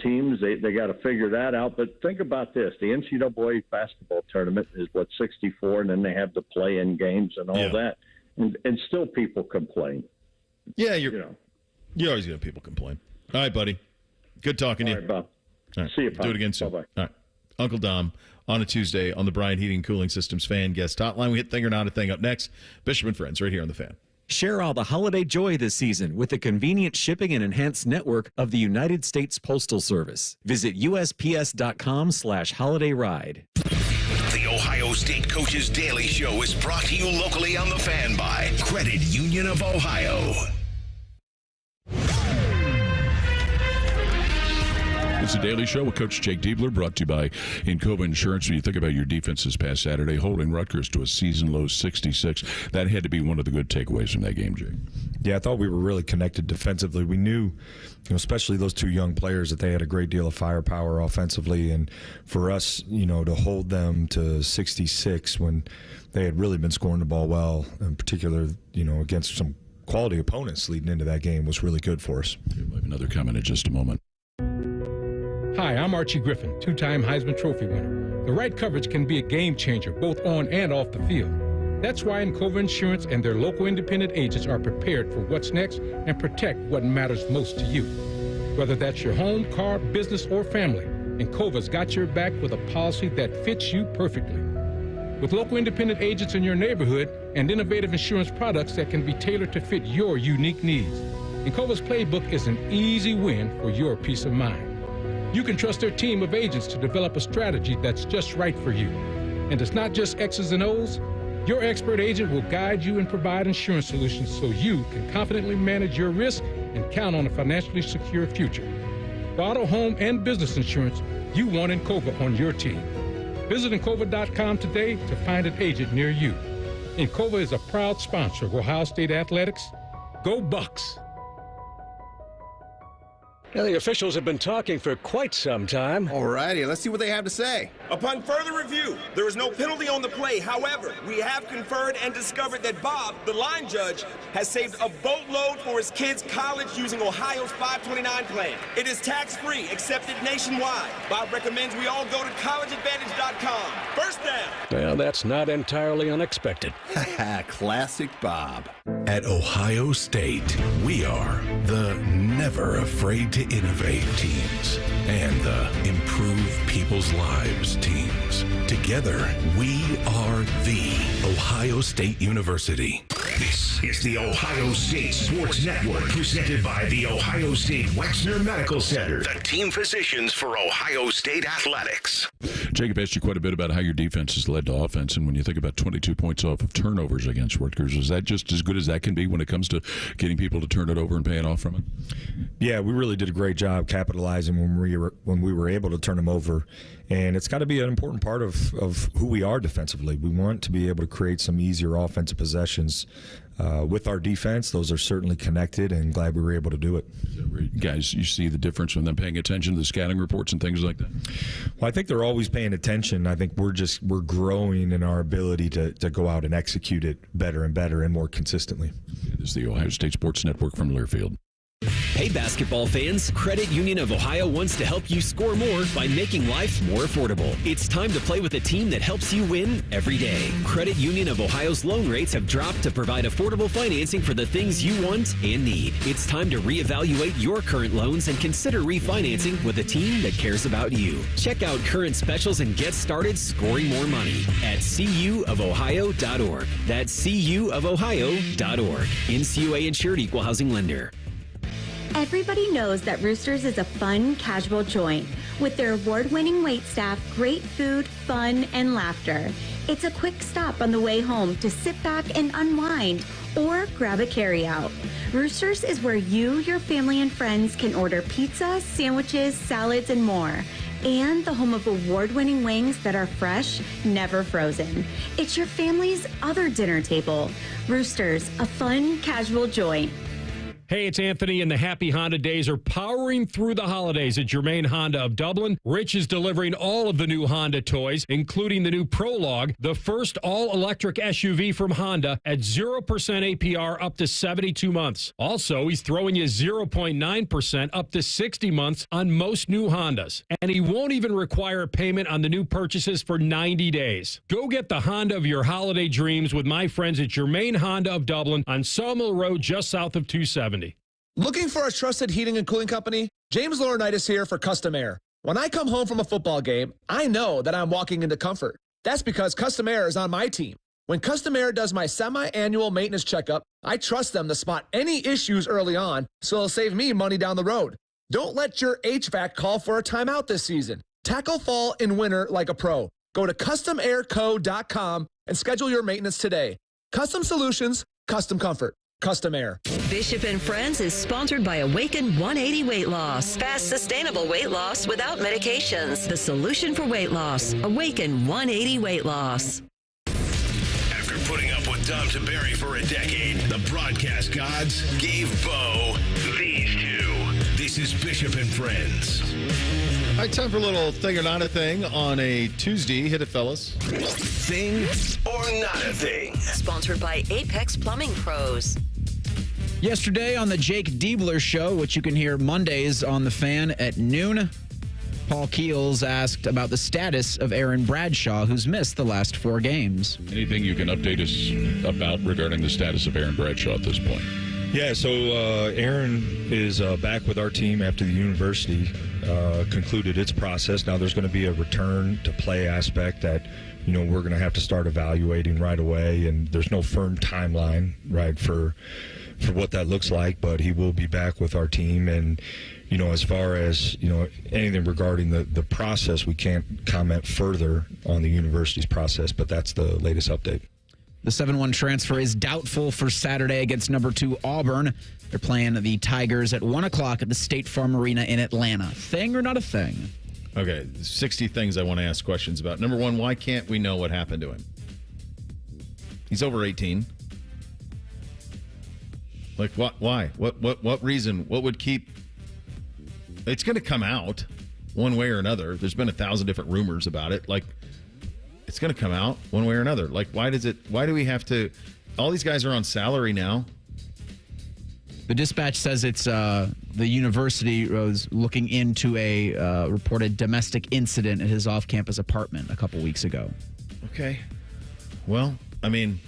[SPEAKER 22] teams, they got to figure that out. But think about this. The NCAA basketball tournament is, 64, and then they have the play-in games and all that. And still people complain.
[SPEAKER 2] Yeah, you're always going to have people complain. All right, buddy. Good talking to you.
[SPEAKER 22] All right, Bob.
[SPEAKER 2] All right.
[SPEAKER 22] See you, Bob.
[SPEAKER 2] Do it again soon.
[SPEAKER 22] Bye-bye.
[SPEAKER 2] All right. Uncle Dom on a Tuesday on the Bryant Heating and Cooling Systems Fan Guest Hotline. We hit Thing or Not a Thing up next. Bishop and Friends right here on the Fan.
[SPEAKER 11] Share all the holiday joy this season with the convenient shipping and enhanced network of the United States Postal Service. Visit USPS.com/holidayride.
[SPEAKER 1] The Ohio State Coaches Daily Show is brought to you locally on the Fan by Credit Union of Ohio.
[SPEAKER 12] It's a Daily Show with Coach Jake Diebler, brought to you by Encova Insurance. When you think about your defense this past Saturday, holding Rutgers to a season-low 66, that had to be one of the good takeaways from that game, Jake.
[SPEAKER 6] Yeah, I thought we were really connected defensively. We knew, especially those two young players, that they had a great deal of firepower offensively. And for us, to hold them to 66 when they had really been scoring the ball well, in particular, against some quality opponents leading into that game, was really good for us.
[SPEAKER 12] We'll have another comment in just a moment.
[SPEAKER 13] Hi, I'm Archie Griffin, two-time Heisman Trophy winner. The right coverage can be a game changer, both on and off the field. That's why Encova Insurance and their local independent agents are prepared for what's next and protect what matters most to you. Whether that's your home, car, business, or family, Encova's got your back with a policy that fits you perfectly. With local independent agents in your neighborhood and innovative insurance products that can be tailored to fit your unique needs, Encova's playbook is an easy win for your peace of mind. You can trust their team of agents to develop a strategy that's just right for you. And it's not just X's and O's. Your expert agent will guide you and provide insurance solutions so you can confidently manage your risk and count on a financially secure future. For auto, home, and business insurance, you want Encova on your team. Visit Encova.com today to find an agent near you. Encova is a proud sponsor of Ohio State Athletics. Go Bucks!
[SPEAKER 15] Well, the officials have been talking for quite some time.
[SPEAKER 16] All righty, let's see what they have to say.
[SPEAKER 24] Upon further review, there is no penalty on the play. However, we have conferred and discovered that Bob, the line judge, has saved a boatload for his kids' college using Ohio's 529 plan. It is tax-free, accepted nationwide. Bob recommends we all go to collegeadvantage.com. First down.
[SPEAKER 15] Well, that's not entirely unexpected.
[SPEAKER 16] Classic Bob.
[SPEAKER 1] At Ohio State, we are the never afraid to innovate teams and the improve people's lives teams. Together, we are the Ohio State University. This is the Ohio State Sports Network, presented by the Ohio State Wexner Medical Center, the team physicians for Ohio State Athletics.
[SPEAKER 12] Jacob asked you quite a bit about how your defense has led to offense, and when you think about 22 points off of turnovers against Rutgers, is that just as good as that can be when it comes to getting people to turn it over and paying off from it?
[SPEAKER 6] Yeah, we really did a great job capitalizing when we were able to turn them over, and it's got to be an important part of who we are defensively. We want to be able to create some easier offensive possessions with our defense. Those are certainly connected, and glad we were able to do it.
[SPEAKER 12] Guys, you see the difference from them paying attention to the scouting reports and things like that?
[SPEAKER 6] Well, I think they're always paying attention. I think we're growing in our ability to go out and execute it better and better and more consistently.
[SPEAKER 12] This is the Ohio State Sports Network from Learfield.
[SPEAKER 25] Hey, basketball fans, Credit Union of Ohio wants to help you score more by making life more affordable. It's time to play with a team that helps you win every day. Credit Union of Ohio's loan rates have dropped to provide affordable financing for the things you want and need. It's time to reevaluate your current loans and consider refinancing with a team that cares about you. Check out current specials and get started scoring more money at cuofohio.org. That's cuofohio.org. NCUA insured, equal housing lender.
[SPEAKER 26] Everybody knows that Roosters is a fun, casual joint. With their award-winning waitstaff, great food, fun, and laughter. It's a quick stop on the way home to sit back and unwind or grab a carryout. Roosters is where you, your family, and friends can order pizza, sandwiches, salads, and more. And the home of award-winning wings that are fresh, never frozen. It's your family's other dinner table. Roosters, a fun, casual joint.
[SPEAKER 13] Hey, it's Anthony, and the Happy Honda Days are powering through the holidays at Germain Honda of Dublin. Rich is delivering all of the new Honda toys, including the new Prologue, the first all-electric SUV from Honda at 0% APR up to 72 months. Also, he's throwing you 0.9% up to 60 months on most new Hondas. And he won't even require a payment on the new purchases for 90 days. Go get the Honda of your holiday dreams with my friends at Germain Honda of Dublin on Sawmill Road just south of 270.
[SPEAKER 3] Looking for a trusted heating and cooling company? James Laurinaitis here for Custom Air. When I come home from a football game, I know that I'm walking into comfort. That's because Custom Air is on my team. When Custom Air does my semi-annual maintenance checkup, I trust them to spot any issues early on, so it'll save me money down the road. Don't let your HVAC call for a timeout this season. Tackle fall and winter like a pro. Go to customairco.com and schedule your maintenance today. Custom solutions, custom comfort. Custom Air.
[SPEAKER 14] Bishop and Friends is sponsored by Awaken 180 Weight Loss. Fast, sustainable weight loss without medications. The solution for weight loss. Awaken 180 Weight Loss.
[SPEAKER 1] After putting up with Dom Tiberi for a decade, the broadcast gods gave Bo these two. This is Bishop and Friends.
[SPEAKER 2] All right, time for a little thing or not a thing on a Tuesday. Hit it, fellas.
[SPEAKER 1] Thing or not a thing.
[SPEAKER 14] Sponsored by Apex Plumbing Pros.
[SPEAKER 4] Yesterday on the Jake Diebler Show, which you can hear Mondays on The Fan at noon, Paul Keels asked about the status of Aaron Bradshaw, who's missed the last 4 games.
[SPEAKER 12] Anything you can update us about regarding the status of Aaron Bradshaw at this point?
[SPEAKER 17] Yeah, so Aaron is back with our team after the university concluded its process. Now there's going to be a return to play aspect that, you know, we're going to have to start evaluating right away, and there's no firm timeline, right, for what that looks like, but he will be back with our team. And, you know, as far as, you know, anything regarding the process, we can't comment further on the university's process, but that's the latest update.
[SPEAKER 4] The 7-1 transfer is doubtful for Saturday against number 2 Auburn. They're playing the Tigers at 1 o'clock at the State Farm Arena in Atlanta. Thing or not a thing?
[SPEAKER 2] Okay, 60 things I want to ask questions about. Number 1, why can't we know what happened to him? He's over 18. Like, what? Why? What reason? What would keep... It's going to come out one way or another. There's been 1,000 different rumors about it. Like, it's going to come out one way or another. Like, why do we have to... All these guys are on salary now.
[SPEAKER 4] The dispatch says it's the university was looking into a reported domestic incident at his off-campus apartment a couple weeks ago.
[SPEAKER 2] Okay. Well, I mean...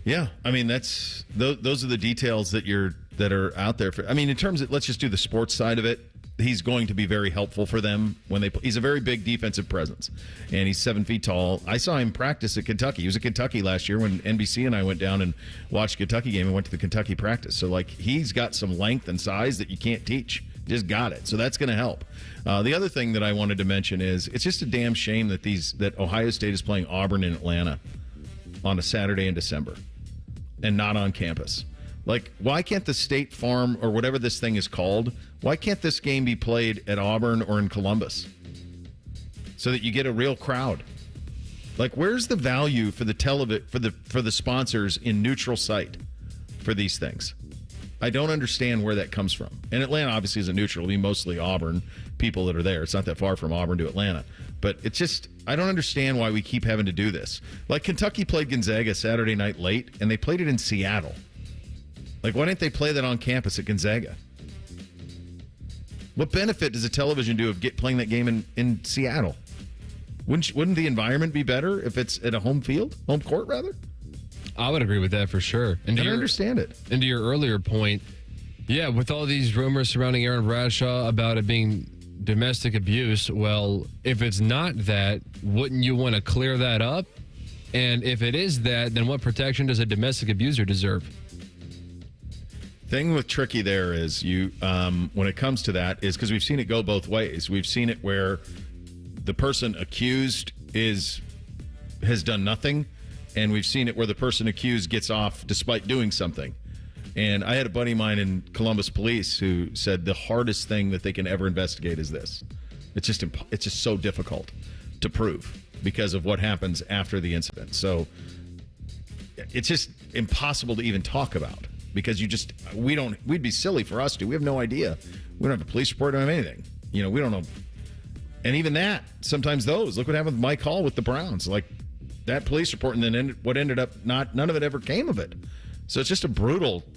[SPEAKER 2] Yeah, I mean those are the details that are out there. I mean, in terms of, let's just do the sports side of it. He's going to be very helpful for them when they play. He's a very big defensive presence, and he's 7 feet tall. I saw him practice at Kentucky. He was at Kentucky last year when NBC and I went down and watched Kentucky game and went to the Kentucky practice. So, like, he's got some length and size that you can't teach. Just got it. So that's going to help. The other thing that I wanted to mention is it's just a damn shame that Ohio State is playing Auburn in Atlanta on a Saturday in December and not on campus. Like, why can't the State Farm or whatever this thing is called, why can't this game be played at Auburn or in Columbus so that you get a real crowd? Like, where's the value for the sponsors in neutral site for these things? I don't understand where that comes from. And Atlanta obviously isn't neutral. It'll be mostly Auburn people that are there. It's not that far from Auburn to Atlanta. But it's just, I don't understand why we keep having to do this. Like, Kentucky played Gonzaga Saturday night late, and they played it in Seattle. Like, why didn't they play that on campus at Gonzaga? What benefit does a television do of playing that game in Seattle? Wouldn't the environment be better if it's at a home court rather?
[SPEAKER 18] I would agree with that for sure. And
[SPEAKER 2] I don't understand it.
[SPEAKER 18] And to your earlier point, yeah, with all these rumors surrounding Aaron Bradshaw about it being domestic abuse, well, if it's not that, wouldn't you want to clear that up? And if it is that, then what protection does a domestic abuser deserve?
[SPEAKER 2] Thing with tricky there is when it comes to that is because we've seen it go both ways. We've seen it where the person accused has done nothing, and we've seen it where the person accused gets off despite doing something. And I had a buddy of mine in Columbus Police who said the hardest thing that they can ever investigate is this. It's just so difficult to prove because of what happens after the incident. So it's just impossible to even talk about. because we'd be silly for us to. We have no idea. We don't have a police report, we don't have anything. We don't know. And even that, sometimes those. Look what happened with Mike Hall with the Browns. Like that police report, and then what ended up none of it ever came of it. So it's just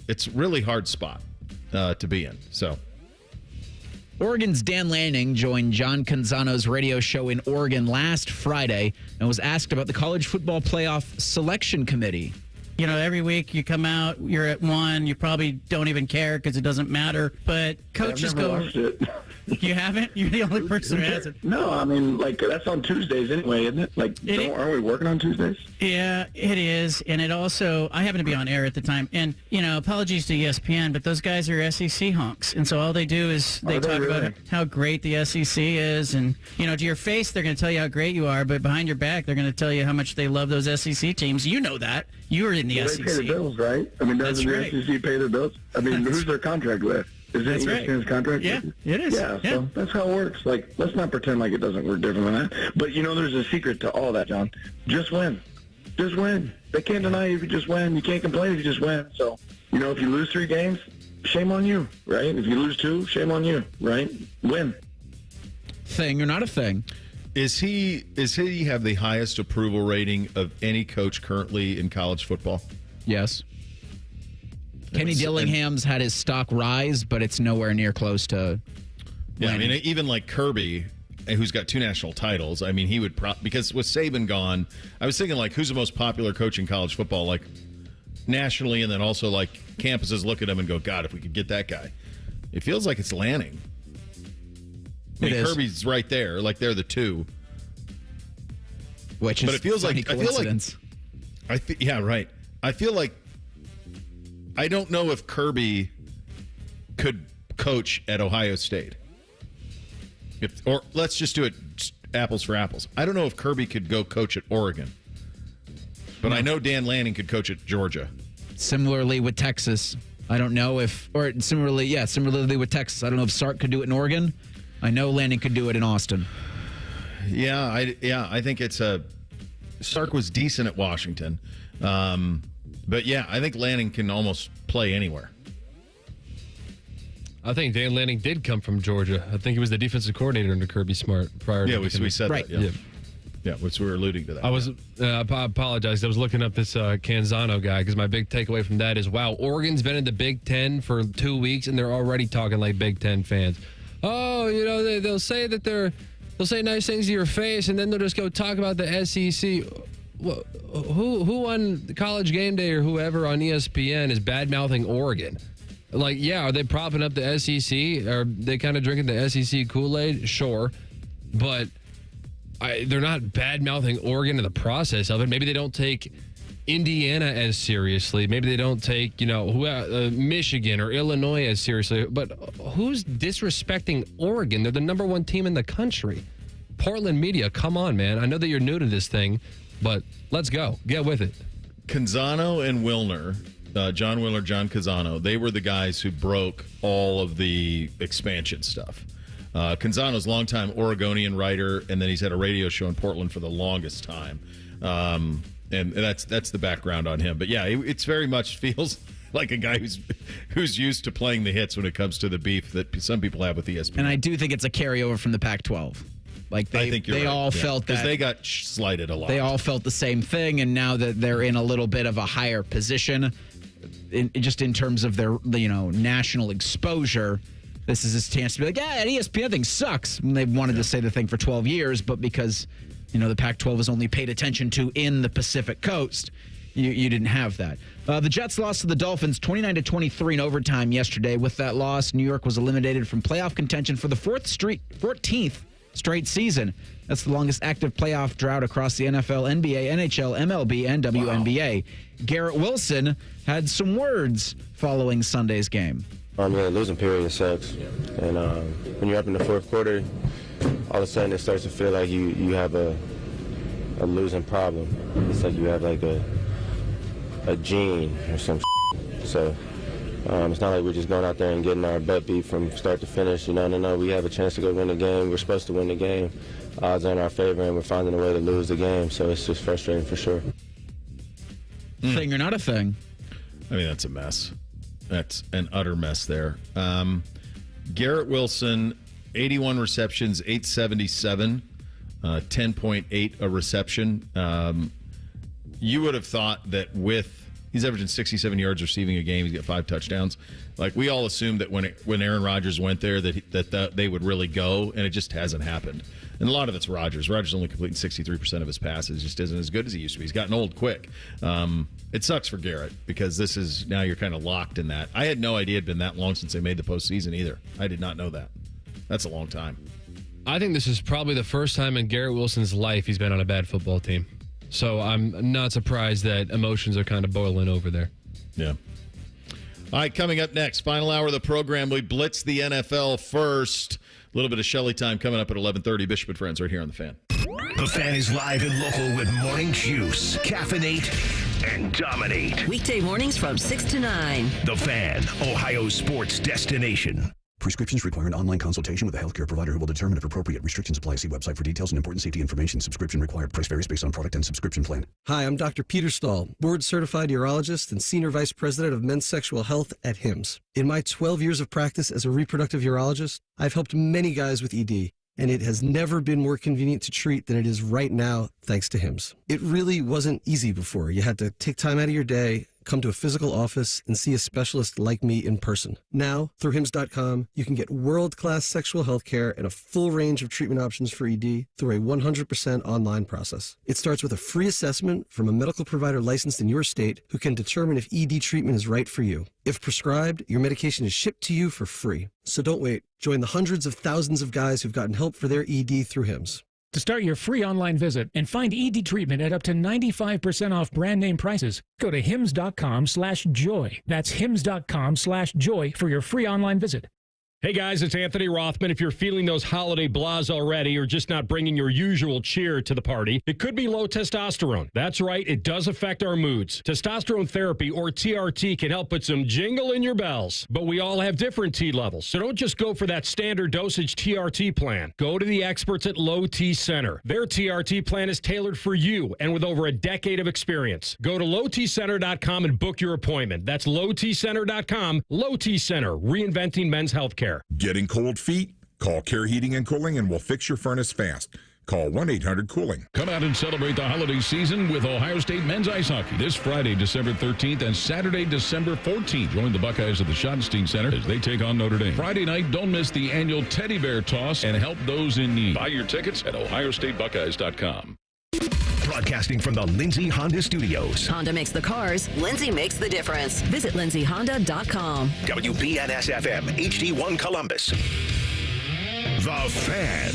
[SPEAKER 2] it's really hard spot to be in. So.
[SPEAKER 4] Oregon's Dan Lanning joined John Canzano's radio show in Oregon last Friday and was asked about the college football playoff selection committee.
[SPEAKER 5] Every week you come out, you're at 1, you probably don't even care because it doesn't matter. But coaches go. You haven't? You're the only person who hasn't.
[SPEAKER 7] No, I mean, that's on Tuesdays anyway, isn't it? Aren't we working on Tuesdays?
[SPEAKER 5] Yeah, it is. And it also, I happen to be on air at the time. And, apologies to ESPN, but those guys are SEC honks. And so all they do is they talk about how great the SEC is. And, to your face, they're going to tell you how great you are. But behind your back, they're going to tell you how much they love those SEC teams. You know that. You were in the SEC.
[SPEAKER 7] They pay the bills, right? I mean, doesn't the SEC pay their bills? I mean, who's their contract with? Is it ESPN's contract?
[SPEAKER 5] Yeah, it is.
[SPEAKER 7] Yeah, so that's how it works. Let's not pretend like it doesn't work different than that. But, there's a secret to all that, John. Just win. Just win. They can't deny you if you just win. You can't complain if you just win. So, if you lose 3 games, shame on you, right? If you lose 2, shame on you, right? Win.
[SPEAKER 4] Thing or not a thing.
[SPEAKER 2] Is he have the highest approval rating of any coach currently in college football?
[SPEAKER 4] Yes. Kenny Dillingham's had his stock rise, but it's nowhere near close to.
[SPEAKER 2] Yeah, I mean, even like Kirby, who's got 2 national titles. I mean, he would because with Saban gone, I was thinking who's the most popular coach in college football, nationally, and then also campuses look at him and go, God, if we could get that guy. It feels like it's Lanning. Kirby's right there, they're the 2.
[SPEAKER 4] But
[SPEAKER 2] it feels
[SPEAKER 4] funny coincidence.
[SPEAKER 2] Yeah, right. I feel like. I don't know if Kirby could coach at Ohio State. Or let's just do it apples for apples. I don't know if Kirby could go coach at Oregon. But I know Dan Lanning could coach at Georgia.
[SPEAKER 4] Similarly with Texas. I don't know similarly with Texas. I don't know if Sark could do it in Oregon. I know Lanning could do it in Austin.
[SPEAKER 2] Yeah, I think it's Sark was decent at Washington. But yeah, I think Lanning can almost play anywhere.
[SPEAKER 18] I think Dan Lanning did come from Georgia. I think he was the defensive coordinator under Kirby Smart prior to
[SPEAKER 2] we said
[SPEAKER 4] right.
[SPEAKER 2] that. Yeah, which we were alluding to that.
[SPEAKER 18] I apologize. I was looking up this Canzano guy because my big takeaway from that is, wow, Oregon's been in the Big Ten for 2 weeks and they're already talking like Big Ten fans. Oh, they'll say that they'll say nice things to your face and then they'll just go talk about the SEC. Who on College Game Day or whoever on ESPN is bad-mouthing Oregon? Are they propping up the SEC? Are they kind of drinking the SEC Kool-Aid? Sure. But they're not bad-mouthing Oregon in the process of it. Maybe they don't take Indiana as seriously. Maybe they don't take, Michigan or Illinois as seriously. But who's disrespecting Oregon? They're the number 1 team in the country. Portland media, come on, man. I know that you're new to this thing. But let's go. Get with it.
[SPEAKER 2] Canzano and Wilner, John Wilner, John Canzano, they were the guys who broke all of the expansion stuff. Canzano's longtime Oregonian writer, and then he's had a radio show in Portland for the longest time. And that's the background on him. But yeah, it's very much feels like a guy who's used to playing the hits when it comes to the beef that some people have with ESPN.
[SPEAKER 4] And I do think it's a carryover from the Pac-12. I think they all felt that.
[SPEAKER 2] Because they got slighted a lot.
[SPEAKER 4] They all felt the same thing, and now that they're in a little bit of a higher position, in terms of their national exposure, this is his chance to be like, yeah, that ESPN thing sucks. And they've wanted to say the thing for 12 years, but because the Pac-12 is only paid attention to in the Pacific Coast, you didn't have that. The Jets lost to the Dolphins 29-23 in overtime yesterday. With that loss, New York was eliminated from playoff contention for the 14th straight season. That's the longest active playoff drought across the NFL, NBA, NHL, MLB, and WNBA. Wow. Garrett Wilson had some words following Sunday's game.
[SPEAKER 8] Losing period sucks. And when you're up in the fourth quarter, all of a sudden it starts to feel like you have a losing problem. It's like you have a gene or some So it's not like we're just going out there and getting our butt beat from start to finish. No. We have a chance to go win the game. We're supposed to win the game. Odds are in our favor, and we're finding a way to lose the game. So it's just frustrating for sure.
[SPEAKER 4] Thing or not a thing?
[SPEAKER 2] I mean, that's a mess. That's an utter mess there. Garrett Wilson, 81 receptions, 877, 10.8 a reception. You would have thought that he's averaging 67 yards receiving a game. He's got 5 touchdowns. Like, we all assumed that when Aaron Rodgers went there that they would really go, and it just hasn't happened. And a lot of it's Rodgers. Rodgers only completing 63% of his passes. Just isn't as good as he used to be. He's gotten old quick. It sucks for Garrett because now you're kind of locked in that. I had no idea it had been that long since they made the postseason either. I did not know that. That's a long time.
[SPEAKER 18] I think this is probably the first time in Garrett Wilson's life he's been on a bad football team. So I'm not surprised that emotions are kind of boiling over there.
[SPEAKER 2] Yeah. All right, coming up next, final hour of the program, we blitz the NFL first. A little bit of Shelly time coming up at 11:30. Bishop and Friends right here on The Fan.
[SPEAKER 1] The Fan is live and local with Morning Juice, Caffeinate, and Dominate.
[SPEAKER 14] Weekday mornings from 6 to 9.
[SPEAKER 1] The Fan, Ohio sports destination.
[SPEAKER 9] Prescriptions require an online consultation with a healthcare provider who will determine if appropriate. Restrictions apply. See website for details and important safety information. Subscription required. Price varies based on product and subscription plan.
[SPEAKER 10] Hi, I'm Dr. Peter Stahl, board-certified urologist and senior vice president of men's sexual health at HIMSS. In my 12 years of practice as a reproductive urologist, I've helped many guys with ED, and it has never been more convenient to treat than it is right now, thanks to HIMSS. It really wasn't easy before. You had to take time out of your day, come to a physical office, and see a specialist like me in person. Now, through HIMSS.com, you can get world-class sexual health care and a full range of treatment options for ED through a 100% online process. It starts with a free assessment from a medical provider licensed in your state who can determine if ED treatment is right for you. If prescribed, your medication is shipped to you for free. So don't wait. Join the hundreds of thousands of guys who've gotten help for their ED through HIMSS.
[SPEAKER 19] To start your free online visit and find ED treatment at up to 95% off brand name prices, go to hims.com/joy. That's hims.com/joy for your free online visit.
[SPEAKER 20] Hey guys, it's Anthony Rothman. If you're feeling those holiday blahs already or just not bringing your usual cheer to the party, it could be low testosterone. That's right, it does affect our moods. Testosterone therapy, or TRT, can help put some jingle in your bells. But we all have different T levels, so don't just go for that standard dosage TRT plan. Go to the experts at Low T Center. Their TRT plan is tailored for you and with over a decade of experience. Go to lowtcenter.com and book your appointment. That's lowtcenter.com. Low T Center, reinventing men's healthcare.
[SPEAKER 21] Getting cold feet? Call Care Heating and Cooling and we'll fix your furnace fast. Call 1-800-COOLING.
[SPEAKER 12] Come out and celebrate the holiday season with Ohio State men's ice hockey this Friday, December 13th and Saturday, December 14th. Join the Buckeyes at the Schottenstein Center as they take on Notre Dame. Friday night, don't miss the annual Teddy Bear Toss and help those in need. Buy your tickets at ohiostatebuckeyes.com.
[SPEAKER 1] Broadcasting from the Lindsay Honda Studios.
[SPEAKER 14] Honda makes the cars. Lindsay makes the difference. Visit lindsayhonda.com.
[SPEAKER 1] WBNS-FM, HD1 Columbus. The Fan.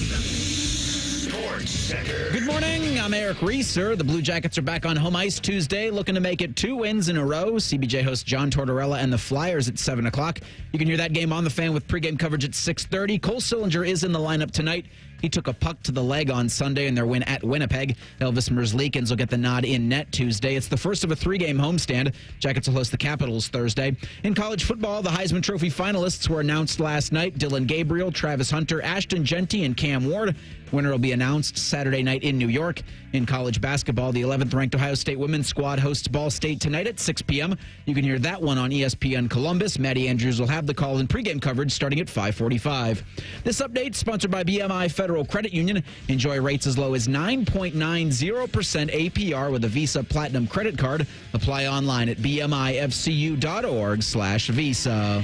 [SPEAKER 1] Sports Center.
[SPEAKER 4] Good morning. I'm Eric Reeser. The Blue Jackets are back on home ice Tuesday, looking to make it 2 wins in a row. CBJ hosts John Tortorella and the Flyers at 7 o'clock. You can hear that game on The Fan with pregame coverage at 6:30. Cole Sillinger is in the lineup tonight. He took a puck to the leg on Sunday in their win at Winnipeg. Elvis Merzlikins will get the nod in net Tuesday. It's the first of a 3-game homestand. Jackets will host the Capitals Thursday. In college football, the Heisman Trophy finalists were announced last night. Dylan Gabriel, Travis Hunter, Ashton Genty, and Cam Ward. Winner will be announced Saturday night in New York. In college basketball, the 11th-ranked Ohio State women's squad hosts Ball State tonight at 6 p.m. You can hear that one on ESPN Columbus. Maddie Andrews will have the call in pregame coverage starting at 5:45. This update sponsored by BMI Federal Credit Union. Enjoy rates as low as 9.90% APR with a Visa Platinum credit card. Apply online at bmifcu.org/visa.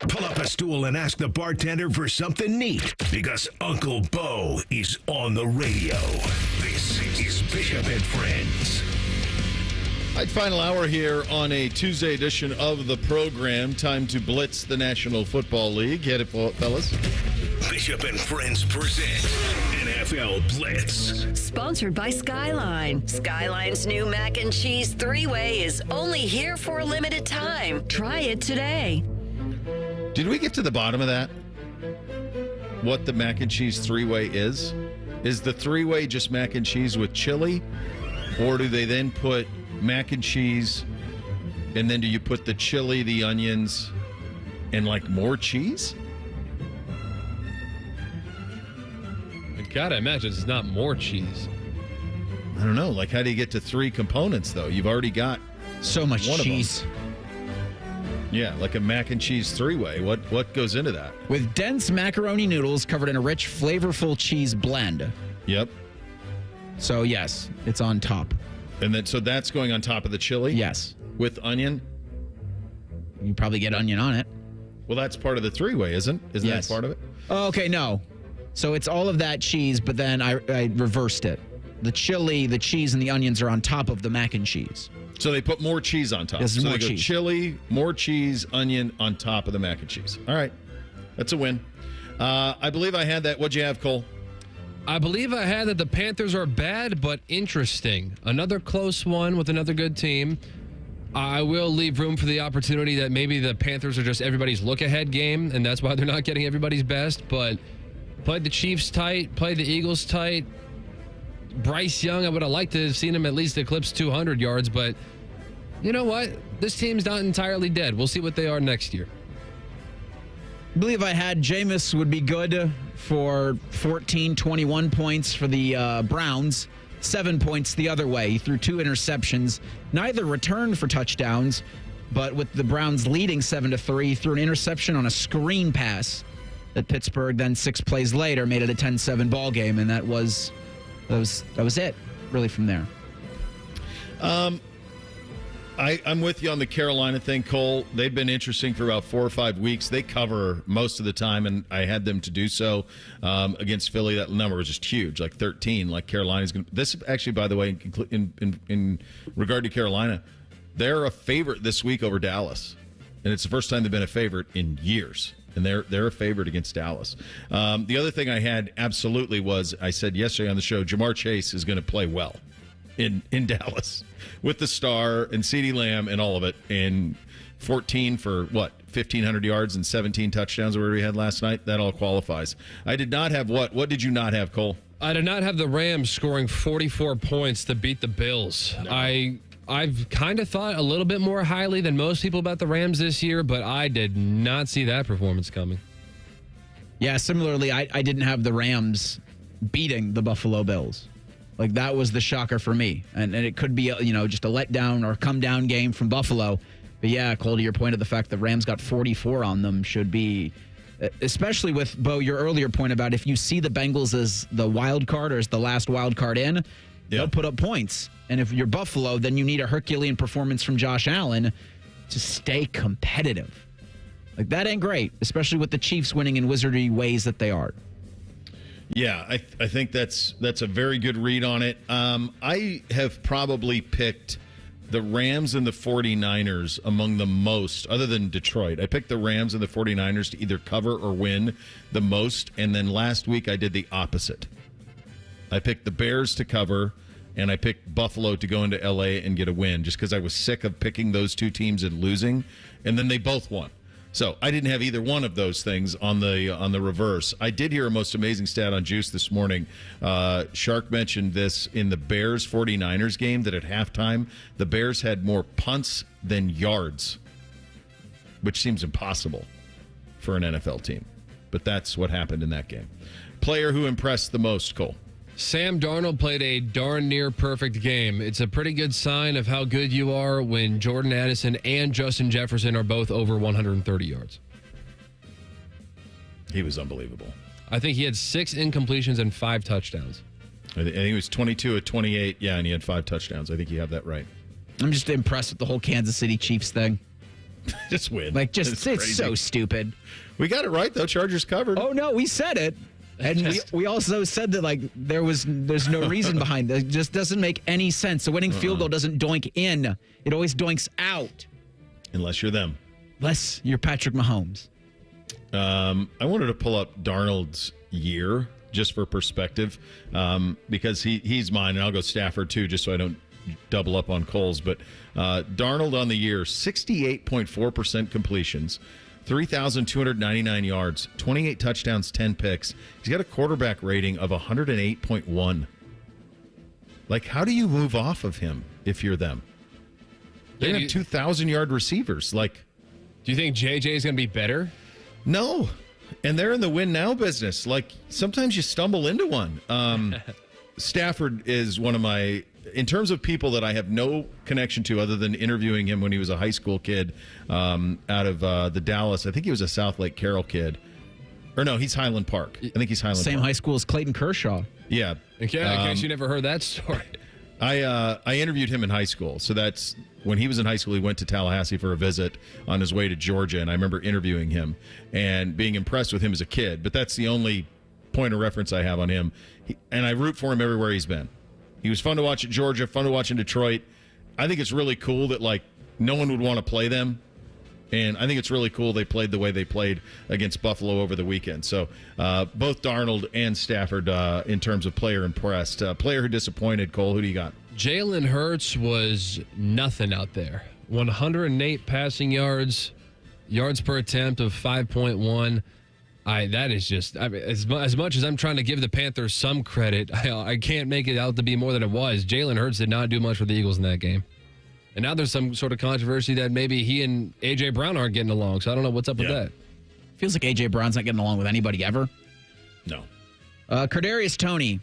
[SPEAKER 1] Pull up a stool and ask the bartender for something neat, because Uncle Bo is on the radio. This is Bishop and Friends.
[SPEAKER 2] All right, final hour here on a Tuesday edition of the program. Time to blitz the National Football League. Get it, fellas?
[SPEAKER 1] Bishop and Friends present NFL Blitz.
[SPEAKER 14] Sponsored by Skyline. Skyline's new mac and cheese 3-way is only here for a limited time. Try it today.
[SPEAKER 2] Did we get to the bottom of that? What the mac and cheese 3-way is? Is the 3-way just mac and cheese with chili? Or do they then put mac and cheese, and then do you put the chili, the onions, and like more cheese?
[SPEAKER 18] I gotta imagine it's not more cheese.
[SPEAKER 2] I don't know. Like, how do you get to 3 components, though? You've already got
[SPEAKER 4] So much
[SPEAKER 2] One of them.
[SPEAKER 4] cheese.
[SPEAKER 2] Yeah, like a mac and cheese three-way. What goes into that?
[SPEAKER 4] With dense macaroni noodles covered in a rich, flavorful cheese blend.
[SPEAKER 2] Yep.
[SPEAKER 4] So, yes, it's on top.
[SPEAKER 2] And then, so that's going on top of the chili?
[SPEAKER 4] Yes.
[SPEAKER 2] With onion?
[SPEAKER 4] You probably get onion on it.
[SPEAKER 2] Well, that's part of the three-way, isn't
[SPEAKER 4] Yes.
[SPEAKER 2] that part of it?
[SPEAKER 4] Oh, okay, no. So it's all of that cheese, but then I reversed it. The chili, the cheese, and the onions are on top of the mac and cheese.
[SPEAKER 2] So they put more cheese on top.
[SPEAKER 4] Yes,
[SPEAKER 2] so
[SPEAKER 4] more
[SPEAKER 2] they go
[SPEAKER 4] cheese.
[SPEAKER 2] chili, more cheese, onion on top of the mac and cheese. All right. That's a win. I believe I had that. What'd you have, Cole?
[SPEAKER 18] I believe I had that the Panthers are bad but interesting. Another close one with another good team. I will leave room for the opportunity that maybe the Panthers are just everybody's look-ahead game, and that's why they're not getting everybody's best. But played the Chiefs tight, played the Eagles tight. Bryce Young, I would have liked to have seen him at least eclipse 200 yards, but you know what? This team's not entirely dead. We'll see what they are next year.
[SPEAKER 4] I believe I had Jameis would be good for 14, 21 points for the Browns. 7 points the other way. He threw 2 interceptions. Neither returned for touchdowns, but with the Browns leading 7-3, he threw an interception on a screen pass that Pittsburgh then 6 plays later made it a 10-7 ball game, and that was it, really, from there.
[SPEAKER 2] I'm with you on the Carolina thing, Cole. They've been interesting for about 4 or 5 weeks. They cover most of the time, and I had them to do so against Philly. That number was just huge, like 13. Like Carolina's going to. This actually, by the way, in regard to Carolina, they're a favorite this week over Dallas, and it's the first time they've been a favorite in years. And they're a favorite against Dallas. The other thing I had absolutely was, I said yesterday on the show, Jamar Chase is going to play well in Dallas with the star and CeeDee Lamb and all of it. And 14 for, 1,500 yards and 17 touchdowns or whatever he had last night. That all qualifies. I did not have what? What did you not have, Cole?
[SPEAKER 18] I did not have the Rams scoring 44 points to beat the Bills. No. I've kind of thought a little bit more highly than most people about the Rams this year, but I did not see that performance coming.
[SPEAKER 4] Yeah, similarly, I didn't have the Rams beating the Buffalo Bills. Like, that was the shocker for me. And it could be, just a letdown or come down game from Buffalo. But yeah, Cole, to your point of the fact the Rams got 44 on them should be, especially with, Bo, your earlier point about if you see the Bengals as the wild card or as the last wild card in, they'll put up points. And if you're Buffalo, then you need a Herculean performance from Josh Allen to stay competitive. Like, that ain't great, especially with the Chiefs winning in wizardry ways that they are.
[SPEAKER 2] Yeah, I think that's a very good read on it. I have probably picked the Rams and the 49ers among the most, other than Detroit. I picked the Rams and the 49ers to either cover or win the most. And then last week I did the opposite. I picked the Bears to cover, and I picked Buffalo to go into L.A. and get a win just because I was sick of picking those two teams and losing, and then they both won. So I didn't have either one of those things on the reverse. I did hear a most amazing stat on Juice this morning. Shark mentioned this in the Bears-49ers game, that at halftime, the Bears had more punts than yards, which seems impossible for an NFL team. But that's what happened in that game. Player who impressed the most, Cole?
[SPEAKER 18] Sam Darnold played a darn near perfect game. It's a pretty good sign of how good you are when Jordan Addison and Justin Jefferson are both over 130 yards.
[SPEAKER 2] He was unbelievable.
[SPEAKER 18] I think he had 6 incompletions and 5 touchdowns.
[SPEAKER 2] I think he was 22 of 28, yeah, and he had 5 touchdowns. I think you have that right.
[SPEAKER 4] I'm just impressed with the whole Kansas City Chiefs thing.
[SPEAKER 2] Just win.
[SPEAKER 4] Like, it's so stupid.
[SPEAKER 2] We got it right, though. Chargers covered.
[SPEAKER 4] Oh, no, we said it. And we also said that, like, there's no reason behind it. It just doesn't make any sense. The winning field goal doesn't doink in. It always doinks out.
[SPEAKER 2] Unless you're them.
[SPEAKER 4] Unless you're Patrick Mahomes.
[SPEAKER 2] I wanted to pull up Darnold's year just for perspective because he's mine, and I'll go Stafford, too, just so I don't double up on Cole's. But Darnold on the year, 68.4% completions. 3,299 yards, 28 touchdowns, 10 picks. He's got a quarterback rating of 108.1. Like, how do you move off of him if you're them? They have 2,000-yard receivers. Like,
[SPEAKER 18] do you think JJ is going to be better?
[SPEAKER 2] No. And they're in the win now business. Like, sometimes you stumble into one. Stafford is one of my, in terms of people that I have no connection to other than interviewing him when he was a high school kid out of the Dallas. I think he was a South Lake Carroll kid. Or no, he's Highland Park. I think he's Highland Park.
[SPEAKER 4] Same high school as Clayton Kershaw.
[SPEAKER 2] Yeah.
[SPEAKER 18] In case you never heard that story.
[SPEAKER 2] I interviewed him in high school. So that's when he was in high school, he went to Tallahassee for a visit on his way to Georgia. And I remember interviewing him and being impressed with him as a kid. But that's the only point of reference I have on him. And I root for him everywhere he's been. He was fun to watch at Georgia, fun to watch in Detroit. I think it's really cool that, like, no one would want to play them. And I think it's really cool they played the way they played against Buffalo over the weekend. So both Darnold and Stafford, in terms of player impressed. Player who disappointed, Cole, who do you got?
[SPEAKER 18] Jalen Hurts was nothing out there. 108 passing yards per attempt of 5.1. That is just, I mean, as much as I'm trying to give the Panthers some credit, I can't make it out to be more than it was. Jalen Hurts did not do much for the Eagles in that game. And now there's some sort of controversy that maybe he and A.J. Brown aren't getting along. So I don't know what's up with that.
[SPEAKER 4] Feels like A.J. Brown's not getting along with anybody ever.
[SPEAKER 2] No.
[SPEAKER 4] Kadarius Toney,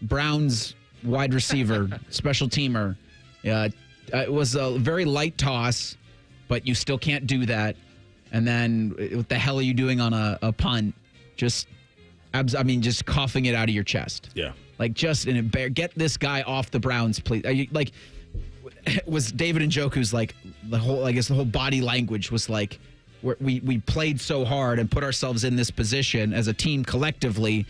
[SPEAKER 4] Browns wide receiver, special teamer. It was a very light toss, but you still can't do that. And then what the hell are you doing on a punt? Just coughing it out of your chest.
[SPEAKER 2] Yeah.
[SPEAKER 4] Like, just get this guy off the Browns, please. Was David Njoku's like the whole body language was like we played so hard and put ourselves in this position as a team collectively,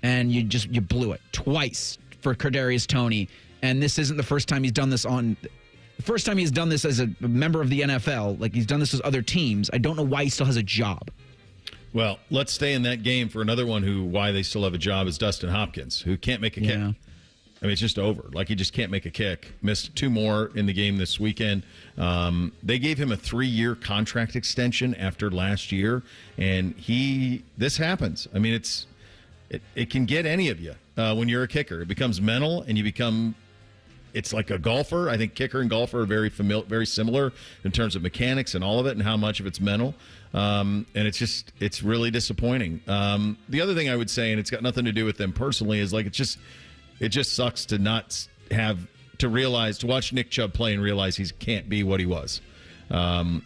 [SPEAKER 4] and you blew it twice for Kadarius Toney. And this isn't the first time he's done this as a member of the NFL. Like, he's done this with other teams. I don't know why he still has a job.
[SPEAKER 2] Well, let's stay in that game for another one why they still have a job is Dustin Hopkins, who can't make a kick. I mean, it's just over. Like, he just can't make a kick. Missed 2 more in the game this weekend. They gave him a 3-year contract extension after last year, and this happens. I mean, it can get any of you when you're a kicker. It becomes mental, and you become. It's like a golfer. I think kicker and golfer are very similar in terms of mechanics and all of it, and how much of it's mental. And it's really disappointing. The other thing I would say, and it's got nothing to do with them personally, is like it just sucks to not have to watch Nick Chubb play and realize he can't be what he was. And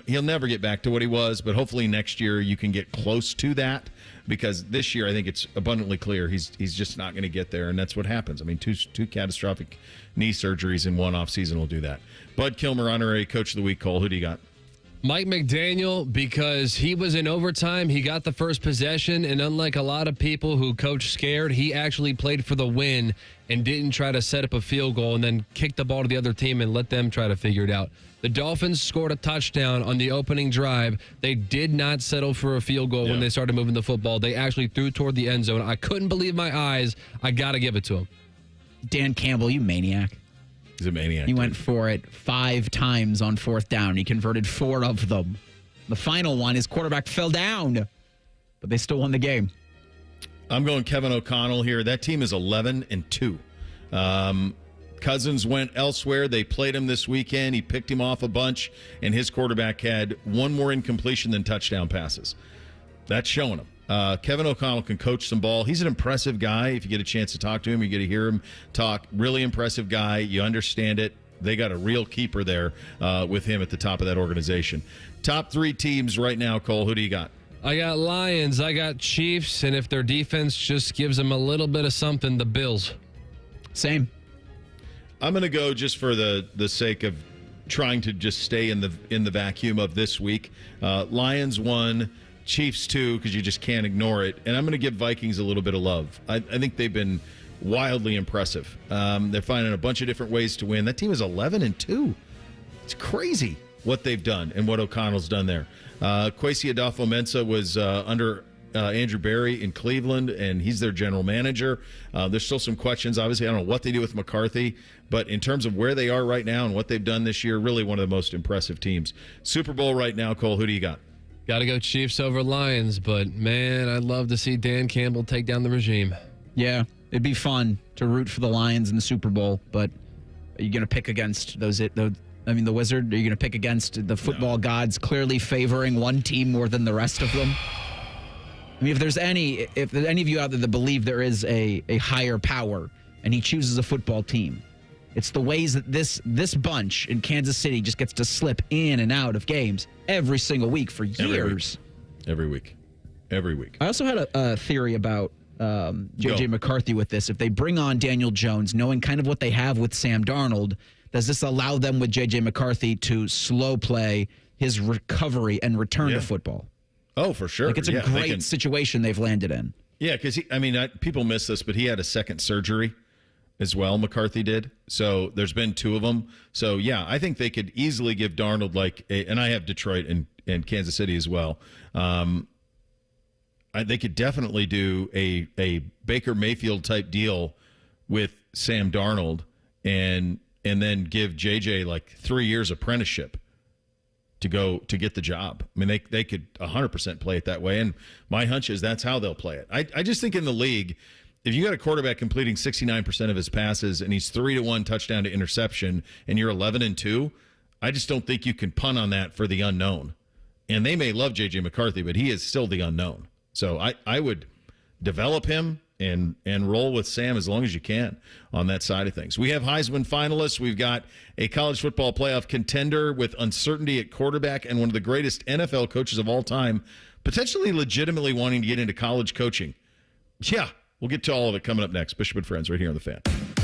[SPEAKER 2] he'll never get back to what he was, but hopefully next year you can get close to that, because this year I think it's abundantly clear he's just not going to get there, and that's what happens. I mean, two catastrophic knee surgeries in one offseason will do that. Bud Kilmer, honorary coach of the week. Cole, who do you got?
[SPEAKER 18] Mike McDaniel, because he was in overtime. He got the first possession, and unlike a lot of people who coach scared, he actually played for the win and didn't try to set up a field goal and then kick the ball to the other team and let them try to figure it out. The Dolphins scored a touchdown on the opening drive. They did not settle for a field goal when they started moving the football. They actually threw toward the end zone. I couldn't believe my eyes. I got to give it to him.
[SPEAKER 4] Dan Campbell, you maniac.
[SPEAKER 2] He's a maniac.
[SPEAKER 4] He went for it 5 times on 4th down. He converted 4 of them. The final one, his quarterback fell down, but they still won the game.
[SPEAKER 2] I'm going Kevin O'Connell here. That team is 11-2. Cousins went elsewhere. They played him this weekend. He picked him off a bunch, and his quarterback had 1 more incompletion than touchdown passes. That's showing him. Kevin O'Connell can coach some ball. He's an impressive guy. If you get a chance to talk to him, you get to hear him talk. Really impressive guy. You understand it. They got a real keeper there with him at the top of that organization. Top 3 teams right now, Cole. Who do you got?
[SPEAKER 18] I got Lions. I got Chiefs. And if their defense just gives them a little bit of something, the Bills.
[SPEAKER 4] Same.
[SPEAKER 2] I'm going to go just for the sake of trying to just stay in the vacuum of this week. Lions 1. Chiefs 2, because you just can't ignore it. And I'm going to give Vikings a little bit of love. I think they've been wildly impressive. They're finding a bunch of different ways to win. That team is 11-2. It's crazy what they've done and what O'Connell's done there. Kwesi Adolfo-Mensah was under Andrew Berry in Cleveland, and he's their general manager. There's still some questions. Obviously, I don't know what they do with McCarthy, but in terms of where they are right now and what they've done this year, really one of the most impressive teams. Super Bowl right now, Cole, who do you got?
[SPEAKER 18] Got to go Chiefs over Lions, but, man, I'd love to see Dan Campbell take down the regime.
[SPEAKER 4] Yeah, it'd be fun to root for the Lions in the Super Bowl, but are you going to pick against the Wizard? Are you going to pick against the football gods clearly favoring one team more than the rest of them? I mean, if there's any of you out there that believe there is a higher power and he chooses a football team. It's the ways that this bunch in Kansas City just gets to slip in and out of games every single week for years.
[SPEAKER 2] Every week.
[SPEAKER 4] I also had a theory about J.J. McCarthy with this. If they bring on Daniel Jones, knowing kind of what they have with Sam Darnold, does this allow them with J.J. McCarthy to slow play his recovery and return to football?
[SPEAKER 2] Oh, for sure.
[SPEAKER 4] Like, it's a great situation they've landed in.
[SPEAKER 2] Yeah, because, people miss this, but he had a second surgery as well, McCarthy did. So there's been 2 of them. So, yeah, I think they could easily give Darnold and I have Detroit and Kansas City as well. They could definitely do a Baker Mayfield type deal with Sam Darnold and then give JJ like 3 years apprenticeship to get the job. I mean, they could 100% play it that way. And my hunch is that's how they'll play it. I just think in the league, if you got a quarterback completing 69% of his passes and he's 3-1 touchdown to interception and you're 11-2, I just don't think you can punt on that for the unknown. And they may love J.J. McCarthy, but he is still the unknown. So I would develop him and roll with Sam as long as you can on that side of things. We have Heisman finalists. We've got a college football playoff contender with uncertainty at quarterback and one of the greatest NFL coaches of all time, potentially legitimately wanting to get into college coaching. Yeah, we'll get to all of it coming up next. Bishop and Friends right here on The Fan.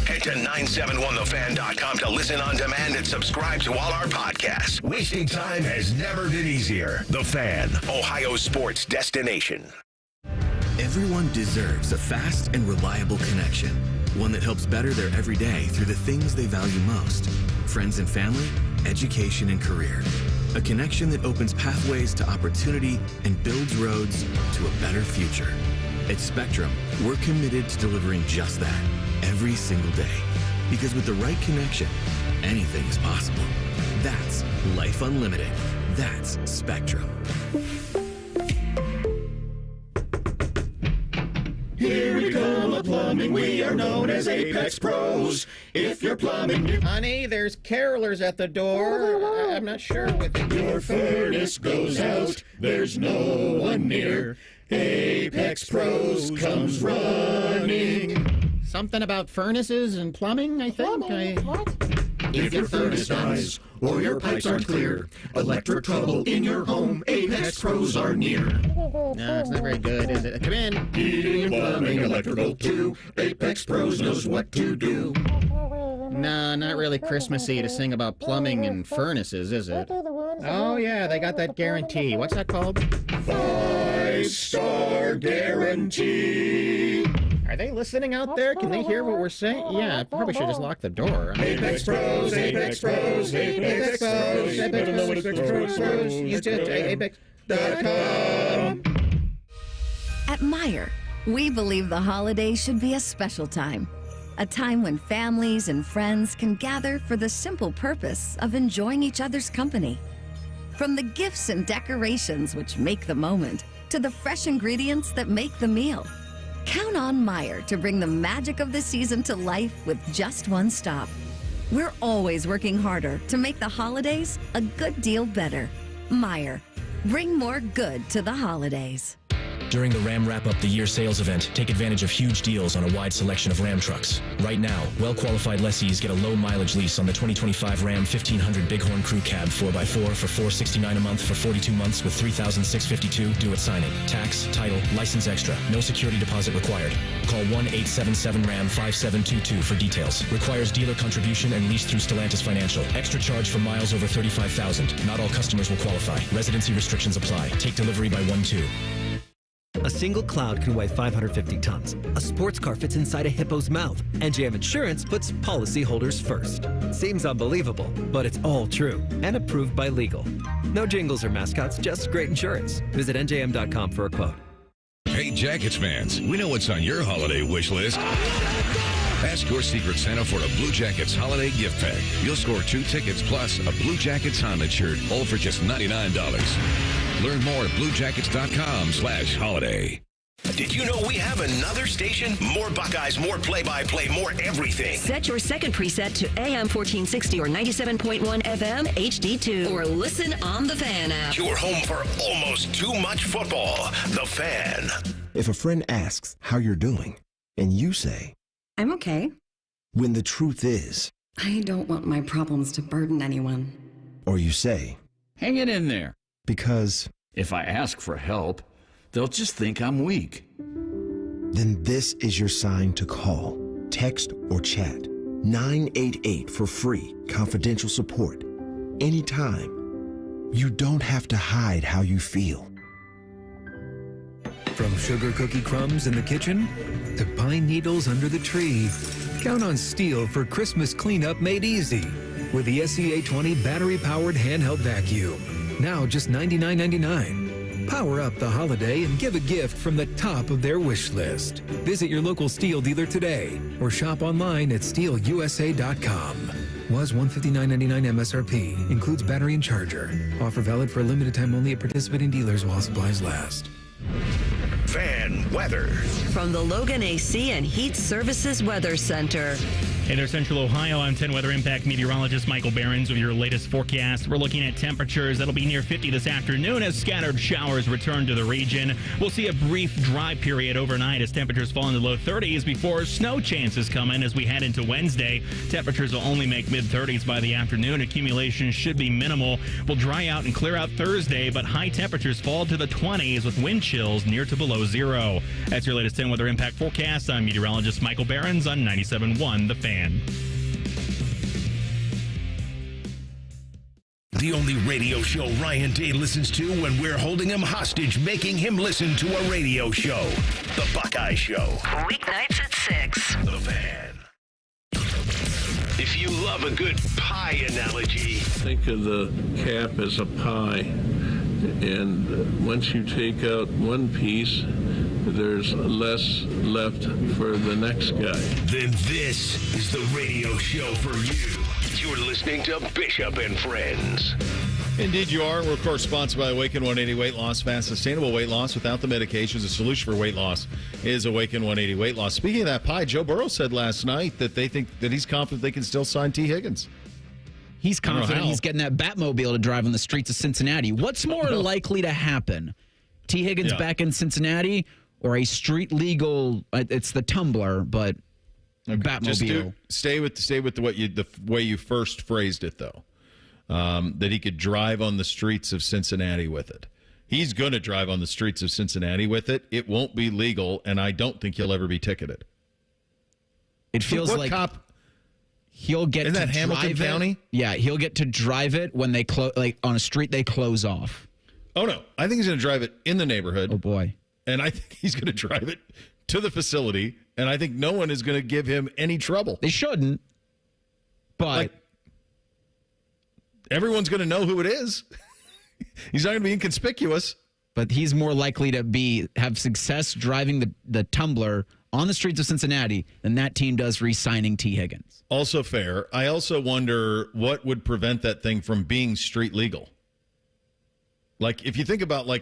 [SPEAKER 1] Head to 971thefan.com to listen on demand and subscribe to all our podcasts. Wasting time has never been easier. The Fan, Ohio sports destination.
[SPEAKER 11] Everyone deserves a fast and reliable connection, one that helps better their everyday through the things they value most: friends and family, education and career. A connection that opens pathways to opportunity and builds roads to a better future. At Spectrum, we're committed to delivering just that every single day. Because with the right connection, anything is possible. That's Life Unlimited. That's Spectrum.
[SPEAKER 15] Here we come a plumbing, we are known as Apex Pros. If you're plumbing,
[SPEAKER 16] honey, there's carolers at the door. I'm not sure with it.
[SPEAKER 15] Your furnace goes out, there's no one near. Apex Pros comes running.
[SPEAKER 16] Something about furnaces and plumbing, I think.
[SPEAKER 15] What? If your furnace dies or your pipes aren't clear, electric trouble in your home, Apex Pros are near.
[SPEAKER 16] No, it's not very good, is it? Come in.
[SPEAKER 15] Heating and plumbing, electrical too. Apex Pros knows what to do.
[SPEAKER 16] No, not really Christmassy to sing about plumbing and furnaces, is it? Oh, yeah, they got that guarantee. What's that called?
[SPEAKER 15] 5-star guarantee.
[SPEAKER 16] Are they listening out there? Can they hear what we're saying? Yeah, I probably should just lock the door.
[SPEAKER 15] Apex Pros, Apex Pros, Apex Pros.
[SPEAKER 16] Apex Pros. You did Apex.com.
[SPEAKER 22] At Meijer, we believe the holidays should be a special time. A time when families and friends can gather for the simple purpose of enjoying each other's company. From the gifts and decorations which make the moment, to the fresh ingredients that make the meal. Count on Meijer to bring the magic of the season to life with just one stop. We're always working harder to make the holidays a good deal better. Meijer, bring more good to the holidays.
[SPEAKER 23] During the Ram Wrap Up the Year sales event, take advantage of huge deals on a wide selection of Ram trucks. Right now, well-qualified lessees get a low-mileage lease on the 2025 Ram 1500 Bighorn Crew Cab 4x4 for $469 a month for 42 months with $3,652 due at signing. Tax, title, license extra. No security deposit required. Call 1-877-RAM-5722 for details. Requires dealer contribution and lease through Stellantis Financial. Extra charge for miles over 35,000. Not all customers will qualify. Residency restrictions apply. Take delivery by 1/2.
[SPEAKER 24] A single cloud can weigh 550 tons. A sports car fits inside a hippo's mouth. NJM Insurance puts policyholders first. Seems unbelievable, but it's all true and approved by legal. No jingles or mascots, just great insurance. Visit njm.com for a quote.
[SPEAKER 27] Hey, Jackets fans, we know what's on your holiday wish list. Ask your Secret Santa for a Blue Jackets holiday gift pack. You'll score 2 tickets plus a Blue Jackets Honda shirt, all for just $99. Learn more at bluejackets.com/holiday.
[SPEAKER 1] Did you know we have another station? More Buckeyes, more play-by-play, more everything.
[SPEAKER 14] Set your second preset to AM 1460 or 97.1 FM HD2 or listen on the Fan app.
[SPEAKER 1] Your home for almost too much football. The Fan.
[SPEAKER 28] If a friend asks how you're doing and you say,
[SPEAKER 29] I'm okay.
[SPEAKER 3] when the truth is,
[SPEAKER 5] I don't want my problems to burden anyone.
[SPEAKER 3] or you say,
[SPEAKER 6] hang it in there.
[SPEAKER 3] because
[SPEAKER 6] If I ask for help, they'll just think I'm weak.
[SPEAKER 3] then this is your sign to call, text, or chat 988 for free, confidential support. Anytime. You don't have to hide how you feel.
[SPEAKER 13] From sugar cookie crumbs in the kitchen to pine needles under the tree, count on Steel for Christmas cleanup made easy with the SCA20 battery-powered handheld vacuum. Now just $99.99. Power up the holiday and give a gift from the top of their wish list. Visit your local Steel dealer today or shop online at steelusa.com. Was $159.99 MSRP. Includes battery and charger. Offer valid for a limited time only at participating dealers while supplies last.
[SPEAKER 1] Fan weather.
[SPEAKER 14] From the Logan AC and Heat Services Weather Center.
[SPEAKER 17] Hey there, Central Ohio. I'm 10 Weather Impact meteorologist Michael Behrens with your latest forecast. We're looking at temperatures that'll be near 50 this afternoon as scattered showers return to the region. We'll see a brief dry period overnight as temperatures fall into low 30s before snow chances come in as we head into Wednesday. Temperatures will only make mid-30s by the afternoon. Accumulation should be minimal. We'll dry out and clear out Thursday, but high temperatures fall to the 20s with wind chills near to below zero. That's your latest 10 Weather Impact forecast. I'm meteorologist Michael Behrens on 97.1 The Fan.
[SPEAKER 1] The only radio show Ryan Day listens to when we're holding him hostage, making him listen to a radio show. The Buckeye Show.
[SPEAKER 14] Weeknights at 6.
[SPEAKER 1] The Fan. If you love a good pie analogy,
[SPEAKER 25] think of the cap as a pie. And once you take out one piece, there's less left for the next guy.
[SPEAKER 1] then this is the radio show for you. You're listening to Bishop and Friends.
[SPEAKER 2] Indeed you are. We're, of course, sponsored by Awaken 180 Weight Loss. Fast, sustainable weight loss without the medications. The solution for weight loss is Awaken 180 Weight Loss. Speaking of that pie, Joe Burrow said last night that they think that he's confident they can still sign T. Higgins.
[SPEAKER 4] He's confident he's getting that Batmobile to drive on the streets of Cincinnati. What's more likely to happen? T. Higgins back in Cincinnati or a street legal, it's the Tumbler, but Batmobile.
[SPEAKER 2] Stay with the way you first phrased it, though. That he could drive on the streets of Cincinnati with it. He's going to drive on the streets of Cincinnati with it. It won't be legal, and I don't think he'll ever be ticketed.
[SPEAKER 4] It feels like he'll get
[SPEAKER 2] Isn't
[SPEAKER 4] to
[SPEAKER 2] that Hamilton
[SPEAKER 4] drive
[SPEAKER 2] County?
[SPEAKER 4] it. Yeah, he'll get to drive it when they close, like on a street they close off.
[SPEAKER 2] Oh, no. I think he's going to drive it in the neighborhood.
[SPEAKER 4] Oh, boy.
[SPEAKER 2] And I think he's going to drive it to the facility, and I think no one is going to give him any trouble.
[SPEAKER 4] They shouldn't, but
[SPEAKER 2] everyone's going to know who it is. He's not going to be inconspicuous.
[SPEAKER 4] But he's more likely to have success driving the Tumbler on the streets of Cincinnati than that team does re-signing T. Higgins.
[SPEAKER 2] Also fair. I also wonder what would prevent that thing from being street legal. Like, if you think about, this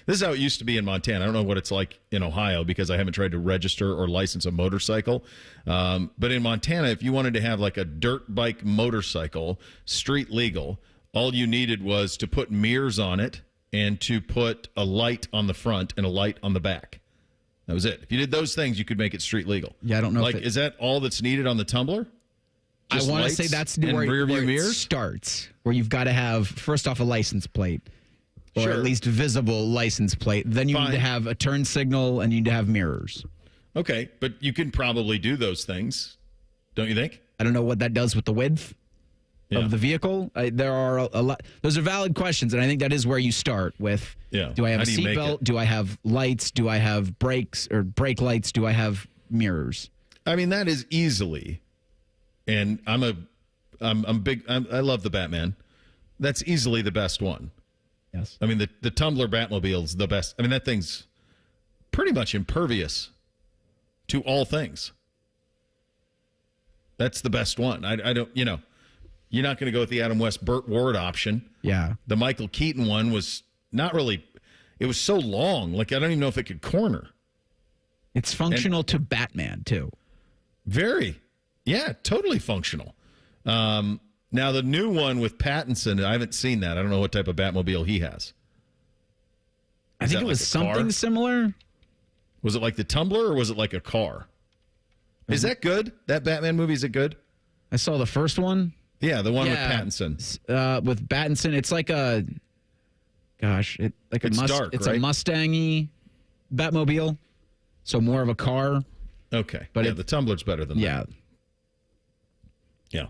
[SPEAKER 2] is how it used to be in Montana. I don't know what it's like in Ohio because I haven't tried to register or license a motorcycle. But in Montana, if you wanted to have like a dirt bike motorcycle, street legal, all you needed was to put mirrors on it and to put a light on the front and a light on the back. That was it. If you did those things, you could make it street legal.
[SPEAKER 4] Yeah, I don't know.
[SPEAKER 2] Is that all that's needed on the Tumbler?
[SPEAKER 4] I want to say that's where it starts, where you've got to have, first off, a license plate. Or at least visible license plate. Then you need to have a turn signal and you need to have mirrors.
[SPEAKER 2] Okay, but you can probably do those things, don't you think?
[SPEAKER 4] I don't know what that does with the width of the vehicle. There are a lot. Those are valid questions, and I think that is where you start with, do I have a seatbelt? Do I have lights? Do I have brakes or brake lights? Do I have mirrors?
[SPEAKER 2] I mean, that is easily, and I love the Batman. That's easily the best one.
[SPEAKER 4] Yes.
[SPEAKER 2] I mean, the Tumbler Batmobile is the best. I mean, that thing's pretty much impervious to all things. That's the best one. I don't, you're not going to go with the Adam West, Burt Ward option.
[SPEAKER 4] Yeah.
[SPEAKER 2] The Michael Keaton one was not really, it was so long. Like, I don't even know if it could corner.
[SPEAKER 4] It's functional to Batman, too.
[SPEAKER 2] Very. Yeah, totally functional. Now, the new one with Pattinson, I haven't seen that. I don't know what type of Batmobile he has.
[SPEAKER 4] I think it was something similar.
[SPEAKER 2] Was it like the Tumbler or was it like a car? Is that good? That Batman movie, is it good?
[SPEAKER 4] I saw the first one.
[SPEAKER 2] Yeah, the one with Pattinson.
[SPEAKER 4] With Pattinson, it's like a,
[SPEAKER 2] it's dark,
[SPEAKER 4] it's
[SPEAKER 2] right?
[SPEAKER 4] a Mustang-y Batmobile, so more of a car.
[SPEAKER 2] Okay, but the Tumbler's better than that. Yeah.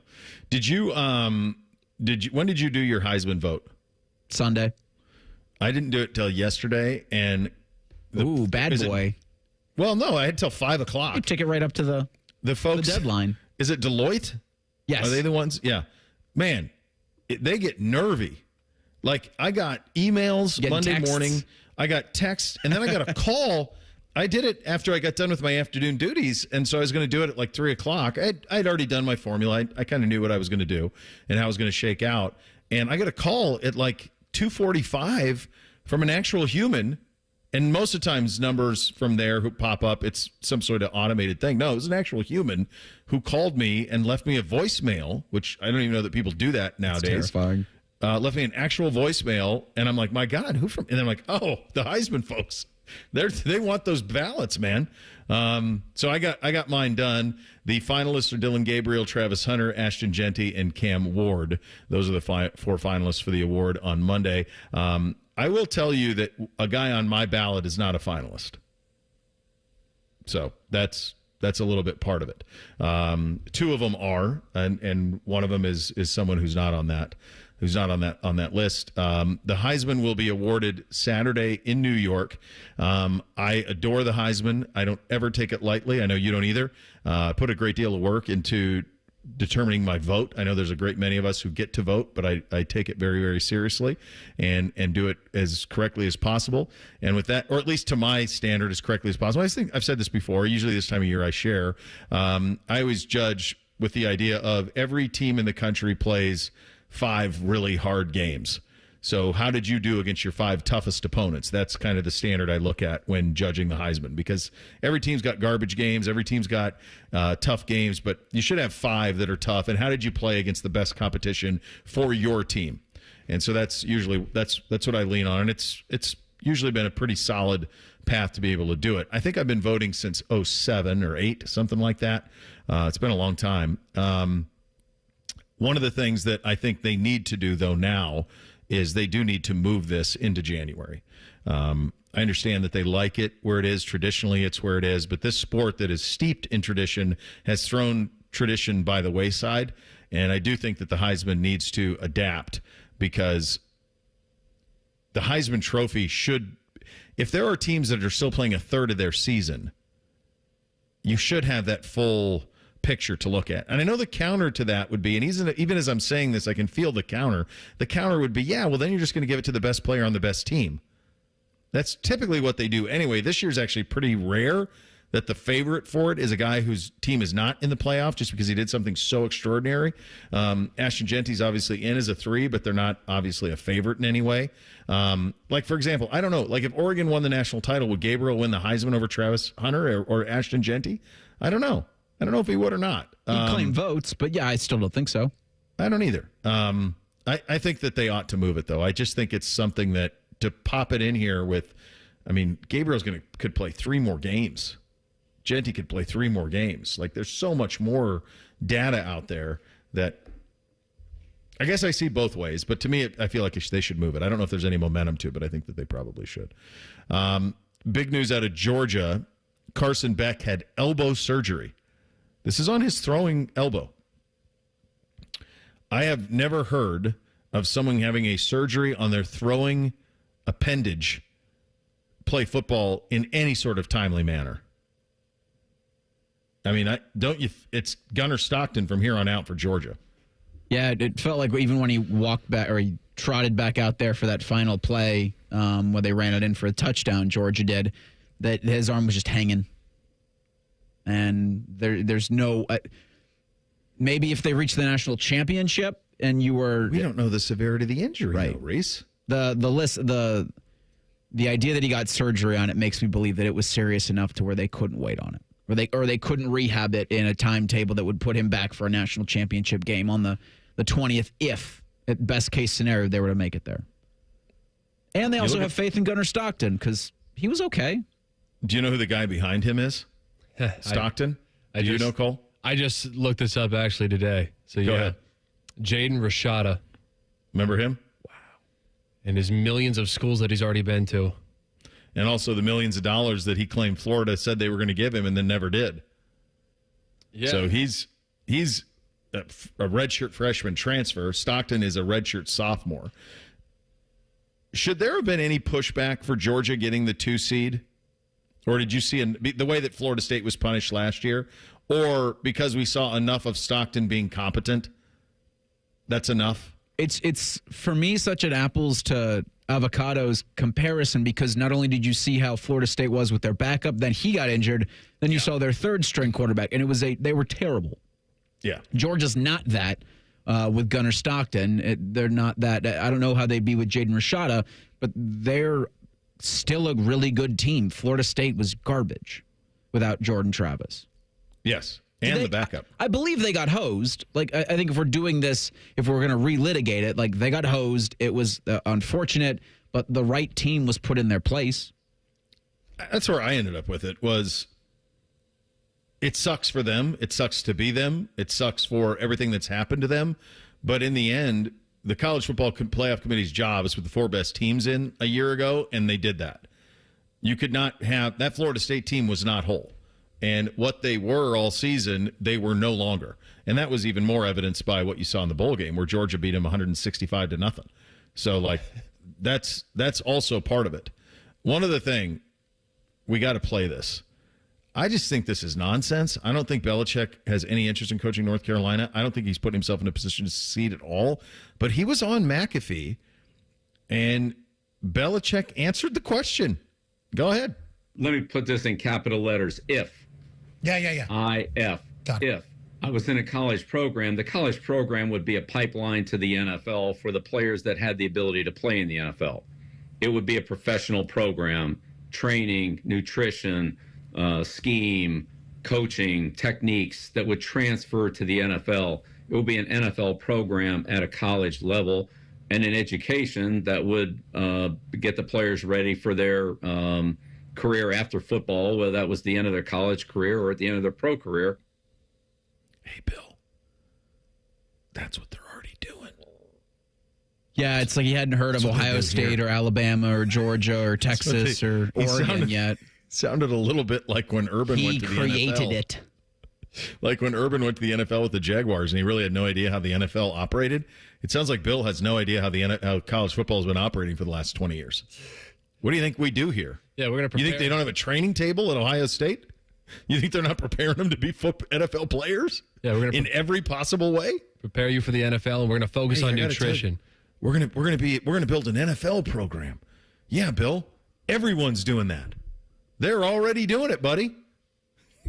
[SPEAKER 2] Did you? When did you do your Heisman vote?
[SPEAKER 4] Sunday.
[SPEAKER 2] I didn't do it till yesterday, and
[SPEAKER 4] bad boy.
[SPEAKER 2] Well, no, I had till 5 o'clock.
[SPEAKER 4] You take it right up to the
[SPEAKER 2] folks.
[SPEAKER 4] The deadline.
[SPEAKER 2] Is it Deloitte?
[SPEAKER 4] Yes.
[SPEAKER 2] Are they the ones? Yeah. Man, they get nervy. Like, I got emails Monday morning. I got texts, and then I got a call. I did it after I got done with my afternoon duties, and so I was going to do it at like 3 o'clock. I'd already done my formula. I kind of knew what I was going to do and how I was going to shake out. And I got a call at like 2:45 from an actual human. And most of the times, numbers from there who pop up, it's some sort of automated thing. No, it was an actual human who called me and left me a voicemail, which I don't even know that people do that nowadays.
[SPEAKER 4] That's terrifying.
[SPEAKER 2] Left me an actual voicemail, and I'm like, my God, who from? And I'm like, oh, the Heisman folks. They want those ballots, man. So I got mine done. The finalists are Dylan Gabriel, Travis Hunter, Ashton Genty, and Cam Ward. Those are the 4 finalists for the award on Monday. I will tell you that a guy on my ballot is not a finalist. So that's a little bit part of it. 2 of them are, and one of them is someone who's not on that. Who's not on that list. The Heisman will be awarded Saturday in New York. I adore the Heisman. I don't ever take it lightly. I know you don't either. I put a great deal of work into determining my vote. I know there's a great many of us who get to vote, but I take it very, very seriously and do it as correctly as possible. And with that, or at least to my standard, as correctly as possible. I think I've said this before. Usually this time of year I share. I always judge with the idea of every team in the country plays 5 really hard games. So how did you do against your 5 toughest opponents? That's kind of the standard I look at when judging the Heisman, because every team's got garbage games, every team's got tough games, but you should have 5 that are tough. And how did you play against the best competition for your team? And so that's usually that's what I lean on, and it's usually been a pretty solid path to be able to do it. I think I've been voting since 07 or 8, something like that. It's been a long time. One of the things that I think they need to do, though, now is they do need to move this into January. I understand that they like it where it is. Traditionally, it's where it is. But this sport that is steeped in tradition has thrown tradition by the wayside. And I do think that the Heisman needs to adapt, because the Heisman Trophy should, if there are teams that are still playing a third of their season, you should have that full picture to look at. And I know the counter to that would be, and even as I'm saying this, I can feel the counter. The counter would be, yeah, well, then you're just going to give it to the best player on the best team. That's typically what they do anyway. This year's actually pretty rare that the favorite for it is a guy whose team is not in the playoff just because he did something so extraordinary. Ashton Genty's obviously in as a 3, but they're not obviously a favorite in any way. Like, for example, I don't know, like if Oregon won the national title, would Gabriel win the Heisman over Travis Hunter or Ashton Genty? I don't know. I don't know if he would or not.
[SPEAKER 4] He'd claim votes, but yeah, I still don't think so.
[SPEAKER 2] I don't either. I think that they ought to move it, though. I just think it's something that to pop it in here with, I mean, Gabriel's could play 3 more games. Genty could play 3 more games. Like, there's so much more data out there that I guess I see both ways. But to me, I feel like they should move it. I don't know if there's any momentum to it, but I think that they probably should. Big news out of Georgia. Carson Beck had elbow surgery. This is on his throwing elbow. I have never heard of someone having a surgery on their throwing appendage play football in any sort of timely manner. I mean, it's Gunnar Stockton from here on out for Georgia.
[SPEAKER 4] Yeah, it felt like even when he walked back, or he trotted back out there for that final play, where they ran it in for a touchdown, Georgia did, that his arm was just hanging. And there's no maybe if they reach the national championship and you were,
[SPEAKER 2] we don't know the severity of the injury,
[SPEAKER 4] right,
[SPEAKER 2] though, Reese.
[SPEAKER 4] The idea that he got surgery on it makes me believe that it was serious enough to where they couldn't wait on it, or they couldn't rehab it in a timetable that would put him back for a national championship game on the 20th, if at best case scenario they were to make it there. And they also have faith in Gunnar Stockton because he was okay.
[SPEAKER 2] Do you know who the guy behind him is? Stockton? Do you know, Cole?
[SPEAKER 18] I just looked this up actually today. So
[SPEAKER 2] Go ahead.
[SPEAKER 18] Jaden Rashada.
[SPEAKER 2] Remember him?
[SPEAKER 18] Wow. And his millions of schools that he's already been to.
[SPEAKER 2] And also the millions of dollars that he claimed Florida said they were going to give him and then never did. Yeah. So he's a redshirt freshman transfer. Stockton is a redshirt sophomore. Should there have been any pushback for Georgia getting the 2 seed? Or did you see the way that Florida State was punished last year? Or because we saw enough of Stockton being competent, that's enough?
[SPEAKER 4] It's for me such an apples to avocados comparison, because not only did you see how Florida State was with their backup, then he got injured, then you saw their third string quarterback, and they were terrible.
[SPEAKER 2] Yeah.
[SPEAKER 4] Georgia's not that with Gunnar Stockton. They're not that. I don't know how they'd be with Jaden Rashada, but they're still a really good team. Florida State was garbage without Jordan Travis.
[SPEAKER 2] Yes. And the backup.
[SPEAKER 4] I believe they got hosed. Like, I think if we're doing this, if we're going to relitigate it, like, they got hosed. It was unfortunate, but the right team was put in their place.
[SPEAKER 2] That's where I ended up with it, was it sucks for them. It sucks to be them. It sucks for everything that's happened to them. But in the end, the College Football Playoff Committee's job is with the 4 best teams in a year ago, and they did that. You could not have – that Florida State team was not whole. And what they were all season, they were no longer. And that was even more evidenced by what you saw in the bowl game, where Georgia beat them 165-0. So, like, that's also part of it. One other thing, we got to play this. I just think this is nonsense. I don't think Belichick has any interest in coaching North Carolina. I don't think he's putting himself in a position to succeed at all. But he was on McAfee, and Belichick answered the question. Go ahead.
[SPEAKER 7] Let me put this in capital letters. If.
[SPEAKER 8] Yeah.
[SPEAKER 7] IF. If I was in a college program, the college program would be a pipeline to the NFL for the players that had the ability to play in the NFL. It would be a professional program, training, nutrition, scheme, coaching, techniques that would transfer to the NFL. It would be an NFL program at a college level, and an education that would get the players ready for their career after football, whether that was the end of their college career or at the end of their pro career.
[SPEAKER 2] Hey, Bill, that's what they're already doing.
[SPEAKER 4] Yeah, it's like he hadn't heard of Ohio State or Alabama or Georgia or Texas or Oregon yet.
[SPEAKER 2] Sounded a little bit like when Urban went to the NFL.
[SPEAKER 4] He created it.
[SPEAKER 2] Like when Urban went to the NFL with the Jaguars and he really had no idea how the NFL operated. It sounds like Bill has no idea how college football has been operating for the last 20 years. What do you think we do here?
[SPEAKER 18] Yeah, we're going to prepare.
[SPEAKER 2] You think they don't have a training table at Ohio State? You think they're not preparing them to be NFL players?
[SPEAKER 18] Yeah, we're going to
[SPEAKER 2] in every possible way
[SPEAKER 18] prepare you for the NFL, and we're going to focus on nutrition.
[SPEAKER 2] We're going to build an NFL program. Yeah, Bill, everyone's doing that. They're already doing it, buddy.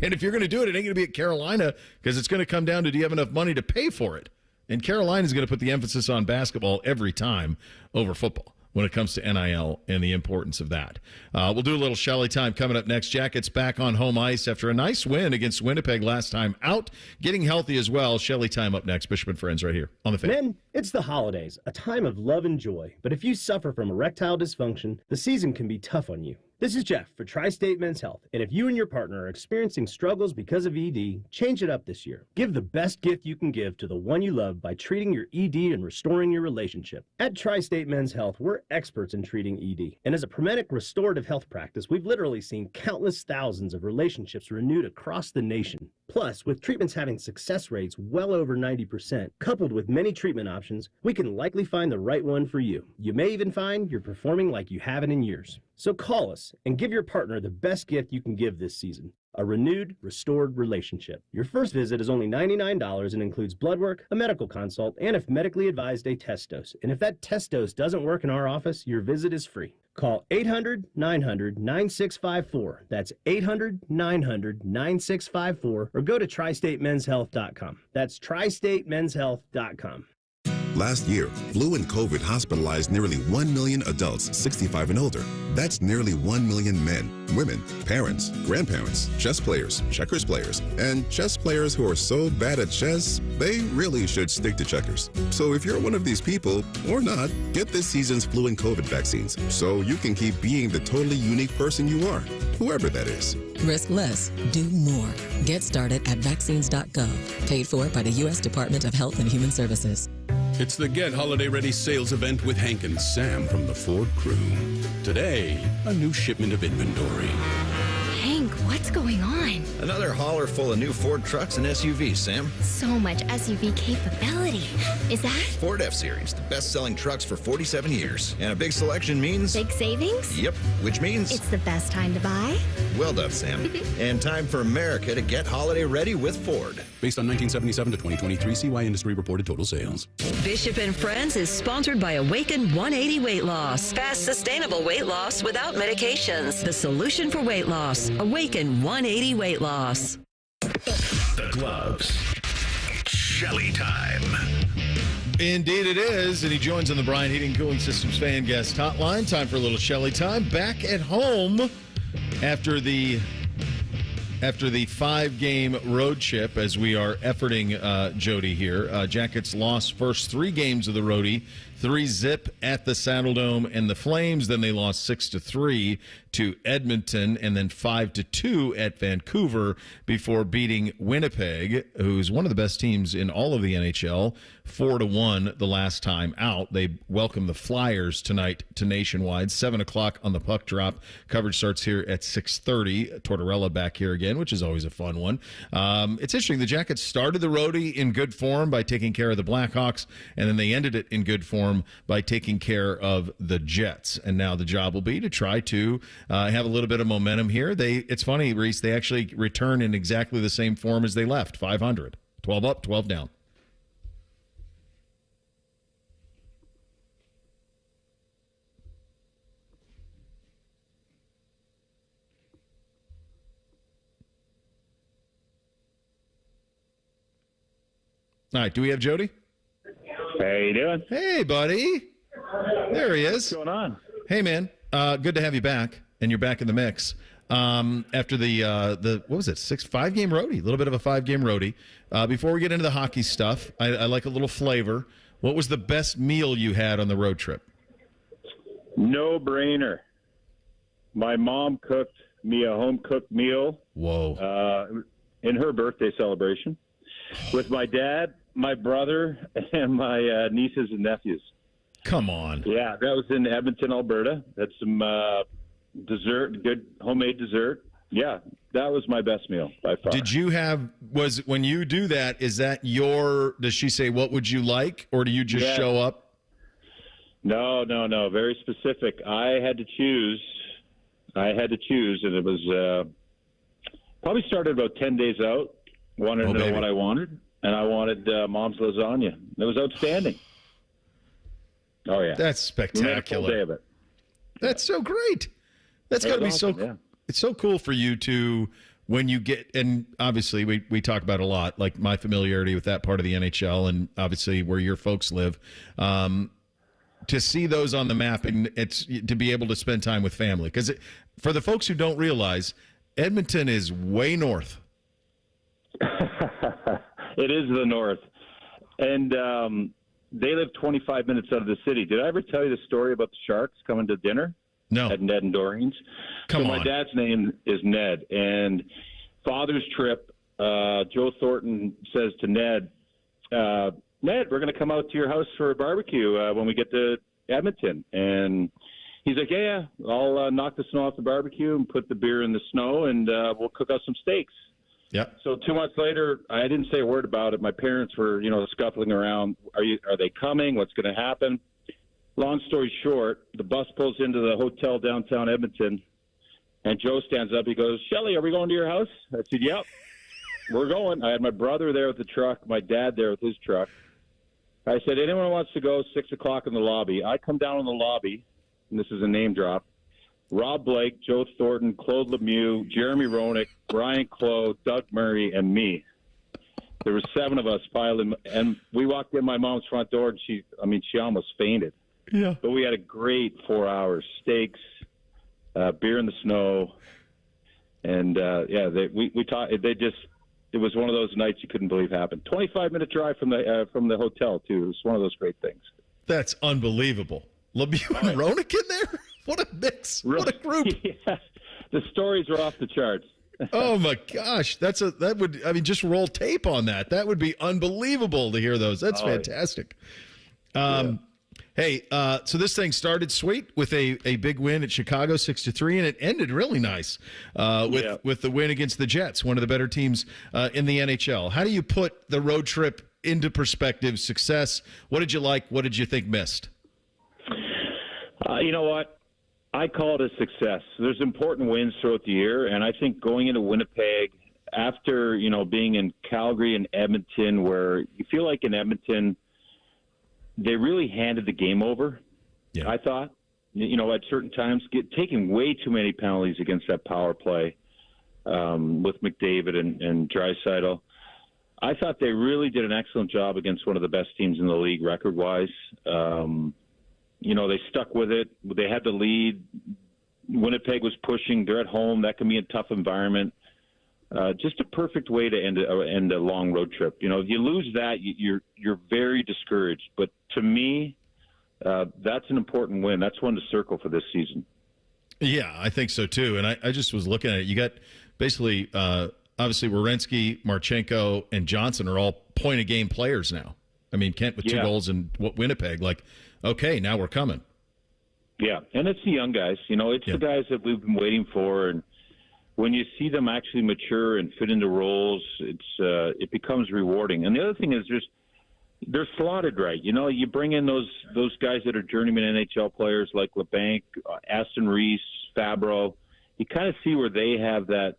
[SPEAKER 2] And if you're going to do it, it ain't going to be at Carolina, because it's going to come down to, do you have enough money to pay for it? And Carolina's going to put the emphasis on basketball every time over football when it comes to NIL and the importance of that. We'll do a little Shelly time coming up next. Jackets back on home ice after a nice win against Winnipeg last time out. Getting healthy as well. Shelly time up next. Bishop and Friends right here on the Fan.
[SPEAKER 9] Men, it's the holidays, a time of love and joy. But if you suffer from erectile dysfunction, the season can be tough on you. This is Jeff for Tri-State Men's Health, and if you and your partner are experiencing struggles because of ED, change it up this year. Give the best gift you can give to the one you love by treating your ED and restoring your relationship. At Tri-State Men's Health, we're experts in treating ED, and as a Promenic restorative health practice, we've literally seen countless thousands of relationships renewed across the nation. Plus, with treatments having success rates well over 90%, coupled with many treatment options, we can likely find the right one for you. You may even find you're performing like you haven't in years. So call us and give your partner the best gift you can give this season, a renewed, restored relationship. Your first visit is only $99 and includes blood work, a medical consult, and if medically advised, a test dose. And if that test dose doesn't work in our office, your visit is free. Call 800-900-9654. That's 800-900-9654, or go to tristatemenshealth.com. That's tristatemenshealth.com.
[SPEAKER 8] Last year, flu and COVID hospitalized nearly 1 million adults 65 and older. That's nearly 1 million men, women, parents, grandparents, chess players, checkers players, and chess players who are so bad at chess, they really should stick to checkers. So if you're one of these people, or not, get this season's flu and COVID vaccines so you can keep being the totally unique person you are, whoever that is.
[SPEAKER 10] Risk less, do more. Get started at vaccines.gov. Paid for by the U.S. Department of Health and Human Services.
[SPEAKER 12] It's the Get Holiday Ready sales event with Hank and Sam from the Ford crew. Today, a new shipment of inventory.
[SPEAKER 19] Hank, what's going on?
[SPEAKER 20] Another hauler full of new Ford trucks and SUVs, Sam.
[SPEAKER 19] So much SUV capability. Is that?
[SPEAKER 20] Ford F-Series, the best-selling trucks for 47 years. And a big selection means...
[SPEAKER 19] Big savings?
[SPEAKER 20] Yep, which means...
[SPEAKER 19] It's the best time to buy?
[SPEAKER 20] Well done, Sam. And time for America to get holiday ready with Ford.
[SPEAKER 12] Based on 1977 to 2023 CY Industry reported total sales.
[SPEAKER 14] Bishop and Friends is sponsored by Awaken 180 Weight Loss. Fast, sustainable weight loss without medications. The solution for weight loss. Awaken 180 Weight Loss.
[SPEAKER 1] The gloves. Shelly time.
[SPEAKER 2] Indeed it is, and he joins on the Bryant Heating Cooling Systems fan guest hotline. Time for a little Shelly time. Back at home after the 5-game road trip, as we are efforting Jody here. Jackets lost first 3 games of the roadie, 3-0 at the Saddle Dome and the Flames. Then they lost 6-3 to Edmonton, and then 5-2 at Vancouver before beating Winnipeg, who's one of the best teams in all of the NHL, 4-1 the last time out. They welcome the Flyers tonight to Nationwide, 7 o'clock on the puck drop. Coverage starts here at 6:30. Tortorella back here again, which is always a fun one. It's interesting. The Jackets started the roadie in good form by taking care of the Blackhawks, and then they ended it in good form by taking care of the Jets. And now the job will be to try to have a little bit of momentum here. It's funny, Reese, they actually return in exactly the same form as they left, 500. 12 up, 12 down. All right, do we have Jody?
[SPEAKER 21] How you doing?
[SPEAKER 2] Hey, buddy. There he is.
[SPEAKER 21] What's going on?
[SPEAKER 2] Hey, man. Good to have you back, and you're back in the mix. After the what was it, 5-game roadie, a little bit of a 5-game roadie. Before we get into the hockey stuff, I like a little flavor. What was the best meal you had on the road trip?
[SPEAKER 21] No brainer. My mom cooked me a home-cooked meal.
[SPEAKER 2] Whoa.
[SPEAKER 21] In her birthday celebration with my dad, my brother, and my nieces and nephews.
[SPEAKER 2] Come on.
[SPEAKER 21] Yeah, that was in Edmonton, Alberta. That's some dessert, good homemade dessert. Yeah, that was my best meal by far.
[SPEAKER 2] Did you when you do that, is that does she say, what would you like, or do you just show up?
[SPEAKER 21] No. Very specific. I had to choose, and it was probably started about 10 days out. Wanted to know what I wanted, and I wanted Mom's lasagna. It was outstanding. Oh, yeah.
[SPEAKER 2] That's spectacular.
[SPEAKER 21] We made a full day of it.
[SPEAKER 2] That's so great. That's got to be
[SPEAKER 21] awesome,
[SPEAKER 2] so It's so cool for you to, when you get, and obviously we talk about a lot, like my familiarity with that part of the NHL and obviously where your folks live, to see those on the map and it's to be able to spend time with family. Because for the folks who don't realize, Edmonton is way north.
[SPEAKER 21] It is the north. And they live 25 minutes out of the city. Did I ever tell you the story about the Sharks coming to dinner?
[SPEAKER 2] No.
[SPEAKER 21] At Ned and Doreen's?
[SPEAKER 2] Come on.
[SPEAKER 21] My dad's name is Ned. And father's trip, Joe Thornton says to Ned, Ned, we're going to come out to your house for a barbecue when we get to Edmonton. And he's like, yeah, I'll knock the snow off the barbecue and put the beer in the snow, and we'll cook out some steaks.
[SPEAKER 2] Yeah.
[SPEAKER 21] So 2 months later, I didn't say a word about it. My parents were, scuffling around. Are they coming? What's going to happen? Long story short, the bus pulls into the hotel downtown Edmonton, and Joe stands up. He goes, Shelly, are we going to your house? I said, yep, we're going. I had my brother there with the truck, my dad there with his truck. I said, anyone who wants to go, 6 o'clock in the lobby. I come down in the lobby, and this is a name drop. Rob Blake, Joe Thornton, Claude Lemieux, Jeremy Roenick, Brian Clough, Doug Murray, and me. There were 7 of us piled in, and we walked in my mom's front door, and she almost fainted.
[SPEAKER 2] Yeah.
[SPEAKER 21] But we had a great 4 hours. Steaks, beer in the snow, and we talked. It was one of those nights you couldn't believe happened. 25-minute drive from the hotel too. It was one of those great things.
[SPEAKER 2] That's unbelievable. Lemieux and Roenick in there? What a mix! What a group!
[SPEAKER 21] Yeah. The stories are off the charts.
[SPEAKER 2] Oh my gosh, just roll tape on that. That would be unbelievable to hear those. That's fantastic. Hey, so this thing started sweet with a big win at Chicago, 6-3, and it ended really nice with the win against the Jets, one of the better teams in the NHL. How do you put the road trip into perspective? Success. What did you like? What did you think missed?
[SPEAKER 21] You know what? I call it a success. There's important wins throughout the year, and I think going into Winnipeg after, being in Calgary and Edmonton, where you feel like in Edmonton they really handed the game over, I thought. At certain times, taking way too many penalties against that power play with McDavid and Draisaitl. I thought they really did an excellent job against one of the best teams in the league record-wise. They stuck with it. They had the lead. Winnipeg was pushing. They're at home. That can be a tough environment. Just a perfect way to end a long road trip. If you lose that, you're very discouraged. But to me, that's an important win. That's one to circle for this season.
[SPEAKER 2] Yeah, I think so too. And I just was looking at it. You got basically, obviously, Werenski, Marchenko, and Johnson are all point-a-game players now. I mean, Kent with 2 goals in Winnipeg. Okay, now we're coming.
[SPEAKER 21] Yeah, and it's the young guys. It's the guys that we've been waiting for. And when you see them actually mature and fit into roles, it becomes rewarding. And the other thing is they're slotted right. You bring in those guys that are journeyman NHL players like LeBanc, Aston Reese, Fabro. You kind of see where they have that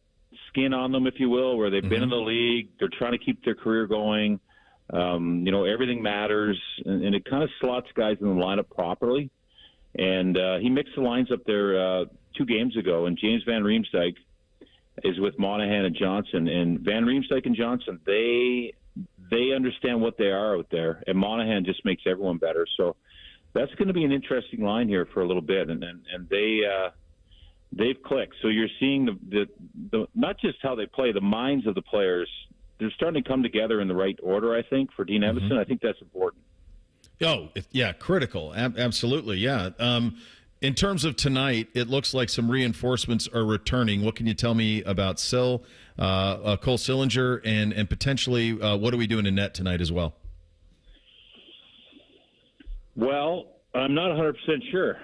[SPEAKER 21] skin on them, if you will, where they've been in the league. They're trying to keep their career going. Everything matters, and it kind of slots guys in the lineup properly. And he mixed the lines up there 2 games ago, and James Van Riemsdyk is with Monahan and Johnson. And Van Riemsdyk and Johnson, they understand what they are out there, and Monahan just makes everyone better. So that's going to be an interesting line here for a little bit, and they've clicked. So you're seeing the not just how they play, the minds of the players. They're starting to come together in the right order, I think, for Dean Evason. I think that's important.
[SPEAKER 2] Oh, yeah, critical. Absolutely, yeah. In terms of tonight, it looks like some reinforcements are returning. What can you tell me about Cole Sillinger, and potentially what are we doing in net tonight as well?
[SPEAKER 21] Well, I'm not 100% sure.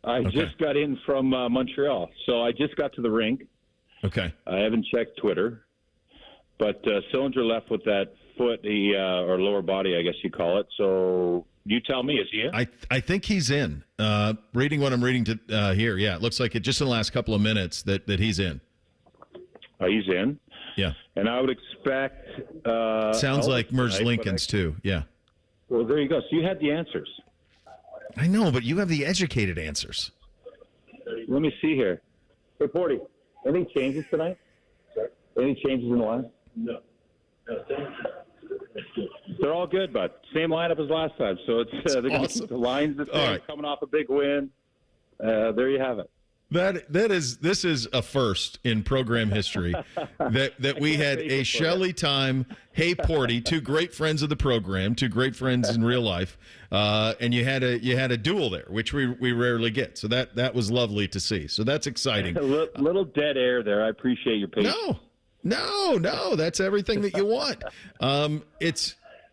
[SPEAKER 21] I just got in from Montreal, so I just got to the rink.
[SPEAKER 2] Okay.
[SPEAKER 21] I haven't checked Twitter. But Sillinger left with that foot, or lower body, I guess you call it. So you tell me, is he in?
[SPEAKER 2] I think he's in. Reading what I'm reading here, it looks like it just in the last couple of minutes that he's in.
[SPEAKER 21] He's in?
[SPEAKER 2] Yeah.
[SPEAKER 21] And I would expect...
[SPEAKER 2] Sounds like Merge Lincoln's too, yeah.
[SPEAKER 21] Well, there you go. So you had the answers.
[SPEAKER 2] I know, but you have the educated answers.
[SPEAKER 21] Let me see here. Hey, Porty, any changes tonight? Sorry? Any changes in the line? No. They're all good, but same lineup as last time. So it's they're going to keep the lines the same, coming off a big win. There you have it.
[SPEAKER 2] This is a first in program history that we had a Shelly time. Hey, Porty, 2 great friends of the program, 2 great friends in real life, and you had a duel there, which we rarely get. So that was lovely to see. So that's exciting.
[SPEAKER 21] A little dead air there. I appreciate your patience.
[SPEAKER 2] No, that's everything that you want.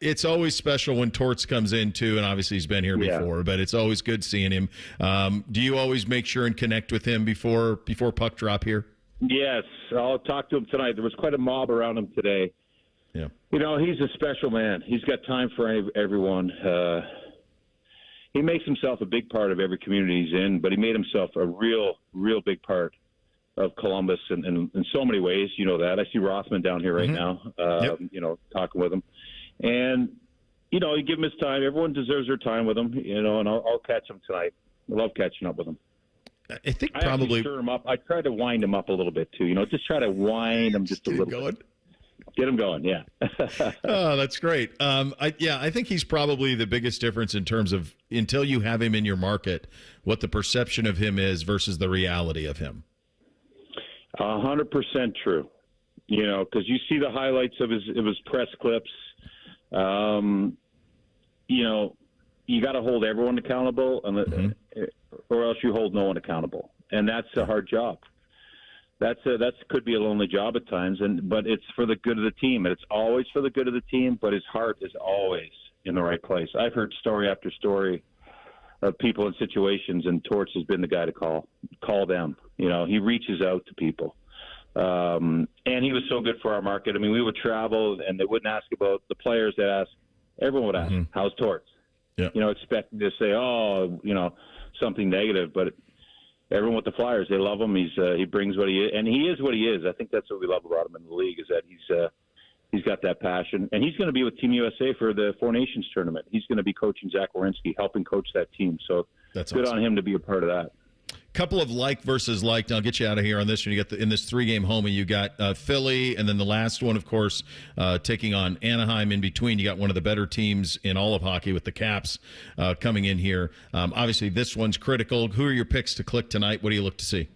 [SPEAKER 2] It's always special when Torts comes in too, and obviously he's been here before, but it's always good seeing him. Do you always make sure and connect with him before puck drop here?
[SPEAKER 21] Yes, I'll talk to him tonight. There was quite a mob around him today.
[SPEAKER 2] Yeah,
[SPEAKER 21] he's a special man. He's got time for everyone. He makes himself a big part of every community he's in, but he made himself a real big part of Columbus in so many ways. You know that. I see Rothman down here right now, talking with him. And, you give him his time. Everyone deserves their time with him, and I'll catch him tonight. I love catching up with him.
[SPEAKER 2] I think
[SPEAKER 21] I stir him up. I try to wind him up a little bit, too. Just try to wind him just a little bit. Get him going, yeah.
[SPEAKER 2] Oh, that's great. I think he's probably the biggest difference in terms of until you have him in your market, what the perception of him is versus the reality of him.
[SPEAKER 21] 100% true. You know, because you see the highlights of his press clips. You know, you got to hold everyone accountable, or else you hold no one accountable, and that's a hard job. That could be a lonely job at times, but it's for the good of the team, and it's always for the good of the team. But his heart is always in the right place. I've heard story after story of people in situations, and Torts has been the guy to call them. You know, he reaches out to people, and he was so good for our market. I mean, we would travel, and they wouldn't ask about the players. They ask, everyone would ask, "How's Torts?"
[SPEAKER 2] Yeah.
[SPEAKER 21] You know, expecting to say, "Oh, you know, something negative," but everyone with the Flyers, they love him. He brings what he is, and he is what he is. I think that's what we love about him in the league, is that he's got that passion, and he's going to be with Team USA for the Four Nations tournament. He's going to be coaching Zach Werenski, helping coach that team. So
[SPEAKER 2] that's
[SPEAKER 21] good
[SPEAKER 2] awesome.
[SPEAKER 21] on him to be a part of that.
[SPEAKER 2] Couple of like versus like. I'll get you out of here on this one. You got in this 3-game homie, you got Philly, and then the last one, of course, taking on Anaheim. In between, you got one of the better teams in all of hockey with the Caps coming in here. Obviously, this one's critical. Who are your picks to click tonight? What do you look to see?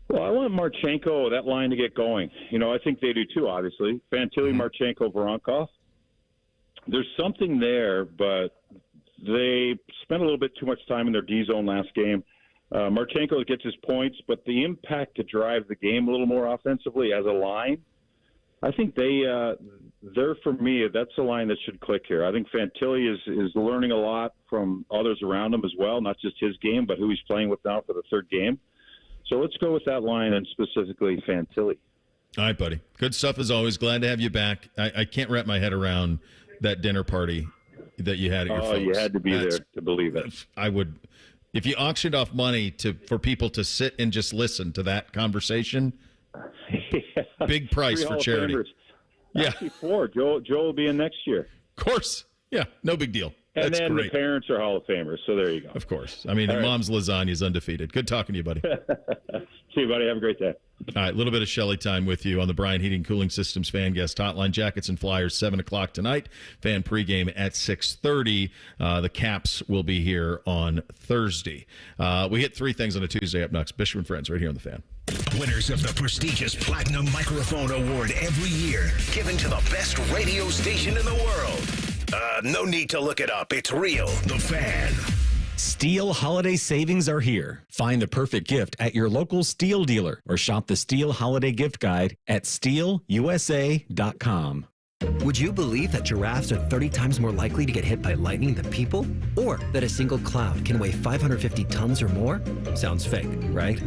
[SPEAKER 21] Well, I want Marchenko, that line, to get going. You know, I think they do too, obviously. Fantilli, Marchenko, Voronkov. There's something there, but they spent a little bit too much time in their D zone last game. Marchenko gets his points, but the impact to drive the game a little more offensively as a line, I think they're, for me, that's a line that should click here. I think Fantilli is learning a lot from others around him as well, not just his game, but who he's playing with now for the third game. So let's go with that line, and specifically Fantilli.
[SPEAKER 2] All right, buddy. Good stuff as always. Glad to have you back. I can't wrap my head around that dinner party that you had at your folks.
[SPEAKER 21] You had to be there to believe it.
[SPEAKER 2] I would, if you auctioned off money for people to sit and just listen to that conversation, big price
[SPEAKER 21] 3
[SPEAKER 2] for
[SPEAKER 21] Hall of
[SPEAKER 2] charity.
[SPEAKER 21] Famers.
[SPEAKER 2] Yeah.
[SPEAKER 21] Actually 4. Joe will be in next year.
[SPEAKER 2] Of course. Yeah, no big deal.
[SPEAKER 21] And
[SPEAKER 2] That's
[SPEAKER 21] then
[SPEAKER 2] great.
[SPEAKER 21] the parents are Hall of Famers, so there you go.
[SPEAKER 2] Of course. I mean,
[SPEAKER 21] All right.
[SPEAKER 2] Mom's lasagna is undefeated. Good talking to you, buddy.
[SPEAKER 21] See you, buddy. Have a great day.
[SPEAKER 2] All right, a little bit of Shelly time with you on the Brian Heating Cooling Systems fan guest hotline. Jackets and Flyers, 7 o'clock tonight. Fan pregame at 6:30. The Caps will be here on Thursday. We hit 3 things on a Tuesday up next. Bishop and Friends right here on the Fan.
[SPEAKER 1] Winners of the prestigious Platinum Microphone Award every year, given to the best radio station in the world. No need to look it up. It's real. The Fan.
[SPEAKER 11] Steel holiday savings are here. Find the perfect gift at your local Steel dealer or shop the Steel Holiday Gift Guide at steelusa.com.
[SPEAKER 15] Would you believe that giraffes are 30 times more likely to get hit by lightning than people? Or that a single cloud can weigh 550 tons or more? Sounds fake, right?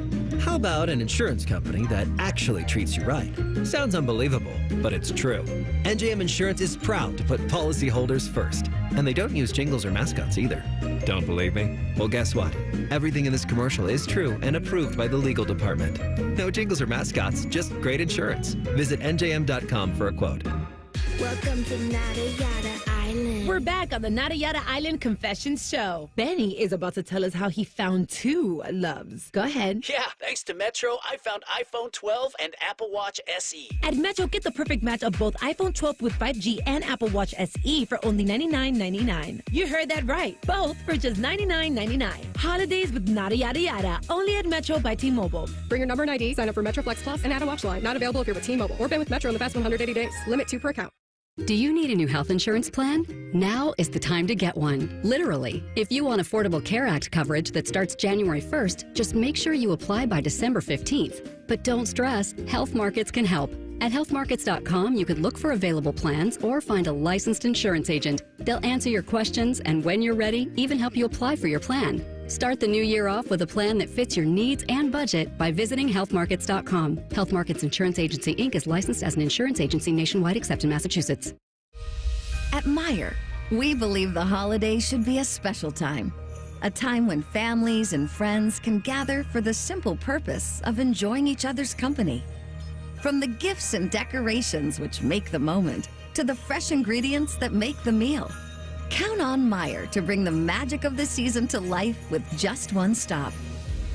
[SPEAKER 15] How about an insurance company that actually treats you right? Sounds unbelievable, but it's true. NJM Insurance is proud to put policyholders first. And they don't use jingles or mascots either. Don't believe me? Well, guess what? Everything in this commercial is true and approved by the legal department. No jingles or mascots, just great insurance. Visit njm.com for a quote.
[SPEAKER 19] Welcome to Nada Yada Island.
[SPEAKER 16] We're back on the Nada Yada Island Confessions Show. Benny is about to tell us how he found 2 loves. Go ahead.
[SPEAKER 22] Yeah, thanks to Metro, I found iPhone 12 and Apple Watch SE.
[SPEAKER 16] At Metro, get the perfect match of both iPhone 12 with 5G and Apple Watch SE for only $99.99. You heard that right. Both for just $99.99. Holidays with Nada Yada Yada. Only at Metro by T-Mobile.
[SPEAKER 23] Bring your number and ID, sign up for Metro Flex Plus, and add a watch line. Not available if you're with T-Mobile or been with Metro in the past 180 days. Limit 2 per account.
[SPEAKER 24] Do you need a new health insurance plan? Now is the time to get one. Literally. If you want Affordable Care Act coverage that starts January 1st, just make sure you apply by December 15th. But don't stress, Health Markets can help. At healthmarkets.com, you could look for available plans or find a licensed insurance agent. They'll answer your questions and when you're ready, even help you apply for your plan. Start the new year off with a plan that fits your needs and budget by visiting healthmarkets.com. Health Markets Insurance Agency, Inc. is licensed as an insurance agency nationwide except in Massachusetts.
[SPEAKER 26] At Meijer, we believe the holidays should be a special time. A time when families and friends can gather for the simple purpose of enjoying each other's company. From the gifts and decorations which make the moment, to the fresh ingredients that make the meal. Count on Meijer to bring the magic of the season to life with just one stop.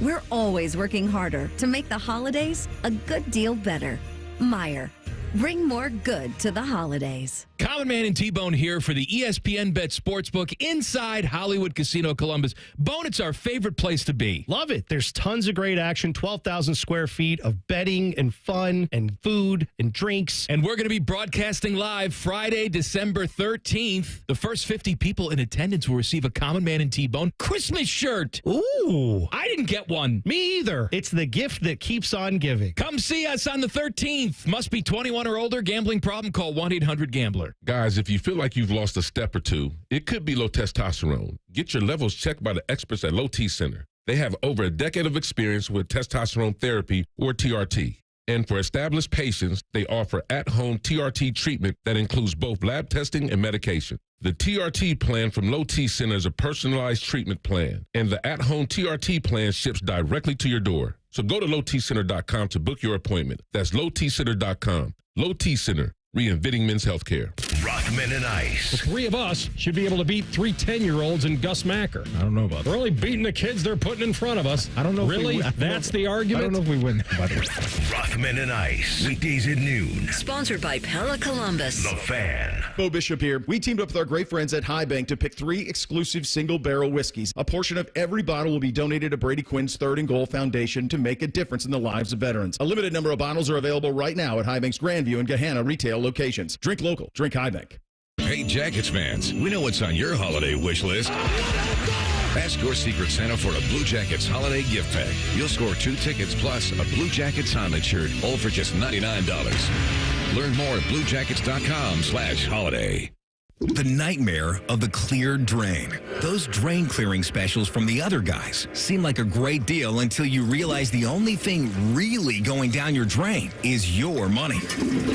[SPEAKER 26] We're always working harder to make the holidays a good deal better. Meijer, Bring more good to the holidays.
[SPEAKER 3] Common Man and T-Bone here for the ESPN Bet Sportsbook inside Hollywood Casino Columbus. Bone, it's our favorite place to be.
[SPEAKER 5] Love it. There's tons of great action, 12,000 square feet of betting and fun and food and drinks.
[SPEAKER 3] And we're going to be broadcasting live Friday, December 13th. The first 50 people in attendance will receive a Common Man and T-Bone Christmas shirt.
[SPEAKER 5] Ooh.
[SPEAKER 3] I didn't get one.
[SPEAKER 5] Me either. It's the gift that keeps on giving.
[SPEAKER 3] Come see us on the 13th. Must be 21 or older. Gambling problem? Call 1-800-GAMBLER.
[SPEAKER 6] Guys, if you feel like you've lost a step or two, it could be low testosterone. Get your levels checked by the experts at Low T Center. They have over a decade of experience with testosterone therapy, or TRT. And for established patients, they offer at-home TRT treatment that includes both lab testing and medication. The TRT plan from Low T Center is a personalized treatment plan, and the at-home TRT plan ships directly to your door. So go to lowtcenter.com to book your appointment. That's lowtcenter.com. Low T Center, reinventing men's healthcare.
[SPEAKER 1] Rothman and Ice.
[SPEAKER 13] The three of us should be able to beat 3 10-year-olds and Gus Macker.
[SPEAKER 2] I don't know about that.
[SPEAKER 13] We're only beating the kids they're putting in front of us.
[SPEAKER 2] I don't know.
[SPEAKER 13] Really? That's the argument?
[SPEAKER 2] I don't know if we win, by the way.
[SPEAKER 1] Rothman and Ice. Weekdays at noon.
[SPEAKER 14] Sponsored by Pella Columbus.
[SPEAKER 1] The Fan.
[SPEAKER 2] Bo Bishop here. We teamed up with our great friends at High Bank to pick 3 exclusive single-barrel whiskeys. A portion of every bottle will be donated to Brady Quinn's Third and Goal Foundation to make a difference in the lives of veterans. A limited number of bottles are available right now at High Bank's Grandview and Gahanna retail locations. Drink local. Drink High Bank.
[SPEAKER 1] Hey, Jackets fans, we know what's on your holiday wish list. Ask your Secret Santa for a Blue Jackets holiday gift pack. You'll score 2 tickets plus a Blue Jackets Honda shirt, all for just $99. Learn more at bluejackets.com/holiday.
[SPEAKER 17] The nightmare of the cleared drain. Those drain clearing specials from the other guys seem like a great deal until you realize the only thing really going down your drain is your money.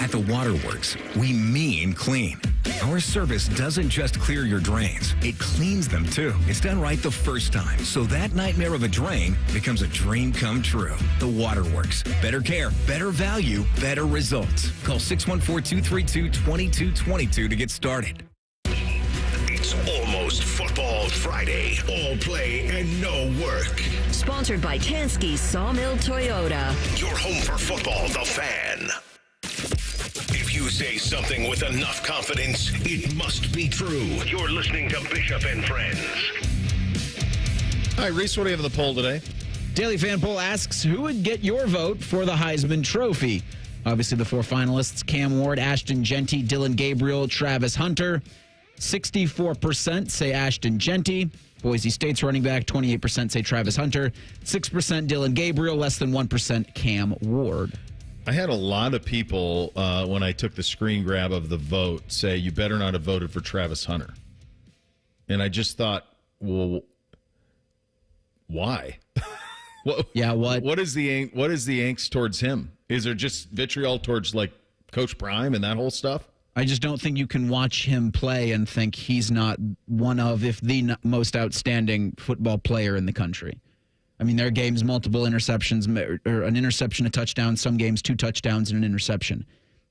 [SPEAKER 17] At the Waterworks, we mean clean. Our service doesn't just clear your drains, it cleans them too. It's done right the first time, so that nightmare of a drain becomes a dream come true. The Waterworks. Better care, better value, better results. Call 614-232-2222 to get started.
[SPEAKER 1] It's almost Football Friday. All play and no work.
[SPEAKER 14] Sponsored by Tansky's Sawmill Toyota.
[SPEAKER 1] Your home for football, The Fan. If you say something with enough confidence, it must be true. You're listening to Bishop and Friends.
[SPEAKER 2] All right, Reese, what do you have in the poll today?
[SPEAKER 4] Daily Fan Poll asks, who would get your vote for the Heisman Trophy? Obviously, the 4 finalists, Cam Ward, Ashton Genty, Dylan Gabriel, Travis Hunter. 64% say Ashton Genty. Boise State's running back, 28% say Travis Hunter. 6% Dylan Gabriel, less than 1% Cam Ward.
[SPEAKER 2] I had a lot of people, when I took the screen grab of the vote, say, you better not have voted for Travis Hunter. And I just thought, well, why? What is the angst towards him? Is there just vitriol towards, like, Coach Prime and that whole stuff?
[SPEAKER 4] I just don't think you can watch him play and think he's not one of, if the most outstanding football player in the country. I mean, their games, multiple interceptions, or an interception, a touchdown, some games 2 touchdowns and an interception.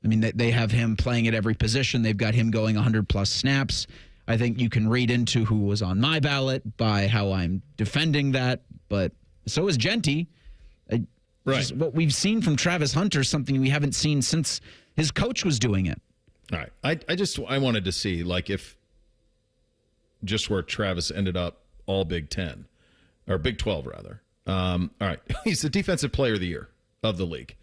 [SPEAKER 4] I mean, they have him playing at every position. They've got him going 100-plus snaps. I think you can read into who was on my ballot by how I'm defending that, but so is Genty.
[SPEAKER 2] Right.
[SPEAKER 4] Just what we've seen from Travis Hunter, something we haven't seen since his coach was doing it.
[SPEAKER 2] All right. I wanted to see, like, if just where Travis ended up all Big 10, or Big 12, rather. All right. He's the defensive player of the year of the league.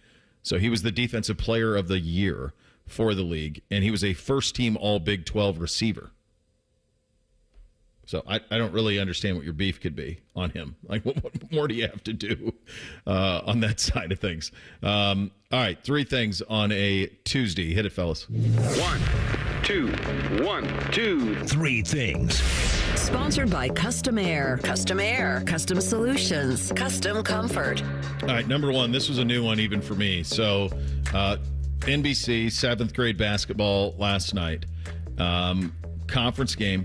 [SPEAKER 2] So he was the defensive player of the year for the league, and he was a first-team all Big 12 receiver. So I don't really understand what your beef could be on him. Like, what more do you have to do on that side of things? All right, 3 things on a Tuesday. Hit it, fellas.
[SPEAKER 1] 1, 2, 3 things.
[SPEAKER 14] Sponsored by Custom Air. Custom Air. Custom Solutions. Custom Comfort.
[SPEAKER 2] All right, number 1. This was a new one even for me. So NBC, 7th grade basketball last night. Conference game.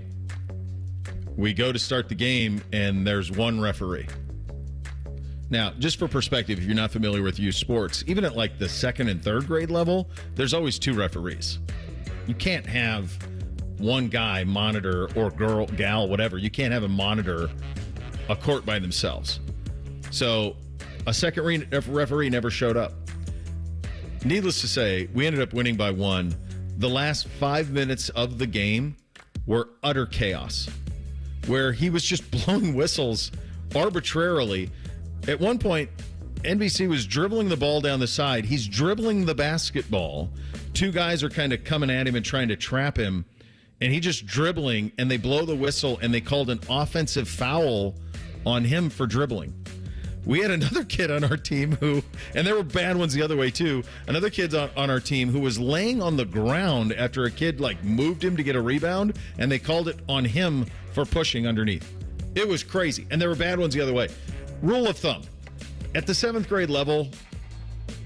[SPEAKER 2] We go to start the game, and there's 1 referee. Now, just for perspective, if you're not familiar with youth sports, even at like the 2nd and 3rd grade level, there's always 2 referees. You can't have one guy monitor, or girl, gal, whatever. You can't have them monitor a court by themselves. So a second referee never showed up. Needless to say, we ended up winning by 1. The last 5 minutes of the game were utter chaos, where he was just blowing whistles arbitrarily. At one point, NBC was dribbling the ball down the side. He's dribbling the basketball. 2 guys are kind of coming at him and trying to trap him, and he just dribbling, and they blow the whistle, and they called an offensive foul on him for dribbling. We had another kid on our team who, and there were bad ones the other way too, another kid on our team who was laying on the ground after a kid moved him to get a rebound, and they called it on him for pushing underneath. It was crazy, and there were bad ones the other way. Rule of thumb, at the 7th grade level,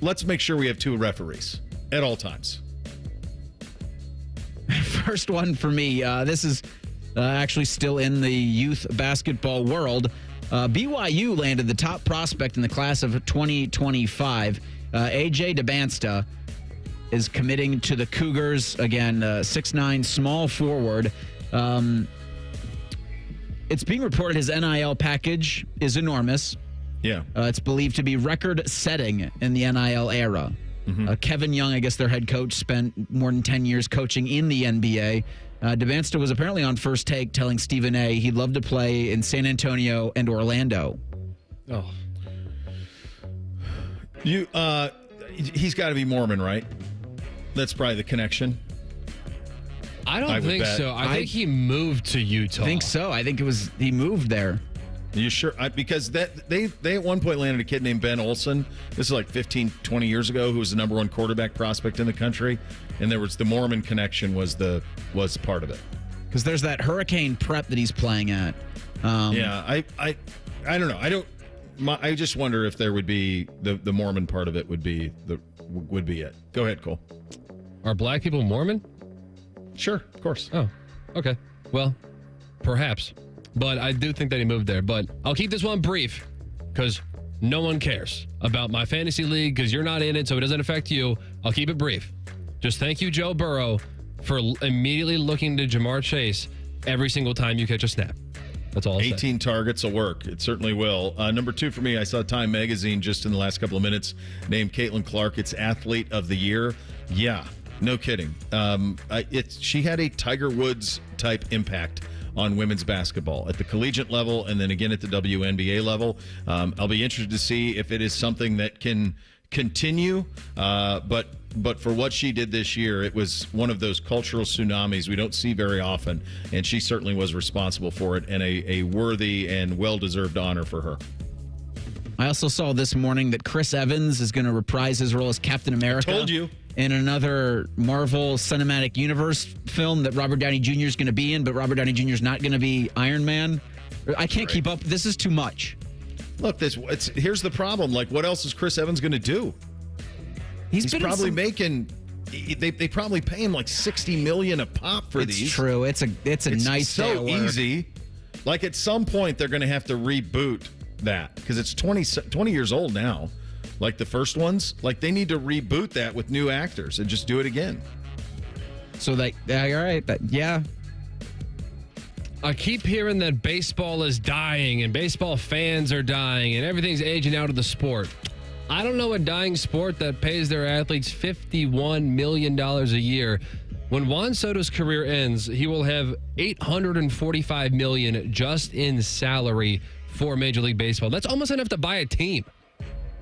[SPEAKER 2] let's make sure we have 2 referees at all times.
[SPEAKER 4] First one for me, this is actually still in the youth basketball world. BYU landed the top prospect in the class of 2025. AJ DeBansta is committing to the Cougars. Again, 6'9", small forward. It's being reported his NIL package is enormous.
[SPEAKER 2] Yeah.
[SPEAKER 4] It's believed to be record-setting in the NIL era. Mm-hmm. Kevin Young, I guess their head coach, spent more than 10 years coaching in the NBA. DeBansta was apparently on First Take telling Stephen A. he'd love to play in San Antonio and Orlando.
[SPEAKER 2] Oh. He's got to be Mormon, right? That's probably the connection.
[SPEAKER 13] I don't think so. I think he moved to Utah.
[SPEAKER 4] I think so. I think he moved there.
[SPEAKER 2] Are you sure? Because they at one point landed a kid named Ben Olsen. This is 15, 20 years ago, who was the number 1 quarterback prospect in the country. And there was the Mormon connection was part of it.
[SPEAKER 4] Because there's that Hurricane Prep that he's playing at.
[SPEAKER 2] I don't know. I just wonder if there would be the Mormon part of it would be it. Go ahead, Cole.
[SPEAKER 13] Are black people Mormon?
[SPEAKER 2] Sure, of course.
[SPEAKER 13] Oh, okay. Well, perhaps. But I do think that he moved there. But I'll keep this one brief because no one cares about my fantasy league because you're not in it, so it doesn't affect you. I'll keep it brief. Just thank you, Joe Burrow, for immediately looking to Jamar Chase every single time you catch a snap. That's all I'll
[SPEAKER 2] 18 targets will work. It certainly will. Number 2 for me, I saw Time Magazine just in the last couple of minutes named Caitlin Clark its Athlete of the Year. Yeah, no kidding. She had a Tiger Woods type impact on women's basketball at the collegiate level and then again at the WNBA level. I'll be interested to see if it is something that can continue. But for what she did this year, it was one of those cultural tsunamis we don't see very often, and she certainly was responsible for it, and a worthy and well-deserved honor for her.
[SPEAKER 4] I also saw this morning that Chris Evans is going to reprise his role as Captain America.
[SPEAKER 2] I told you.
[SPEAKER 4] In another Marvel Cinematic Universe film that Robert Downey Jr. is going to be in, but Robert Downey Jr. is not going to be Iron Man. I can't keep up. This is too much.
[SPEAKER 2] Look, here's the problem. What else is Chris Evans going to do? He's probably making. They probably pay him $60 million a pop for these.
[SPEAKER 4] It's true. It's nice.
[SPEAKER 2] So easy. At some point they're going to have to reboot that because it's 20 years old now. The first ones, they need to reboot that with new actors and just do it again.
[SPEAKER 4] So all right, yeah.
[SPEAKER 13] I keep hearing that baseball is dying and baseball fans are dying and everything's aging out of the sport. I don't know a dying sport that pays their athletes $51 million a year. When Juan Soto's career ends, he will have $845 million just in salary for Major League Baseball. That's almost enough to buy a team.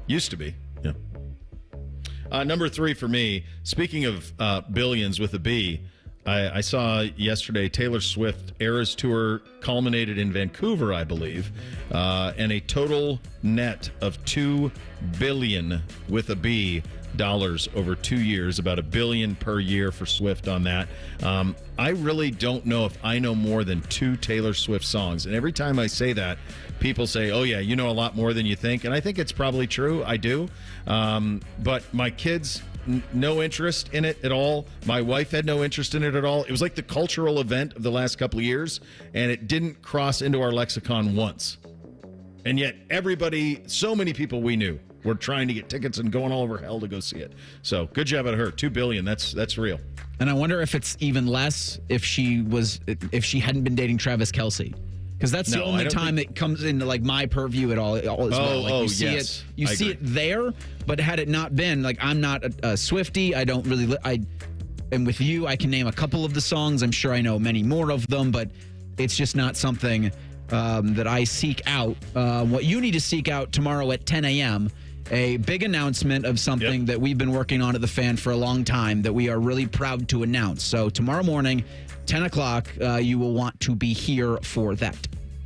[SPEAKER 2] Used to be, yeah. Number 3 for me, speaking of billions with a B, I saw yesterday Taylor Swift Eras Tour culminated in Vancouver, I believe, and a total net of $2 billion with a B dollars over 2 years, about $1 billion per year for Swift on that. I really don't know if I know more than 2 Taylor Swift songs. And every time I say that, people say, oh, yeah, you know a lot more than you think. And I think it's probably true. I do. But my kids, no interest in it at all. My wife had no interest in it at all. It was like the cultural event of the last couple of years, and it didn't cross into our lexicon once. And yet everybody, so many people we knew were trying to get tickets and going all over hell to go see it. So good job at her. $2 billion. That's real.
[SPEAKER 4] And I wonder if it's even less if she hadn't been dating Travis Kelce. Because that's the only time it comes into like my purview at all as well. Like, you see it, you see it there. But had it not been, like, I'm not a Swiftie. I don't really. And with you, I can name a couple of the songs. I'm sure I know many more of them, but it's just not something that I seek out. What you need to seek out tomorrow at 10 a.m. A big announcement of something that we've been working on at the Fan for a long time that we are really proud to announce. So tomorrow morning, 10 o'clock, you will want to be here for that.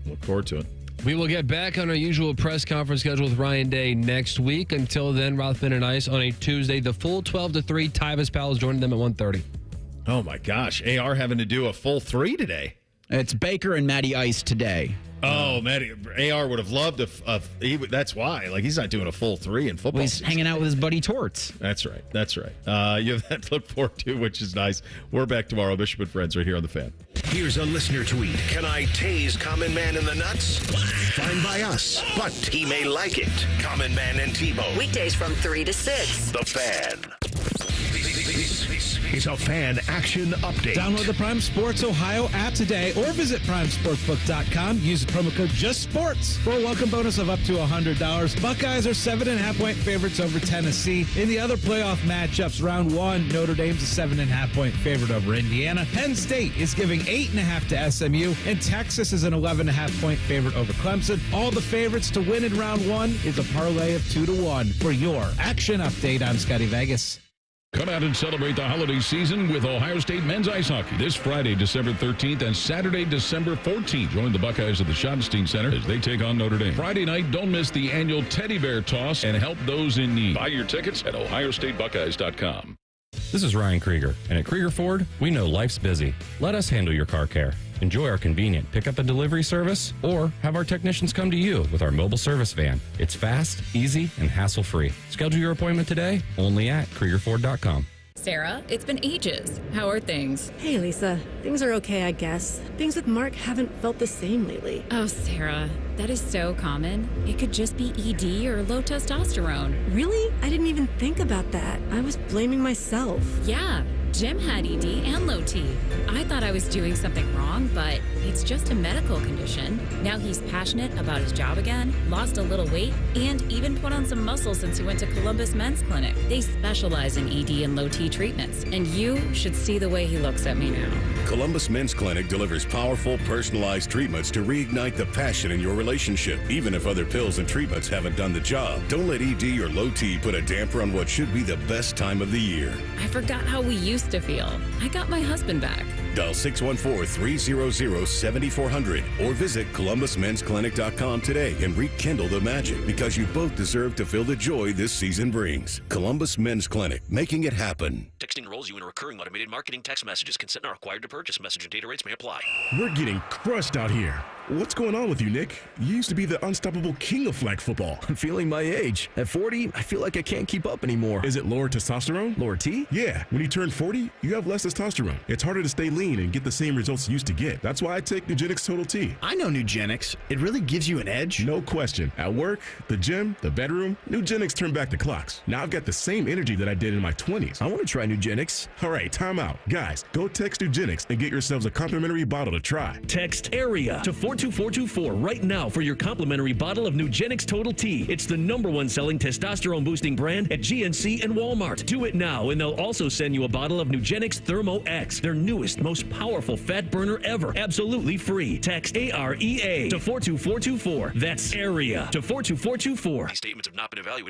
[SPEAKER 2] Look forward to it.
[SPEAKER 13] We will get back on our usual press conference schedule with Ryan Day next week. Until then, Rothman and Ice on a Tuesday. The full 12 to 3. Tyvis Powell's joining them at 1:30.
[SPEAKER 2] Oh, my gosh. AR having to do a full 3 today.
[SPEAKER 4] It's Baker and Matty Ice today.
[SPEAKER 2] Oh, Matty, AR would have loved that's why. Like, he's not doing a full 3 in football.
[SPEAKER 4] Well, he's hanging out with his buddy Torts.
[SPEAKER 2] That's right. You have that to look forward to, which is nice. We're back tomorrow. Bishop and Friends right here on The Fan.
[SPEAKER 1] Here's a listener tweet. Can I tase Common Man in the nuts? Fine by us, but he may like it. Common Man and T-Bone.
[SPEAKER 14] Weekdays from 3 to 6.
[SPEAKER 1] The Fan. This is a Fan Action Update.
[SPEAKER 7] Download the Prime Sports Ohio app today or visit primesportsbook.com. Use the promo code JUSTSPORTS for a welcome bonus of up to $100. Buckeyes are 7.5-point favorites over Tennessee. In the other playoff matchups, round 1, Notre Dame's a 7.5-point favorite over Indiana. Penn State is giving 8.5 to SMU, and Texas is an 11.5-point favorite over Clemson. All the favorites to win in round 1 is a parlay of 2-1. For your Action Update, I'm Scotty Vegas.
[SPEAKER 8] Come out and celebrate the holiday season with Ohio State men's ice hockey this Friday, December 13th and Saturday, December 14th. Join the Buckeyes at the Schottenstein Center as they take on Notre Dame. Friday night, don't miss the annual Teddy Bear Toss and help those in need. Buy your tickets at ohiostatebuckeyes.com.
[SPEAKER 9] This is Ryan Krieger, and at Krieger Ford, we know life's busy. Let us handle your car care. Enjoy our convenient pickup and delivery service, or have our technicians come to you with our mobile service van. It's fast, easy, and hassle-free. Schedule your appointment today, only at KriegerFord.com.
[SPEAKER 10] Sarah, it's been ages. How are things?
[SPEAKER 23] Hey, Lisa. Things are okay, I guess. Things with Mark haven't felt the same lately.
[SPEAKER 10] Oh, Sarah, that is so common. It could just be ED or low testosterone.
[SPEAKER 23] Really? I didn't even think about that. I was blaming myself.
[SPEAKER 10] Yeah, Jim had ED and low T. I thought I was doing something wrong, but it's just a medical condition. Now he's passionate about his job again, lost a little weight, and even put on some muscle since he went to Columbus Men's Clinic. They specialize in ED and low T treatments, and you should see the way he looks at me now.
[SPEAKER 12] Columbus Men's Clinic delivers powerful, personalized treatments to reignite the passion in your relationship, even if other pills and treatments haven't done the job. Don't let ED or low T put a damper on what should be the best time of the year.
[SPEAKER 10] I forgot how we used to feel. I got my husband back.
[SPEAKER 12] Dial 614-300-7400 or visit ColumbusMen'sClinic.com today and rekindle the magic, because you both deserve to feel the joy this season brings. Columbus Men's Clinic, making it happen.
[SPEAKER 18] Texting enrolls you in a recurring automated marketing text messages. Consent not required to purchase. Message and data rates may apply.
[SPEAKER 25] We're getting crushed out here. What's going on with you, Nick? You used to be the unstoppable king of flag football.
[SPEAKER 27] I'm feeling my age. At 40, I feel like I can't keep up anymore.
[SPEAKER 25] Is it lower testosterone?
[SPEAKER 27] Lower T?
[SPEAKER 25] Yeah. When you turn 40, you have less testosterone. It's harder to stay lean and get the same results you used to get. That's why I take Nugenix Total T.
[SPEAKER 27] I know Nugenix. It really gives you an edge.
[SPEAKER 25] No question. At work, the gym, the bedroom, Nugenix turned back the clocks. Now I've got the same energy that I did in my 20s.
[SPEAKER 27] I want to try Nugenix.
[SPEAKER 25] All right, time out. Guys, go text Nugenix and get yourselves a complimentary bottle to try.
[SPEAKER 28] Text AREA to 42424 right now for your complimentary bottle of Nugenix Total T. It's the #1 selling testosterone boosting brand at GNC and Walmart. Do it now, and they'll also send you a bottle of Nugenix Thermo X, their newest, most powerful fat burner ever, absolutely free. Text AREA to 42424. That's AREA to 42424.
[SPEAKER 18] These statements have not been evaluated